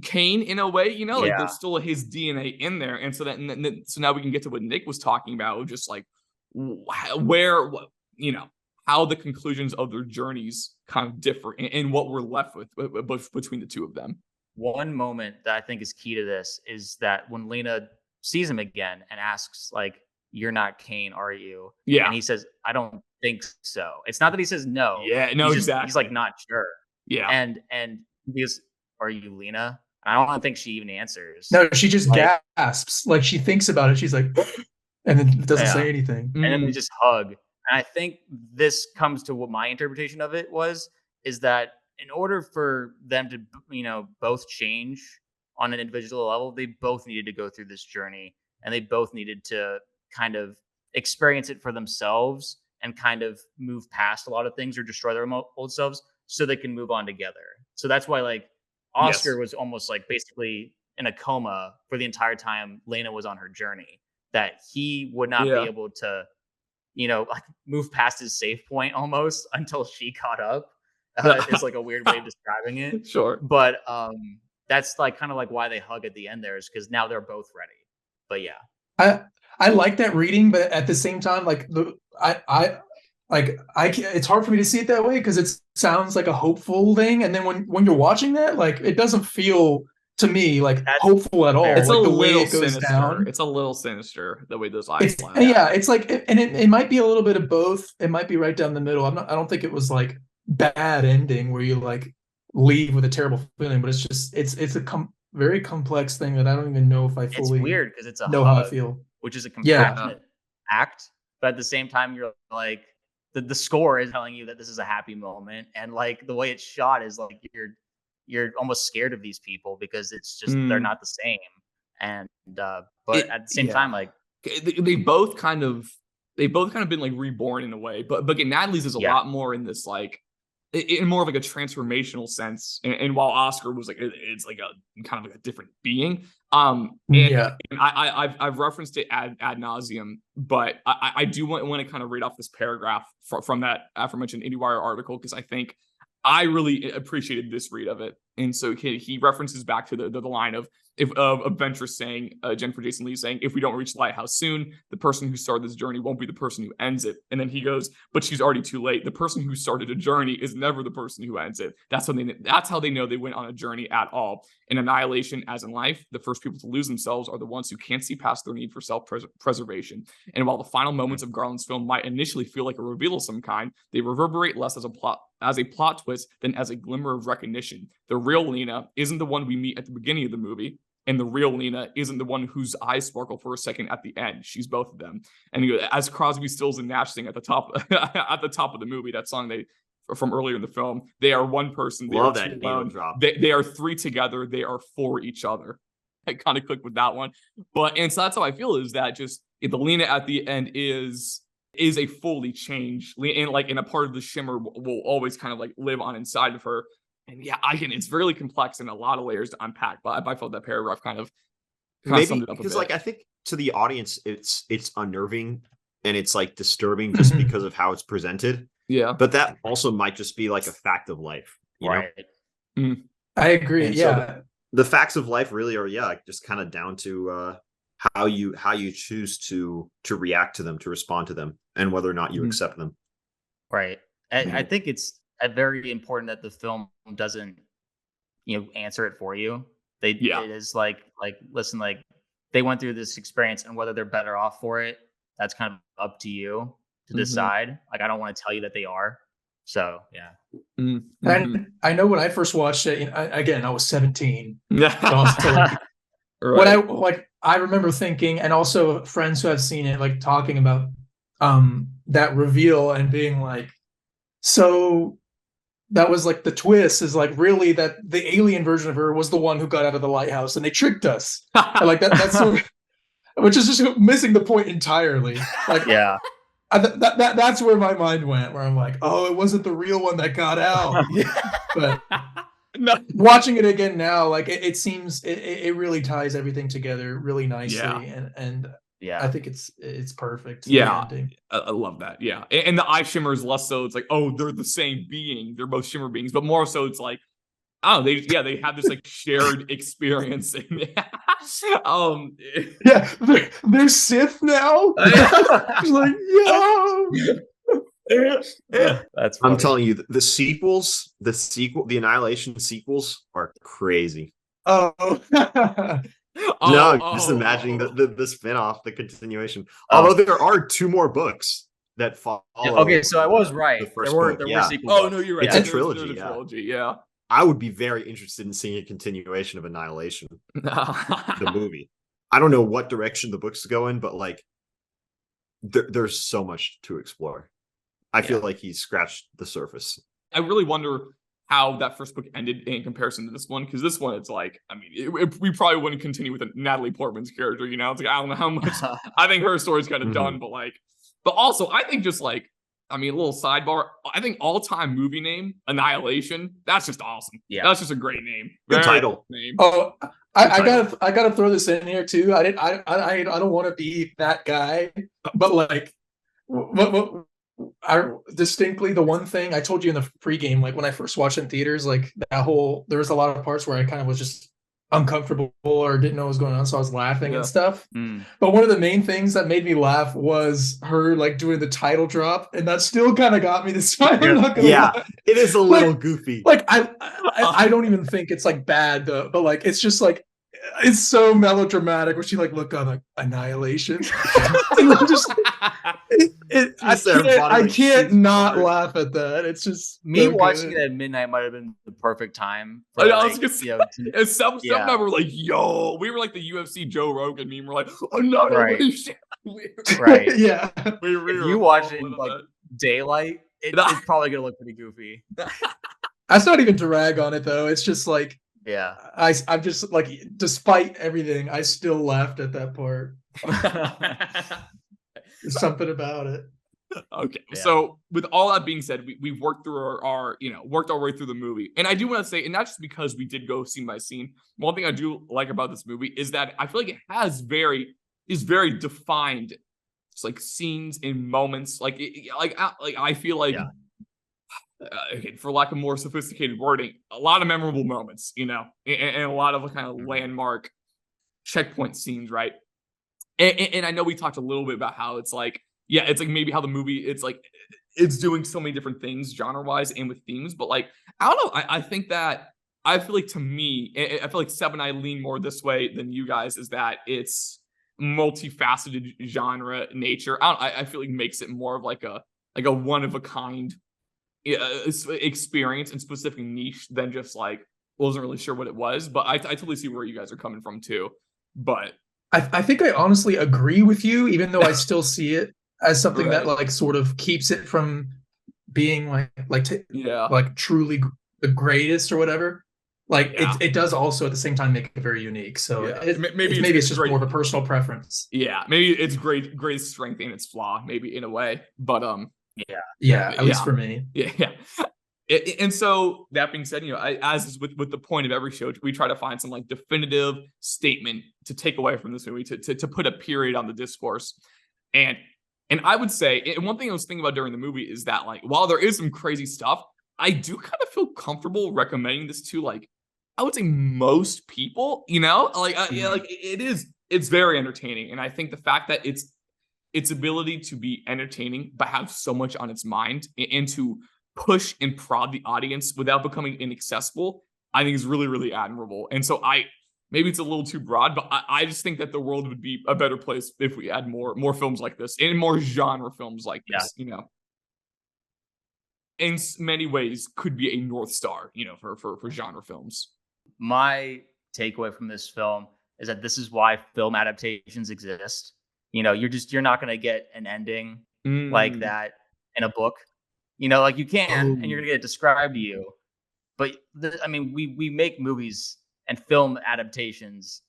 Kane in a way, like there's still his DNA in there. And so so now we can get to what Nick was talking about, just like where how the conclusions of their journeys kind of differ and what we're left with between the two of them. One moment that I think is key to this is that when Lena sees him again and asks, like, "You're not Kane, are you?" Yeah. And he says, "I don't think so." It's not that he says no. Yeah, no, exactly. He's like not sure. Yeah. And he goes, "Are you Lena?" I don't think she even answers. No, she just gasps. Like, she thinks about it. She's like, and then doesn't say anything. And then they just hug. And I think this comes to what my interpretation of it is that in order for them to, both change on an individual level, they both needed to go through this journey, and they both needed to kind of experience it for themselves and kind of move past a lot of things or destroy their old selves so they can move on together. So that's why, like, Oscar was almost like basically in a coma for the entire time Lena was on her journey, that he would not be able to, like, move past his safe point almost until she caught up. Is like a weird way of describing it. Sure. But that's like kind of like why they hug at the end there, is because now they're both ready. But yeah. I like that reading, but at the same time, like it's hard for me to see it that way because it sounds like a hopeful thing, and then when you're watching that, like, it doesn't feel to me like hopeful at all. It's like a the way little it goes sinister. down. It's a little sinister the way those eyes fly. Yeah, it's like, and it might be a little bit of both. It might be right down the middle. I don't think it was like bad ending where you like leave with a terrible feeling, but it's just it's a very complex thing that I don't even know if I fully. It's weird because it's a know hug, how I feel, which is a compassionate act, but at the same time you're like the score is telling you that this is a happy moment, and like the way it's shot is like you're almost scared of these people because it's just they're not the same, and but at the same time, like they both kind of been like reborn in a way, but again, Natalie's is a lot more in this like in more of like a transformational sense, and while Oscar was like it's like a kind of like a different being. And I've referenced it ad nauseum, but I do want to kind of read off this paragraph from that aforementioned IndieWire article, because I think I really appreciated this read of it. And so he references back to the line of Venture saying, Jennifer Jason Leigh saying, if we don't reach the lighthouse soon, the person who started this journey won't be the person who ends it. And then he goes, but she's already too late. The person who started a journey is never the person who ends it. That's how they know they went on a journey at all. In Annihilation, as in life, the first people to lose themselves are the ones who can't see past their need for self-preservation. And while the final moments of Garland's film might initially feel like a reveal of some kind, they reverberate less as a plot twist than as a glimmer of recognition. The real Lena isn't the one we meet at the beginning of the movie, and the real Lena isn't the one whose eyes sparkle for a second at the end. She's both of them. And as Crosby, Stills, and Nash sing at the top at the top of the movie, that song from earlier in the film, they are one person. Love that needle drop. They are three together. They are for each other. I kind of clicked with that one, and so that's how I feel, is that just the Lena at the end is a fully changed, and like in a part of the Shimmer will always kind of like live on inside of her. And yeah, again, it's really complex and a lot of layers to unpack. But I felt that paragraph kind of maybe because like I think to the audience it's unnerving and it's like disturbing just because of how it's presented. Yeah, but that also might just be like a fact of life, right? Mm. I agree. And yeah, so the facts of life really are just kind of down to how you choose to react to them, to respond to them, and whether or not you accept them. Right. I think it's very important that the film doesn't, answer it for you. It is like, listen, like they went through this experience, and whether they're better off for it, that's kind of up to you to decide. Like, I don't want to tell you that they are. So, yeah. Mm-hmm. And I know when I first watched it, again, I was 17. Right. When I remember thinking, and also friends who have seen it, like talking about that reveal and being like, so that was like the twist is like really that the alien version of her was the one who got out of the lighthouse and they tricked us. And like that's sort of, which is just missing the point entirely. Like, yeah, that's where my mind went, where I'm like, oh, it wasn't the real one that got out. But no. Watching it again now, like it seems it really ties everything together really nicely, and yeah, I think it's perfect. Yeah, I love that. Yeah, and the eye Shimmer is less so. It's like, oh, they're the same being. They're both Shimmer beings, but more so, it's like, oh, they have this like shared experience. Yeah, they're Sith now. Like, yeah, that's funny. I'm telling you, the Annihilation sequels are crazy. Just imagining the spin-off, the continuation. Although there are 2 more books that follow. Okay, so I was right. There were sequels. Oh no, you're right. It's a trilogy. Yeah. I would be very interested in seeing a continuation of Annihilation, the movie. I don't know what direction the books go in, but like, there's so much to explore. I feel like he's scratched the surface. I really wonder how that first book ended in comparison to this one, because this one, it's like, I mean, we probably wouldn't continue with Natalie Portman's character, It's like, I don't know how much. I think her story's kind of done, but also I think just like, I mean, a little sidebar. I think all-time movie name Annihilation. That's just awesome. Yeah, that's just a great name. Good title. Name. Oh, I gotta throw this in here too. I don't want to be that guy, but like, I distinctly the one thing I told you in the pregame, like when I first watched it in theaters, like there was a lot of parts where I kind of was just uncomfortable or didn't know what was going on, so I was laughing and stuff. But one of the main things that made me laugh was her like doing the title drop, and that still kind of got me this time. Lie. It is a little goofy. Like I don't even think it's like bad though, but like it's just like it's so melodramatic where she like looked on like Annihilation. I can't not laugh at that. It's just me so watching good. it at midnight might have been the perfect time. For, some of them were like, "Yo," we were like the UFC Joe Rogan meme. We're like, "Annihilation." Right. Yeah. If you watch it in like daylight, it's probably gonna look pretty goofy. That's not even to rag on it though. It's just like, yeah, I'm just like, despite everything, I still laughed at that part. There's something about it. Okay, so with all that being said, we've worked through our worked our way through the movie, and I do want to say, and not just because we did go scene by scene. One thing I do like about this movie is that I feel like it has very defined, it's like scenes and moments. Like I feel like again, for lack of more sophisticated wording, a lot of memorable moments, and a lot of kind of landmark checkpoint scenes, right? And I know we talked a little bit about how it's like, yeah, it's like maybe how the movie, it's like, it's doing so many different things genre-wise and with themes, but like, I don't know, I think that, I feel like to me, I feel like Seb and I lean more this way than you guys, is that it's multifaceted genre nature. I feel like makes it more of like a one-of-a-kind experience and specific niche than just like, wasn't really sure what it was, but I totally see where you guys are coming from too. But I think I honestly agree with you, even though I still see it as something that Right. like sort of keeps it from being yeah, like truly the greatest or whatever. Like Yeah. it does also at the same time make it very unique. So Yeah. maybe it's just great. more of a personal preference. Yeah, maybe it's great strength and its flaw, maybe in a way. But Yeah, at least Yeah. for me. yeah. And so that being said, as is with the point of every show, we try to find some like definitive statement to take away from this movie, to put a period on the discourse. And I would say, and one thing I was thinking about during the movie is that like, while there is some crazy stuff, I do kind of feel comfortable recommending this to like, I would say most people, like like it's very entertaining. And I think the fact that its ability to be entertaining but have so much on its mind and to push and prod the audience without becoming inaccessible, I think is really, really admirable. And so maybe it's a little too broad, but I just think that the world would be a better place if we had more films like this and more genre films like this, in many ways could be a North Star, for genre films. My takeaway from this film is that this is why film adaptations exist. You're not going to get an ending like that in a book. Like you can, and you're going to get it described to you. But we make movies and film adaptations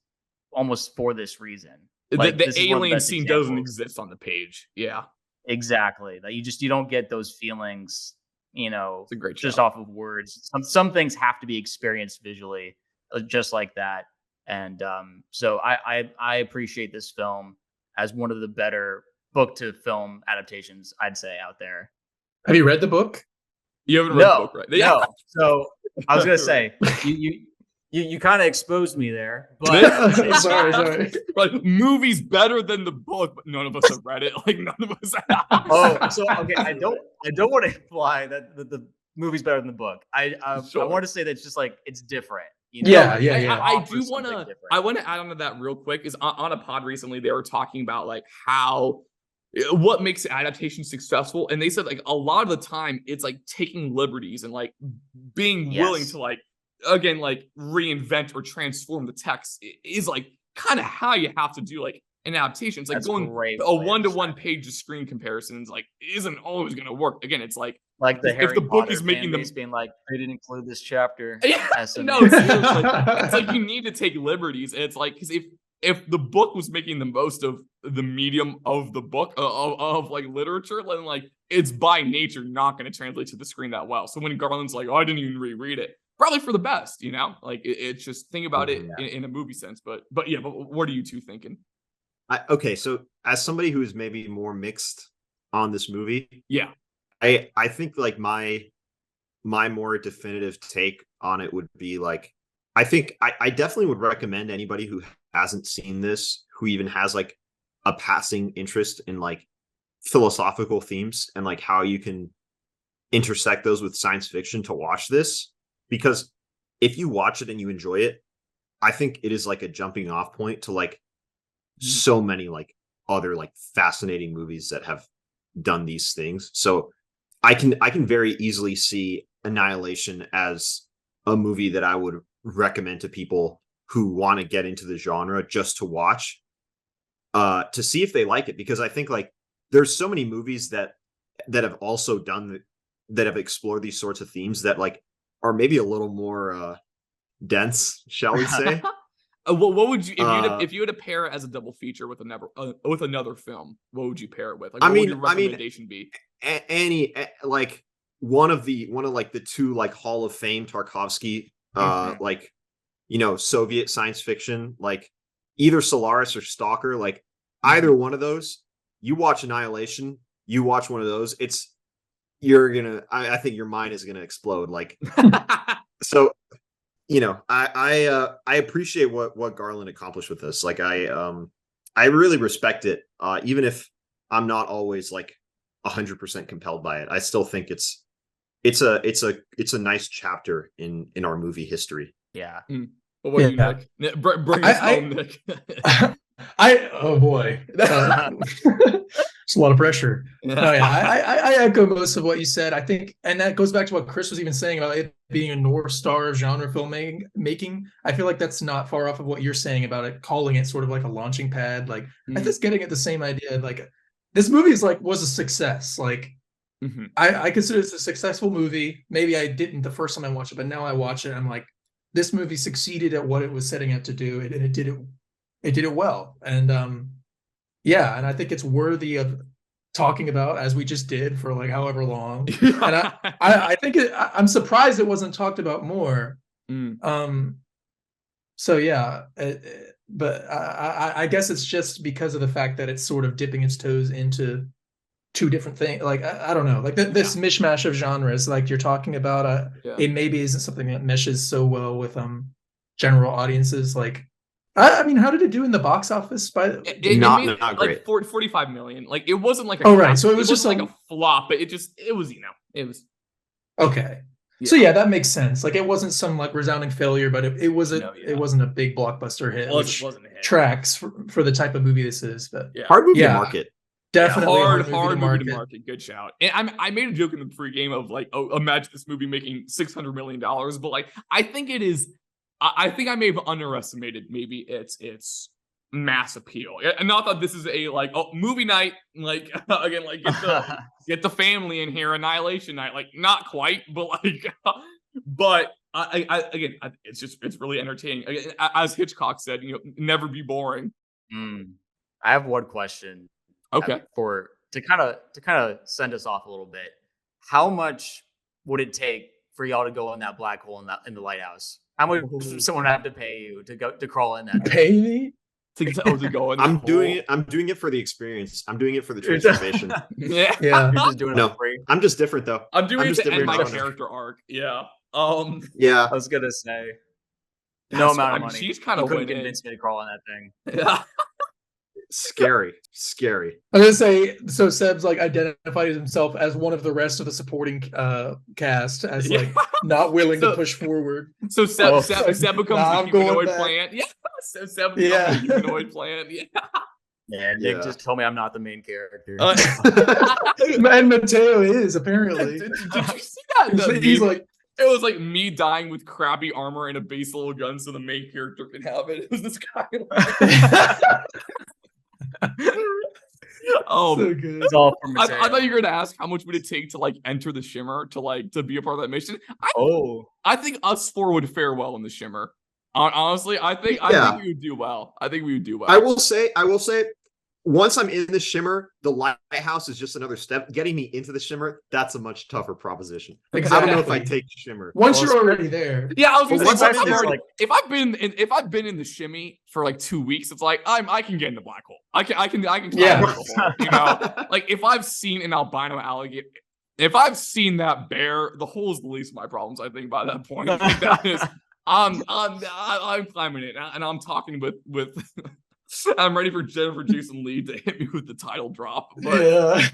almost for this reason. Like, the alien scene doesn't exist on the page. Yeah, exactly. Like you don't get those feelings, it's a great just show. off of words. Some things have to be experienced visually, just like that. And so I appreciate this film as one of the better book to film adaptations, I'd say, out there. Have you read the book? You haven't read the book, right? Yeah. No. So I was gonna say you kind of exposed me there. But sorry. Like, movie's better than the book, but none of us have read it. Like none of us have. Oh, so okay. I don't want to imply that the movie's better than the book. I want to say that it's just like it's different. Yeah. I do want to. I want to add on to that real quick. Is on a pod recently they were talking about like what makes adaptation successful, and they said like a lot of the time it's like taking liberties and like being willing to like again like reinvent or transform the text is like kind of how you have to do like an adaptation. It's like going a 1-to-1 page to screen comparisons like isn't always going to work. Again, it's like the Harry if the book Potter is making them being like they didn't include this chapter. Yeah, no, it's like you need to take liberties. It's like because if the book was making the most of the medium of the book of like literature, then like it's by nature not going to translate to the screen that well. So when Garland's like, oh, I didn't even reread it, probably for the best, like it's just think about it in a movie sense. But what are you two thinking? Okay, so as somebody who's maybe more mixed on this movie, I think like my more definitive take on it would be like, I think I definitely would recommend anybody who hasn't seen this, who even has like a passing interest in like philosophical themes and like how you can intersect those with science fiction, to watch this. Because if you watch it and you enjoy it, I think it is like a jumping off point to like so many like other like fascinating movies that have done these things. So I can very easily see Annihilation as a movie that I would recommend to people who want to get into the genre just to watch, to see if they like it. Because I think like there's so many movies that have also that have explored these sorts of themes that like are maybe a little more dense, shall we say? What would you if you had to pair it as a double feature with another film? What would you pair it with? Like, what would your recommendation be? Any like one of like the two like Hall of Fame Tarkovsky like Soviet science fiction, like either Solaris or Stalker, like either one of those. You watch Annihilation, you watch one of those. I think your mind is gonna explode. Like, so, I appreciate what Garland accomplished with this. Like, I really respect it. Even if I'm not always like 100% compelled by it, I still think it's a nice chapter in our movie history. Yeah. What about you, Nick? Bring us home, Nick. Oh boy, it's a lot of pressure. No, yeah, I echo most of what you said. I think, and that goes back to what Chris was even saying about it being a North Star of genre filmmaking. I feel like that's not far off of what you're saying about it, calling it sort of like a launching pad. Like, I just getting at the same idea. Like, this movie was a success. Like, I consider this a successful movie. Maybe I didn't the first time I watched it, but now I watch it, I'm like, this movie succeeded at what it was setting out to do, and it did it well. And and I think it's worthy of talking about, as we just did for like however long. And I think I'm surprised it wasn't talked about more. So yeah, but I guess it's just because of the fact that it's sort of dipping its toes into two different things. Like, I don't know, like this mishmash of genres, like you're talking about, it maybe isn't something that meshes so well with general audiences. Like, I mean, how did it do in the box office? It made not like 45 million. Like, it wasn't like so it was just like a flop, but it was okay. Yeah. So yeah, that makes sense. Like, it wasn't some like resounding failure, but it wasn't a big blockbuster hit, which wasn't a hit. Tracks for the type of movie this is. But hard movie to market. Definitely hard movie to market. Good shout. And I made a joke in the pregame of like, oh, imagine this movie making $600 million, but like, I think it is. I think I may have underestimated maybe its mass appeal. And not that this is a like movie night, like again, like get the family in here, Annihilation night, like not quite, but like, but it's really entertaining. Again, as Hitchcock said, never be boring. I have one question. Okay. To kind of send us off a little bit. How much would it take for y'all to go in that black hole in the lighthouse? How much would someone have to pay you to crawl in that? Pay me? To go in I'm doing it for the experience. I'm doing it for the transformation. Yeah. You're just doing it for free. I'm just different though. I'm doing it to end my character arc. Yeah. Yeah. I was gonna say no amount of money. She's kind of couldn't convince me to crawl in that thing. Yeah. Scary. I was gonna say, so Seb's like identified himself as one of the rest of the supporting cast, as like not willing to push forward. So Seb becomes the humanoid plant. Yeah. Seb becomes the humanoid plant. Yeah. Yeah, Nick just told me I'm not the main character. And Mateo is, apparently. Did you see that? He's like, it was like me dying with crappy armor and a base little gun so the main character can have it. It was this guy. So good. It's all from I thought you were gonna ask how much would it take to like enter the Shimmer to be a part of that mission. I think us four would fare well in the Shimmer. Honestly, I think we would do well. I will say, once I'm in the Shimmer, the lighthouse is just another step. Getting me into the Shimmer, that's a much tougher proposition. Exactly. I don't know if I take Shimmer. Once you're already there. Yeah, I was gonna say, if I've been in the shimmy for like 2 weeks, it's like I can get in the black hole. I can climb the hole. Like, if I've seen an albino alligator, if I've seen that bear, the hole is the least of my problems. I think by that point, like, that is, I'm climbing it, and I'm talking with. I'm ready for Jennifer Jason Leigh to hit me with the title drop. But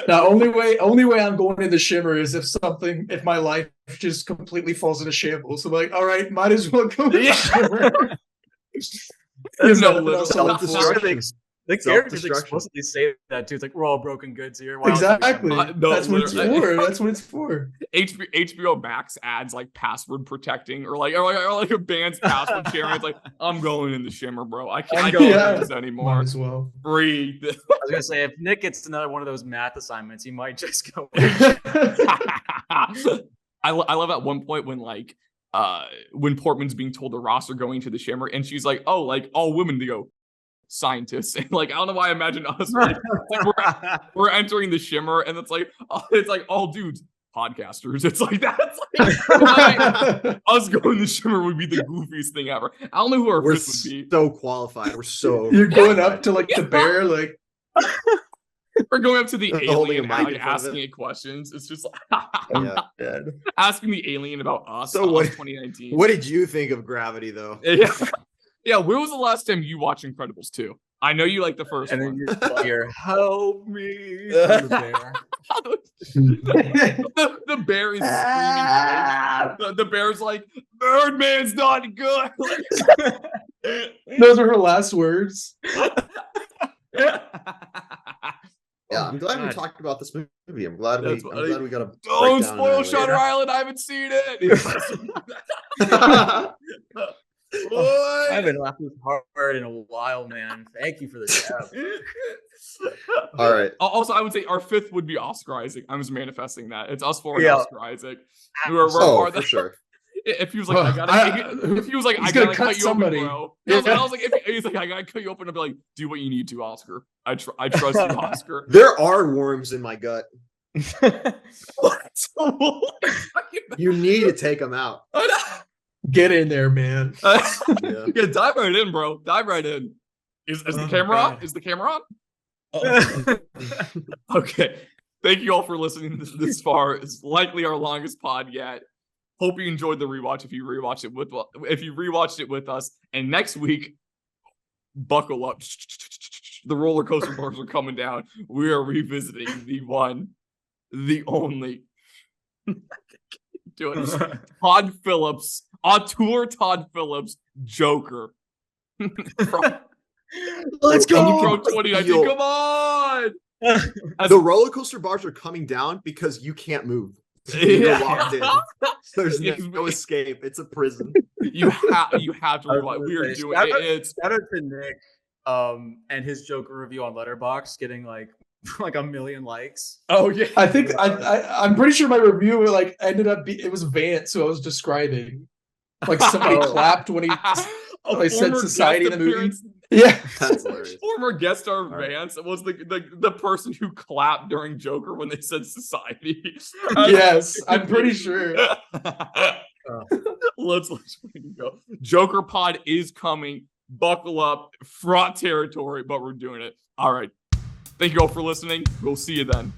the only way I'm going in the Shimmer is if my life just completely falls into shambles. So I'm like, all right, might as well go in the Shimmer. The characters explicitly say that too. It's like, we're all broken goods here. Exactly. That's what it's for. HBO Max adds like password protecting or like a band's password sharing. It's like, I'm going in the Shimmer, bro. I can't do this anymore. Might as well. Breathe. I was gonna say, if Nick gets another one of those math assignments, he might just go. I love at one point when Portman's being told the roster going to the Shimmer, and she's like, oh, like all women to go. Scientists, and like, I don't know why I imagine us like we're entering the Shimmer, and it's like all dudes podcasters. It's like that's like us going to the Shimmer would be the goofiest thing ever. I don't know who our fifth would be. So qualified. We're so you're going up to like the bear, like Or going up to the Holding a alien mic and in like, front of asking it. it questions. It's just like Yeah. Dead. asking the alien about us. So what- 2019. What did you think of Gravity, though? Yeah. Yeah. When was the last time you watched Incredibles 2? I know you like the first And one. then you're help me from the bear. the bear is screaming. The bear's like, Birdman's not good. Those are her last words. Yeah, I'm glad we God. talked about this movie. I'm glad we got a Don't breakdown spoil on Shutter Island. I haven't seen it. I haven't laughed this hard in a while, man. Thank you for the tab. All right. Also, I would say our fifth would be Oscar Isaac. I was manifesting that. It's us four and Yeah. Oscar Isaac. We're Oh, part of for that. sure. If he was like, I gotta, if he was like, He's I gonna gotta cut cut you somebody. open, bro. Yeah. I was like, if he's like, I gotta cut you open, I'd be like, do what you need to, Oscar. I trust you, Oscar. There are worms in my gut. What? You need to take them out. Get in there, man. Yeah. Yeah, dive right in, bro. Dive right in. Is the Oh, camera on? God. Is the camera on? Okay. Thank you all for listening this far. It's likely our longest pod yet. Hope you enjoyed the rewatch. If you rewatched it with us, and next week, buckle up. The roller coaster bars are coming down. We are revisiting the one, the only. Do it. Todd Phillips, auteur Todd Phillips, Joker. Let's go. From 2019. Come on. The roller coaster bars are coming down because you can't move. You're locked in. There's no escape. It's a prison. You have to rewatch. We are doing it. It's Shout out to Nick and his Joker review on Letterboxd getting like 1 million likes. oh yeah. I think I'm pretty sure my review like ended up it was Vance who I was describing. Like somebody clapped when I said society in the movie. Yeah. That's hilarious. Former guest star Vance was the person who clapped during Joker when they said society. Yes, I'm pretty sure. Let's go. Joker pod is coming. Buckle up, fraught territory, but we're doing it. All right. Thank you all for listening. We'll see you then.